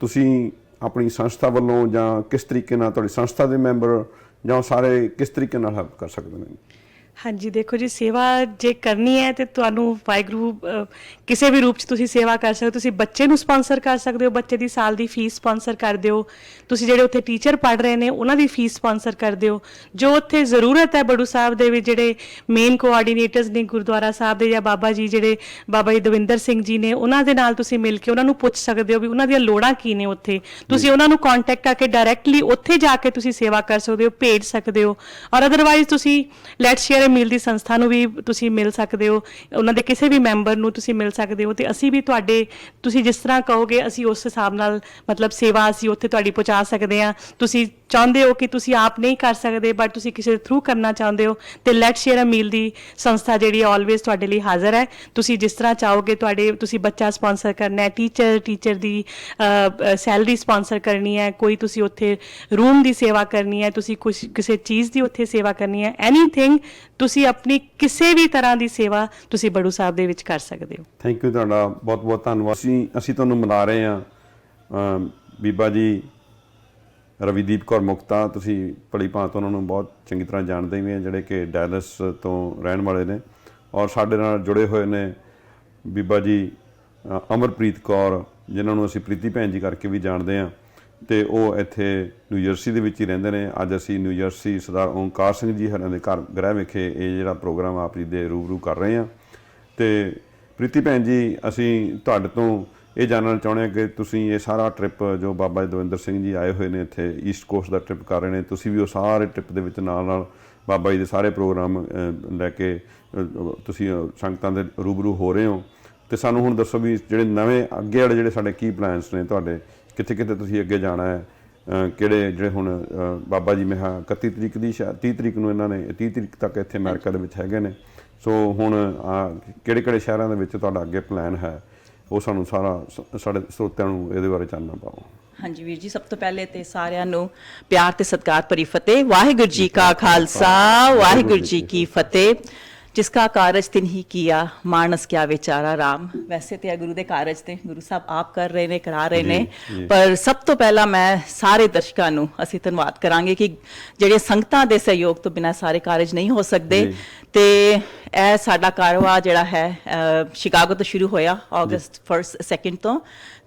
ਤੁਸੀਂ ਆਪਣੀ ਸੰਸਥਾ ਵੱਲੋਂ ਜਾਂ ਕਿਸ ਤਰੀਕੇ ਨਾਲ, ਤੁਹਾਡੀ ਸੰਸਥਾ ਦੇ ਮੈਂਬਰ ਜਾਂ ਸਾਰੇ ਕਿਸ ਤਰੀਕੇ ਨਾਲ ਹੈਲਪ ਕਰ ਸਕਦੇ ਨੇ? ਹਾਂਜੀ, ਦੇਖੋ ਜੀ, ਸੇਵਾ ਜੇ ਕਰਨੀ ਹੈ ਤੇ ਤੁਹਾਨੂੰ ਵਾਹਿਗੁਰੂ ਕਿਸੇ ਵੀ ਰੂਪ 'ਚ ਤੁਸੀਂ ਸੇਵਾ ਕਰ ਸਕਦੇ ਹੋ। ਤੁਸੀਂ ਬੱਚੇ ਨੂੰ ਸਪਾਂਸਰ ਕਰ ਸਕਦੇ ਹੋ, ਬੱਚੇ ਦੀ ਸਾਲ ਦੀ ਫੀਸ ਸਪਾਂਸਰ ਕਰ ਦਿਓ। ਤੁਸੀਂ ਜਿਹੜੇ ਉੱਥੇ ਟੀਚਰ ਪੜ੍ਹ ਰਹੇ ਨੇ ਉਹਨਾਂ ਦੀ ਫੀਸ ਸਪਾਂਸਰ ਕਰ ਦਿਓ। ਜੋ ਉੱਥੇ ਜ਼ਰੂਰਤ ਹੈ ਬੜੂ ਸਾਹਿਬ ਦੇ ਵਿੱਚ, ਜਿਹੜੇ ਮੇਨ ਕੋਆਰਡੀਨੇਟਰਸ ਨੇ ਗੁਰਦੁਆਰਾ ਸਾਹਿਬ ਦੇ, ਜਾਂ ਬਾਬਾ ਜੀ ਜਿਹੜੇ ਬਾਬਾ ਜੀ ਦਵਿੰਦਰ ਸਿੰਘ ਜੀ ਨੇ, ਉਹਨਾਂ ਦੇ ਨਾਲ ਤੁਸੀਂ ਮਿਲ ਕੇ ਉਹਨਾਂ ਨੂੰ ਪੁੱਛ ਸਕਦੇ ਹੋ ਵੀ ਉਹਨਾਂ ਦੀਆਂ ਲੋੜਾਂ ਕੀ ਨੇ। ਉੱਥੇ ਤੁਸੀਂ ਉਹਨਾਂ ਨੂੰ ਕੰਟੈਕਟ ਕਰਕੇ ਡਾਇਰੈਕਟਲੀ ਉੱਥੇ ਜਾ ਕੇ ਤੁਸੀਂ ਸੇਵਾ ਕਰ ਸਕਦੇ ਹੋ, ਭੇਜ ਸਕਦੇ ਹੋ। ਔਰ ਅਦਰਵਾਈਜ਼ ਤੁਸੀਂ ਲੈਟਸ ਸ਼ੇਅਰ ਸ਼ੇਅਰ ਮੀਲ ਦੀ ਸੰਸਥਾ ਨੂੰ ਵੀ ਤੁਸੀਂ ਮਿਲ ਸਕਦੇ ਹੋ, ਉਹਨਾਂ ਦੇ ਕਿਸੇ ਵੀ ਮੈਂਬਰ ਨੂੰ ਤੁਸੀਂ ਮਿਲ ਸਕਦੇ ਹੋ, ਤੇ ਅਸੀਂ ਵੀ ਤੁਹਾਡੇ, ਤੁਸੀਂ ਜਿਸ ਤਰ੍ਹਾਂ ਕਹੋਗੇ ਅਸੀਂ ਉਸ ਹਿਸਾਬ ਨਾਲ ਮਤਲਬ ਸੇਵਾ ਅਸੀਂ ਉੱਥੇ ਤੁਹਾਡੀ ਪਹੁੰਚਾ ਸਕਦੇ ਹਾਂ। ਤੁਸੀਂ ਚਾਹੁੰਦੇ ਹੋ ਕਿ ਤੁਸੀਂ ਆਪ ਨਹੀਂ ਕਰ ਸਕਦੇ ਬਟ ਤੁਸੀਂ ਕਿਸੇ ਦੇ ਥਰੂ ਕਰਨਾ ਚਾਹੁੰਦੇ ਹੋ, ਤੇ ਲੈਟ ਸ਼ੇਅਰ ਮੀਲ ਦੀ ਸੰਸਥਾ ਜਿਹੜੀ ਆਲਵੇਜ਼ ਤੁਹਾਡੇ ਲਈ ਹਾਜ਼ਰ ਹੈ। ਤੁਸੀਂ ਜਿਸ ਤਰ੍ਹਾਂ ਚਾਹੋਗੇ, ਤੁਸੀਂ ਬੱਚਾ ਸਪਾਂਸਰ ਕਰਨਾ ਹੈ, ਟੀਚਰ ਦੀ ਸੈਲਰੀ ਸਪਾਂਸਰ ਕਰਨੀ ਹੈ, ਕੋਈ ਤੁਸੀਂ ਉੱਥੇ ਰੂਮ ਦੀ ਸੇਵਾ ਕਰਨੀ ਹੈ, ਤੁਸੀਂ ਕਿਸੇ ਚੀਜ਼ ਦੀ ਉੱਥੇ ਸੇਵਾ ਕਰਨੀ ਹੈ, ਐਨੀਥਿੰਗ, ਤੁਸੀਂ ਆਪਣੀ ਕਿਸੇ ਵੀ ਤਰ੍ਹਾਂ ਦੀ ਸੇਵਾ ਤੁਸੀਂ ਬੜੂ ਸਾਹਿਬ ਦੇ ਵਿੱਚ ਕਰ ਸਕਦੇ ਹੋ। ਥੈਂਕ ਯੂ, ਤੁਹਾਡਾ ਬਹੁਤ ਬਹੁਤ ਧੰਨਵਾਦ। ਅਸੀਂ ਤੁਹਾਨੂੰ ਮਿਲਾ ਰਹੇ ਹਾਂ ਬੀਬਾ ਜੀ ਰਵੀਦੀਪ ਕੌਰ ਮੁਕਤਾ। ਤੁਸੀਂ ਭਲੀ ਭਾਂਤ ਉਹਨਾਂ ਨੂੰ ਬਹੁਤ ਚੰਗੀ ਤਰ੍ਹਾਂ ਜਾਣਦੇ ਵੀ ਆ, ਜਿਹੜੇ ਕਿ ਡੈਲਸ ਤੋਂ ਰਹਿਣ ਵਾਲੇ ਨੇ, ਔਰ ਸਾਡੇ ਨਾਲ ਜੁੜੇ ਹੋਏ ਨੇ ਬੀਬਾ ਜੀ ਅਮਰਪ੍ਰੀਤ ਕੌਰ, ਜਿਨ੍ਹਾਂ ਨੂੰ ਅਸੀਂ ਪ੍ਰੀਤੀ ਭੈਣ ਜੀ ਕਰਕੇ ਵੀ ਜਾਣਦੇ ਹਾਂ, ਅਤੇ ਉਹ ਇੱਥੇ ਨਿਊ ਜਰਸੀ ਦੇ ਵਿੱਚ ਹੀ ਰਹਿੰਦੇ ਨੇ। ਅੱਜ ਅਸੀਂ ਨਿਊ ਜਰਸੀ ਸਰਦਾਰ ਓਂਕਾਰ ਸਿੰਘ ਜੀ ਹਰਾਂ ਦੇ ਘਰ ਗ੍ਰਹਿ ਵਿਖੇ ਇਹ ਜਿਹੜਾ ਪ੍ਰੋਗਰਾਮ ਆਪ ਜੀ ਦੇ ਰੂਬਰੂ ਕਰ ਰਹੇ ਹਾਂ। ਅਤੇ ਪ੍ਰੀਤੀ ਭੈਣ ਜੀ, ਅਸੀਂ ਤੁਹਾਡੇ ਤੋਂ ਇਹ ਜਾਣਨਾ ਚਾਹੁੰਦੇ ਹਾਂ ਕਿ ਤੁਸੀਂ ਇਹ ਸਾਰਾ ਟ੍ਰਿਪ ਜੋ ਬਾਬਾ ਦਵਿੰਦਰ ਸਿੰਘ ਜੀ ਆਏ ਹੋਏ ਨੇ ਇੱਥੇ ਈਸਟ ਕੋਸਟ ਦਾ ਟ੍ਰਿਪ ਕਰ ਰਹੇ ਨੇ, ਤੁਸੀਂ ਵੀ ਉਹ ਸਾਰੇ ਟ੍ਰਿਪ ਦੇ ਵਿੱਚ ਨਾਲ ਬਾਬਾ ਜੀ ਦੇ ਸਾਰੇ ਪ੍ਰੋਗਰਾਮ ਲੈ ਕੇ ਤੁਸੀਂ ਸੰਗਤਾਂ ਦੇ ਰੂਬਰੂ ਹੋ ਰਹੇ ਹੋ। ਅਤੇ ਸਾਨੂੰ ਹੁਣ ਦੱਸੋ ਵੀ ਜਿਹੜੇ ਨਵੇਂ ਅੱਗੇ ਵਾਲੇ ਜਿਹੜੇ ਸਾਡੇ ਕੀ ਪਲਾਨਸ ਨੇ ਤੁਹਾਡੇ, ਕਿੱਥੇ ਕਿੱਥੇ ਤੁਸੀਂ ਅੱਗੇ ਜਾਣਾ ਹੈ, ਕਿਹੜੇ ਜਿਹੜੇ ਹੁਣ ਬਾਬਾ ਜੀ ਮੇਹਾ 31 ਤਰੀਕ ਦੀ 30 ਤਰੀਕ ਨੂੰ ਇਹਨਾਂ ਨੇ 30 ਤਰੀਕ ਤੱਕ ਇੱਥੇ ਅਮਰੀਕਾ ਦੇ ਵਿੱਚ ਹੈਗੇ ਨੇ, ਸੋ ਹੁਣ ਕਿਹੜੇ ਸ਼ਹਿਰਾਂ ਦੇ ਵਿੱਚ ਤੁਹਾਡਾ ਅੱਗੇ ਪਲਾਨ ਹੈ, ਉਹ ਸਾਨੂੰ ਸਾਰਾ ਸਾਡੇ ਸਰੋਤਿਆਂ ਨੂੰ ਇਹਦੇ ਬਾਰੇ ਜਾਣਨਾ ਪਾਓ। ਹਾਂਜੀ ਵੀਰ ਜੀ, ਸਭ ਤੋਂ ਪਹਿਲੇ ਤੇ ਸਾਰਿਆਂ ਨੂੰ ਪਿਆਰ ਤੇ ਸਤਿਕਾਰ ਭਰੀ ਫਤਿਹ। ਵਾਹਿਗੁਰੂ ਜੀ ਕਾ ਖਾਲਸਾ, ਵਾਹਿਗੁਰੂ ਜੀ ਕੀ ਫਤਿਹ। ਜਿਸਕਾ ਕਾਰਜ ਤਿਨ ਹੀ ਕੀਆ, ਮਾਨਸ ਕਿਆ ਵਿਚਾਰਾ ਰਾਮ। ਵੈਸੇ ਤੇ ਗੁਰੂ ਦੇ ਕਾਰਜ ਤੇ ਗੁਰੂ ਸਾਹਿਬ ਆਪ ਕਰ ਰਹੇ ਨੇ, ਕਰਾ ਰਹੇ ਨੇ, ਪਰ ਸਭ ਤੋਂ ਪਹਿਲਾਂ ਮੈਂ ਸਾਰੇ ਦਰਸ਼ਕਾਂ ਨੂੰ ਅਸੀਂ ਧੰਨਵਾਦ ਕਰਾਂਗੇ ਕਿ ਜਿਹੜੇ ਸੰਗਤਾਂ ਦੇ ਸਹਿਯੋਗ ਤੋਂ ਬਿਨਾਂ ਸਾਰੇ ਕਾਰਜ ਨਹੀਂ ਹੋ ਸਕਦੇ। ਤੇ ਇਹ ਸਾਡਾ ਕਾਰੋਬਾਰ ਜਿਹੜਾ ਹੈ ਸ਼ਿਕਾਗੋ ਤੋਂ ਸ਼ੁਰੂ ਹੋਇਆ, ਅਗਸਤ 1 2 ਤੋਂ,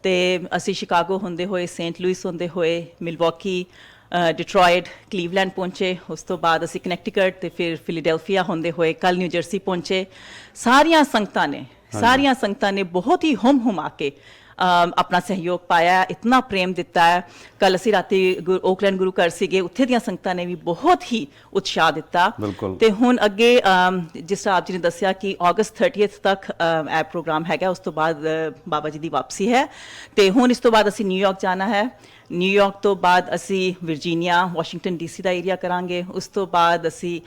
ਤੇ ਅਸੀਂ ਸ਼ਿਕਾਗੋ ਹੁੰਦੇ ਹੋਏ, ਸੇਂਟ ਲੂਇਸ ਹੁੰਦੇ ਹੋਏ, ਮਿਲਵਾਕੀ, ਡਿਟਰੋਇਟ, ਕਲੀਵਲੈਂਡ ਪਹੁੰਚੇ। ਉਸ ਤੋਂ ਬਾਅਦ ਅਸੀਂ ਕਨੈਕਟੀਕਟ ਤੇ ਫਿਰ ਫਿਲਾਡੈਲਫੀਆ ਹੁੰਦੇ ਹੋਏ ਕੱਲ ਨਿਊ ਜਰਸੀ ਪਹੁੰਚੇ। ਸਾਰੀਆਂ ਸੰਗਤਾਂ ਨੇ ਬਹੁਤ ਹੀ ਹੁਮ-ਹੁਮਾ ਕੇ ਆਪਣਾ ਸਹਿਯੋਗ ਪਾਇਆ, ਇਤਨਾ ਪ੍ਰੇਮ ਦਿੱਤਾ ਹੈ। ਕੱਲ ਅਸੀਂ ਰਾਤੀ ਓਕਲੈਂਡ ਗੁਰੂ ਘਰ ਸੀਗੇ, ਉੱਥੇ ਦੀਆਂ ਸੰਗਤਾਂ ਨੇ ਵੀ ਬਹੁਤ ਹੀ ਉਤਸ਼ਾਹ ਦਿੱਤਾ। ਤੇ ਹੁਣ ਅੱਗੇ ਜਿਸ ਤਰ੍ਹਾਂ ਆਪ ਜੀ ਨੇ ਦੱਸਿਆ ਕਿ ਅਗਸਤ 30 ਤੱਕ ਇਹ ਪ੍ਰੋਗਰਾਮ ਹੈਗਾ, ਉਸ ਤੋਂ ਬਾਅਦ ਬਾਬਾ ਜੀ ਦੀ ਵਾਪਸੀ ਹੈ। ਤੇ ਹੁਣ ਇਸ ਤੋਂ ਬਾਅਦ ਅਸੀਂ ਨਿਊਯਾਰਕ ਜਾਣਾ ਹੈ। ਨਿਊਯਾਰਕ ਤੋਂ ਬਾਅਦ ਅਸੀਂ ਵਰਜੀਨੀਆ, ਵਾਸ਼ਿੰਗਟਨ DC ਦਾ ਏਰੀਆ ਕਰਾਂਗੇ। ਉਸ ਤੋਂ ਬਾਅਦ ਅਸੀਂ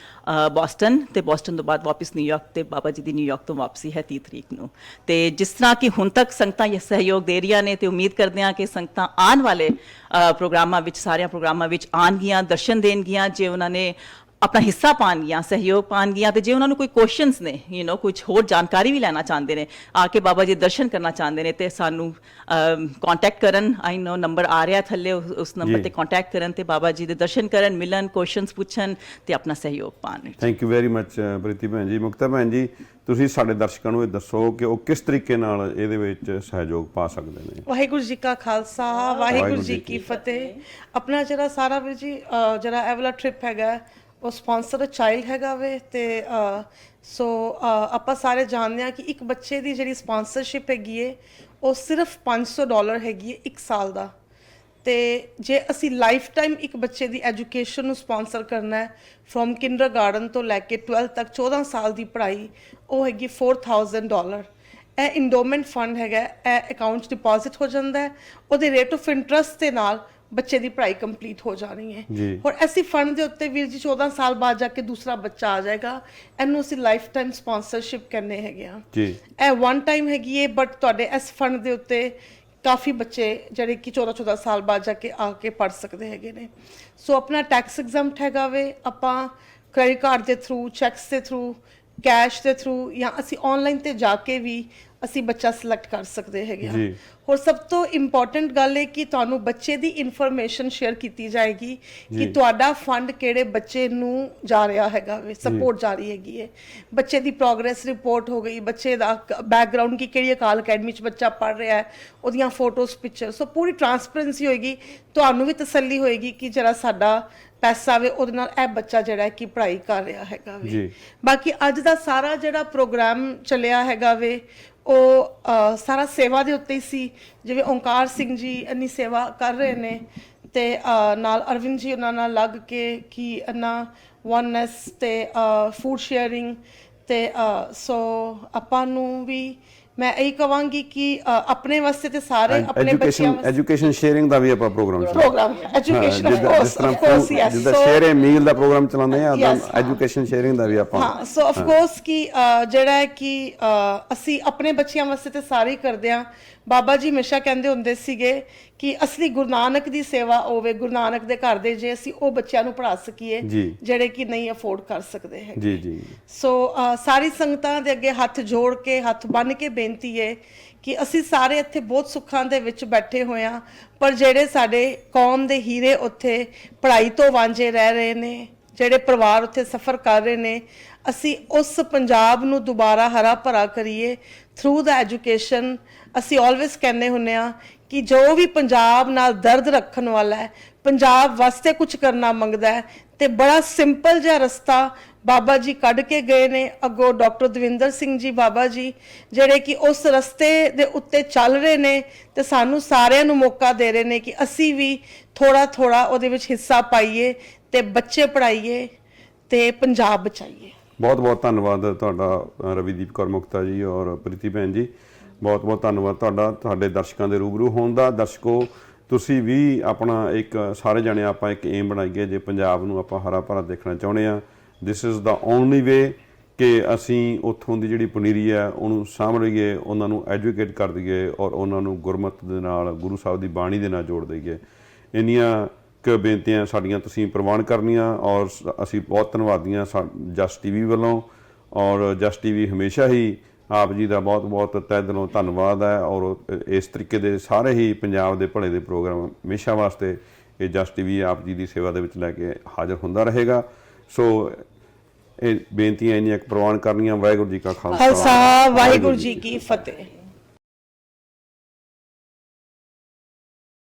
ਬੋਸਟਨ, ਤੇ ਬੋਸਟਨ ਤੋਂ ਬਾਅਦ ਵਾਪਸ ਨਿਊਯਾਰਕ, ਤੇ ਬਾਬਾ ਜੀ ਦੀ ਨਿਊਯਾਰਕ ਤੋਂ ਵਾਪਸੀ ਹੈ 30 ਤਰੀਕ ਨੂੰ। ਤੇ ਜਿਸ ਤਰ੍ਹਾਂ ਕਿ ਹੁਣ ਤੱਕ ਸੰਗਤਾਂ ਇਹ ਸਹਿਯੋਗ ਦੇ ਰਹੀਆਂ ਨੇ, ਤੇ ਉਮੀਦ ਕਰਦੇ ਹਾਂ ਕਿ ਸੰਗਤਾਂ ਆਉਣ ਵਾਲੇ ਪ੍ਰੋਗਰਾਮਾਂ ਵਿੱਚ, ਸਾਰਿਆਂ ਪ੍ਰੋਗਰਾਮਾਂ ਵਿੱਚ ਆਉਣਗੀਆਂ, ਦਰਸ਼ਨ ਦੇਣਗੀਆਂ। ਜੇ ਉਹਨਾਂ ਨੇ ਆਪਣਾ ਹਿੱਸਾ ਪਾਉਣਗੀਆਂ, ਸਹਿਯੋਗ ਪਾਉਣਗੀਆਂ, ਤੇ ਜੇ ਉਹਨਾਂ ਨੂੰ ਕੋਈ ਕੁਐਸਚਨਸ ਨੇ, ਕੁਝ ਹੋਰ ਜਾਣਕਾਰੀ ਵੀ ਲੈਣਾ ਚਾਹੁੰਦੇ ਨੇ, ਆ ਕੇ ਬਾਬਾ ਜੀ ਦਰਸ਼ਨ ਕਰਨਾ ਚਾਹੁੰਦੇ ਨੇ, ਤੇ ਸਾਨੂੰ ਕੰਟੈਕਟ ਕਰਨ। ਆਈ ਨੋ ਨੰਬਰ ਆ ਰਿਹਾ ਥੱਲੇ, ਉਸ ਨੰਬਰ ਤੇ ਕੰਟੈਕਟ ਕਰਨ ਤੇ ਬਾਬਾ ਜੀ ਦੇ ਦਰਸ਼ਨ ਕਰਨ, ਮਿਲਣ, ਕੁਐਸਚਨਸ ਪੁੱਛਣ ਤੇ ਆਪਣਾ ਸਹਿਯੋਗ ਪਾਉਣ। Thank you very much Preeti ਭੈਣ ਜੀ। ਮੁਕਤਾ ਭੈਣ ਜੀ, ਤੁਸੀਂ ਸਾਡੇ ਦਰਸ਼ਕਾਂ ਨੂੰ ਇਹ ਦੱਸੋ ਕਿ ਉਹ ਕਿਸ ਤਰੀਕੇ ਨਾਲ ਇਹਦੇ ਵਿੱਚ ਸਹਿਯੋਗ ਪਾ ਸਕਦੇ ਨੇ। ਵਾਹਿਗੁਰੂ ਜੀ ਕਾ ਖਾਲਸਾ, ਵਾਹਿਗੁਰੂ ਜੀ ਕੀ ਫਤਿਹ। ਆਪਣਾ ਜਿਹੜਾ ਸਾਰਾ ਵੀਰ ਜੀ ਜਿਹੜਾ ਇਹ ਵਾਲਾ ਟ੍ਰਿਪ ਹੈਗਾ, ਉਹ ਸਪਾਂਸਰ ਚਾਈਲਡ ਹੈਗਾ ਵੇ। ਤੇ ਸੋ ਆਪਾਂ ਸਾਰੇ ਜਾਣਦੇ ਹਾਂ ਕਿ ਇੱਕ ਬੱਚੇ ਦੀ ਜਿਹੜੀ ਸਪਾਂਸਰਸ਼ਿਪ ਹੈਗੀ ਹੈ ਉਹ ਸਿਰਫ $500 ਹੈਗੀ ਹੈ 1 ਸਾਲ ਦਾ। ਤੇ ਜੇ ਅਸੀਂ ਲਾਈਫ ਟਾਈਮ ਇੱਕ ਬੱਚੇ ਦੀ ਐਜੂਕੇਸ਼ਨ ਨੂੰ ਸਪਾਂਸਰ ਕਰਨਾ ਹੈ, ਫਰੋਮ ਕਿੰਡਰਗਾਰਟਨ ਤੋਂ ਲੈ ਕੇ 12th ਤੱਕ 14 ਸਾਲ ਦੀ ਪੜ੍ਹਾਈ, ਉਹ ਹੈਗੀ $4000। ਇਹ ਇੰਡੋਮੈਂਟ ਫੰਡ ਹੈਗਾ, ਇਹ ਅਕਾਊਂਟ 'ਚ ਡਿਪੋਜ਼ਿਟ ਹੋ ਜਾਂਦਾ ਹੈ। ਉਹਦੇ ਰੇਟ ਆਫ ਇੰਟਰਸਟ ਦੇ ਨਾਲ ਬੱਚੇ ਦੀ ਪੜ੍ਹਾਈ ਕੰਪਲੀਟ ਹੋ ਜਾਣੀ ਹੈ। ਔਰ ਐਸੀ ਫੰਡ ਦੇ ਉੱਤੇ ਵੀਰ ਜੀ 14 ਸਾਲ ਬਾਅਦ ਜਾ ਕੇ ਦੂਸਰਾ ਬੱਚਾ ਆ ਜਾਏਗਾ। ਇਹਨੂੰ ਅਸੀਂ ਲਾਈਫ ਟਾਈਮ ਸਪਾਂਸਰਸ਼ਿਪ ਕਹਿੰਦੇ ਹੈਗੇ ਆ। ਇਹ 1 ਟਾਈਮ ਹੈਗੀ ਹੈ, ਬਟ ਤੁਹਾਡੇ ਇਸ ਫੰਡ ਦੇ ਉੱਤੇ ਕਾਫੀ ਬੱਚੇ ਜਿਹੜੇ ਕਿ 14 ਸਾਲ ਬਾਅਦ ਜਾ ਕੇ ਆ ਕੇ ਪੜ੍ਹ ਸਕਦੇ ਹੈਗੇ ਨੇ। ਸੋ ਆਪਣਾ ਟੈਕਸ ਐਗਜ਼ੈਂਪਟ ਹੈਗਾ ਵੇ। ਆਪਾਂ ਕ੍ਰੈਡਿਟ ਕਾਰਡ ਦੇ ਥਰੂ, ਚੈਕਸ ਦੇ ਥਰੂ, ਕੈਸ਼ ਦੇ ਥਰੂ, ਜਾਂ ਅਸੀਂ ਆਨਲਾਈਨ ਤੇ ਜਾ ਕੇ ਵੀ ਅਸੀਂ ਬੱਚਾ ਸਿਲੈਕਟ ਕਰ ਸਕਦੇ ਹੈਗੇ ਹਾਂ। ਹੋਰ ਸਭ ਤੋਂ ਇੰਪੋਰਟੈਂਟ ਗੱਲ ਹੈ ਕਿ ਤੁਹਾਨੂੰ ਬੱਚੇ ਦੀ ਇਨਫੋਰਮੇਸ਼ਨ ਸ਼ੇਅਰ ਕੀਤੀ ਜਾਏਗੀ ਕਿ ਤੁਹਾਡਾ ਫੰਡ ਕਿਹੜੇ ਬੱਚੇ ਨੂੰ ਜਾ ਰਿਹਾ ਹੈਗਾ ਵੇ, ਸਪੋਰਟ ਜਾ ਰਹੀ ਹੈਗੀ ਹੈ। ਬੱਚੇ ਦੀ ਪ੍ਰੋਗਰੈਸ ਰਿਪੋਰਟ ਹੋ ਗਈ, ਬੱਚੇ ਦਾ ਬੈਕਗ੍ਰਾਉਂਡ, ਕਿ ਕਿਹੜੀ ਅਕਾਲ ਅਕੈਡਮੀ 'ਚ ਬੱਚਾ ਪੜ੍ਹ ਰਿਹਾ ਹੈ, ਉਹਦੀਆਂ ਫੋਟੋਜ਼, ਪਿਕਚਰ, ਸੋ ਪੂਰੀ ਟਰਾਂਸਪੇਰੈਂਸੀ ਹੋਏਗੀ। ਤੁਹਾਨੂੰ ਵੀ ਤਸੱਲੀ ਹੋਏਗੀ ਕਿ ਜਿਹੜਾ ਸਾਡਾ ਪੈਸਾ ਵੇ ਉਹਦੇ ਨਾਲ ਇਹ ਬੱਚਾ ਜਿਹੜਾ ਹੈ ਕਿ ਪੜ੍ਹਾਈ ਕਰ ਰਿਹਾ ਹੈਗਾ ਵੇ। ਬਾਕੀ ਅੱਜ ਦਾ ਸਾਰਾ ਜਿਹੜਾ ਪ੍ਰੋਗਰਾਮ ਚੱਲਿਆ ਹੈਗਾ ਵੇ, ਉਹ ਸਾਰਾ ਸੇਵਾ ਦੇ ਉੱਤੇ ਹੀ ਸੀ। ਜਿਵੇਂ ਓਂਕਾਰ ਸਿੰਘ ਜੀ ਇੰਨੀ ਸੇਵਾ ਕਰ ਰਹੇ ਨੇ, ਤੇ ਨਾਲ ਅਰਵਿੰਦ ਜੀ ਉਹਨਾਂ ਨਾਲ ਲੱਗ ਕੇ ਕਿ ਇੰਨਾ ਵਨਨੈਸ ਤੇ ਫੂਡ ਸ਼ੇਅਰਿੰਗ ਤੇ ਸੋ ਆਪਾਂ ਨੂੰ ਵੀ ਮੈਂ ਇਹੀ ਕਵਾਂਗੀ ਕਿ ਆਪਣੇ ਵਾਸਤੇ ਤੇ ਸਾਰੇ ਆਪਣੇ ਬੱਚਿਆਂ ਵਾਸਤੇ ਐਜੂਕੇਸ਼ਨ ਸ਼ੇਅਰਿੰਗ ਦਾ ਵੀ ਆਪਾਂ program program education of course yes ਜਿੱਦਾਂ ਸ਼ੇਅਰ ਮੀਲ ਦਾ ਪ੍ਰੋਗਰਾਮ ਚਲਾਉਂਦੇ ਆ ਉਦਾਂ ਐਜੂਕੇਸ਼ਨ ਸ਼ੇਅਰਿੰਗ ਦਾ ਵੀ ਆਪਾਂ ਹਾਂ ਸੋ ਆਫ ਕੋਰਸ ਕਿ ਜਿਹੜਾ ਹੈ ਕਿ ਅਸੀਂ ਆਪਣੇ ਬੱਚਿਆਂ ਵਾਸਤੇ ਤੇ ਸਾਰੇ ਹੀ ਕਰਦੇ ਆ ਬਾਬਾ ਜੀ ਹਮੇਸ਼ਾ ਕਹਿੰਦੇ ਹੁੰਦੇ ਸੀਗੇ ਕਿ ਅਸਲੀ ਗੁਰੂ ਨਾਨਕ ਦੀ ਸੇਵਾ ਹੋਵੇ ਗੁਰੂ ਨਾਨਕ ਦੇ ਘਰ ਦੇ ਜੇ ਅਸੀਂ ਉਹ ਬੱਚਿਆਂ ਨੂੰ ਪੜ੍ਹਾ ਸਕੀਏ ਜਿਹੜੇ ਕਿ ਨਹੀਂ ਅਫੋਰਡ ਕਰ ਸਕਦੇ ਹੈ ਜੀ ਸੋ ਸਾਰੀ ਸੰਗਤਾਂ ਦੇ ਅੱਗੇ ਹੱਥ ਜੋੜ ਕੇ ਹੱਥ ਬੰਨ੍ਹ ਕੇ ਬੇਨਤੀ ਹੈ ਕਿ ਅਸੀਂ ਸਾਰੇ ਇੱਥੇ ਬਹੁਤ ਸੁੱਖਾਂ ਦੇ ਵਿੱਚ ਬੈਠੇ ਹੋਏ ਹਾਂ ਪਰ ਜਿਹੜੇ ਸਾਡੇ ਕੌਮ ਦੇ ਹੀਰੇ ਉੱਥੇ ਪੜ੍ਹਾਈ ਤੋਂ ਵਾਂਝੇ ਰਹਿ ਰਹੇ ਨੇ ਜਿਹੜੇ ਪਰਿਵਾਰ ਉੱਥੇ ਸਫ਼ਰ ਕਰ ਰਹੇ ਨੇ ਅਸੀਂ ਉਸ ਪੰਜਾਬ ਨੂੰ ਦੁਬਾਰਾ ਹਰਾ ਭਰਾ ਕਰੀਏ ਥਰੂ ਦਾ ਐਜੂਕੇਸ਼ਨ ਅਸੀਂ ਆਲਵੇਸ ਕਹਿੰਦੇ ਹੁੰਦੇ ਆ ਕਿ ਜੋ ਵੀ ਪੰਜਾਬ ਨਾਲ ਦਰਦ ਰੱਖਣ ਵਾਲਾ ਹੈ ਪੰਜਾਬ ਵਾਸਤੇ ਕੁਝ ਕਰਨਾ ਮੰਗਦਾ ਹੈ ਤੇ ਬੜਾ ਸਿੰਪਲ ਜਿਹਾ ਰਸਤਾ ਬਾਬਾ ਜੀ ਕੱਢ ਕੇ ਗਏ ਨੇ ਅੱਗੋਂ ਡਾਕਟਰ ਦਵਿੰਦਰ ਸਿੰਘ ਜੀ ਬਾਬਾ ਜੀ ਜਿਹੜੇ ਕਿ ਉਸ ਰਸਤੇ ਦੇ ਉੱਤੇ ਚੱਲ ਰਹੇ ਨੇ ਤੇ ਸਾਨੂੰ ਸਾਰਿਆਂ ਨੂੰ ਮੌਕਾ ਦੇ ਰਹੇ ਨੇ ਕਿ ਅਸੀਂ ਵੀ ਥੋੜਾ ਥੋੜਾ ਉਹਦੇ ਵਿੱਚ ਹਿੱਸਾ ਪਾਈਏ ਤੇ ਬੱਚੇ ਪੜ੍ਹਾਈਏ ਤੇ ਪੰਜਾਬ ਬਚਾਈਏ ਬਹੁਤ ਬਹੁਤ ਧੰਨਵਾਦ ਤੁਹਾਡਾ ਰਵੀਦੀਪ ਕੌਰ ਮੁਕਤਾ ਜੀ ਔਰ ਪ੍ਰੀਤੀ ਭੈਣ ਜੀ ਬਹੁਤ ਬਹੁਤ ਧੰਨਵਾਦ ਤੁਹਾਡਾ ਤੁਹਾਡੇ ਦਰਸ਼ਕਾਂ ਦੇ ਰੂਬਰੂ ਹੋਣ ਦਾ ਦਰਸ਼ਕੋ ਤੁਸੀਂ ਵੀ ਆਪਣਾ ਇੱਕ ਸਾਰੇ ਜਣੇ ਆਪਾਂ ਇੱਕ ਏਮ ਬਣਾਈਏ ਜੇ ਪੰਜਾਬ ਨੂੰ ਆਪਾਂ ਹਰਾ ਭਰਾ ਦੇਖਣਾ ਚਾਹੁੰਦੇ ਆ ਦਿਸ ਇਜ਼ ਦਾ ਓਨਲੀ ਵੇ ਕਿ ਅਸੀਂ ਉੱਥੋਂ ਦੀ ਜਿਹੜੀ ਪਨੀਰੀ ਹੈ ਉਹਨੂੰ ਸਾਂਭ ਲਈਏ ਉਹਨਾਂ ਨੂੰ ਐਜੂਕੇਟ ਕਰ ਦਈਏ ਔਰ ਉਹਨਾਂ ਨੂੰ ਗੁਰਮਤ ਦੇ ਨਾਲ ਗੁਰੂ ਸਾਹਿਬ ਦੀ ਬਾਣੀ ਦੇ ਨਾਲ ਜੋੜ ਦਈਏ ਇੰਨੀਆਂ ਬੇਨਤੀਆਂ ਸਾਡੀਆਂ ਤੁਸੀਂ ਪ੍ਰਵਾਨ ਕਰਨੀਆਂ ਔਰ ਅਸੀਂ ਬਹੁਤ ਧੰਨਵਾਦੀ ਹਾਂ ਜਸ ਟੀਵੀ ਵੱਲੋਂ ਔਰ ਜਸ ਟੀਵੀ ਹਮੇਸ਼ਾ ਹੀ ਆਪ ਜੀ ਦਾ ਬਹੁਤ ਬਹੁਤ ਤਹਿ ਦਿਲੋਂ ਧੰਨਵਾਦ ਹੈ ਔਰ ਇਸ ਤਰੀਕੇ ਦੇ ਸਾਰੇ ਹੀ ਪੰਜਾਬ ਦੇ ਭਲੇ ਦੇ ਪ੍ਰੋਗਰਾਮ ਹਮੇਸ਼ਾ ਵਾਸਤੇ ਇਹ ਜਸ ਟੀਵੀ ਆਪ ਜੀ ਦੀ ਸੇਵਾ ਦੇ ਵਿੱਚ ਲੈ ਕੇ ਹਾਜ਼ਰ ਹੁੰਦਾ ਰਹੇਗਾ ਸੋ ਇਹ ਬੇਨਤੀਆਂ ਇੰਨੀਆਂ ਪ੍ਰਵਾਨ ਕਰਨੀਆਂ ਵਾਹਿਗੁਰੂ ਜੀ ਕਾ ਖਾਲਸਾ ਵਾਹਿਗੁਰੂ ਜੀ ਕੀ ਫਤਿਹ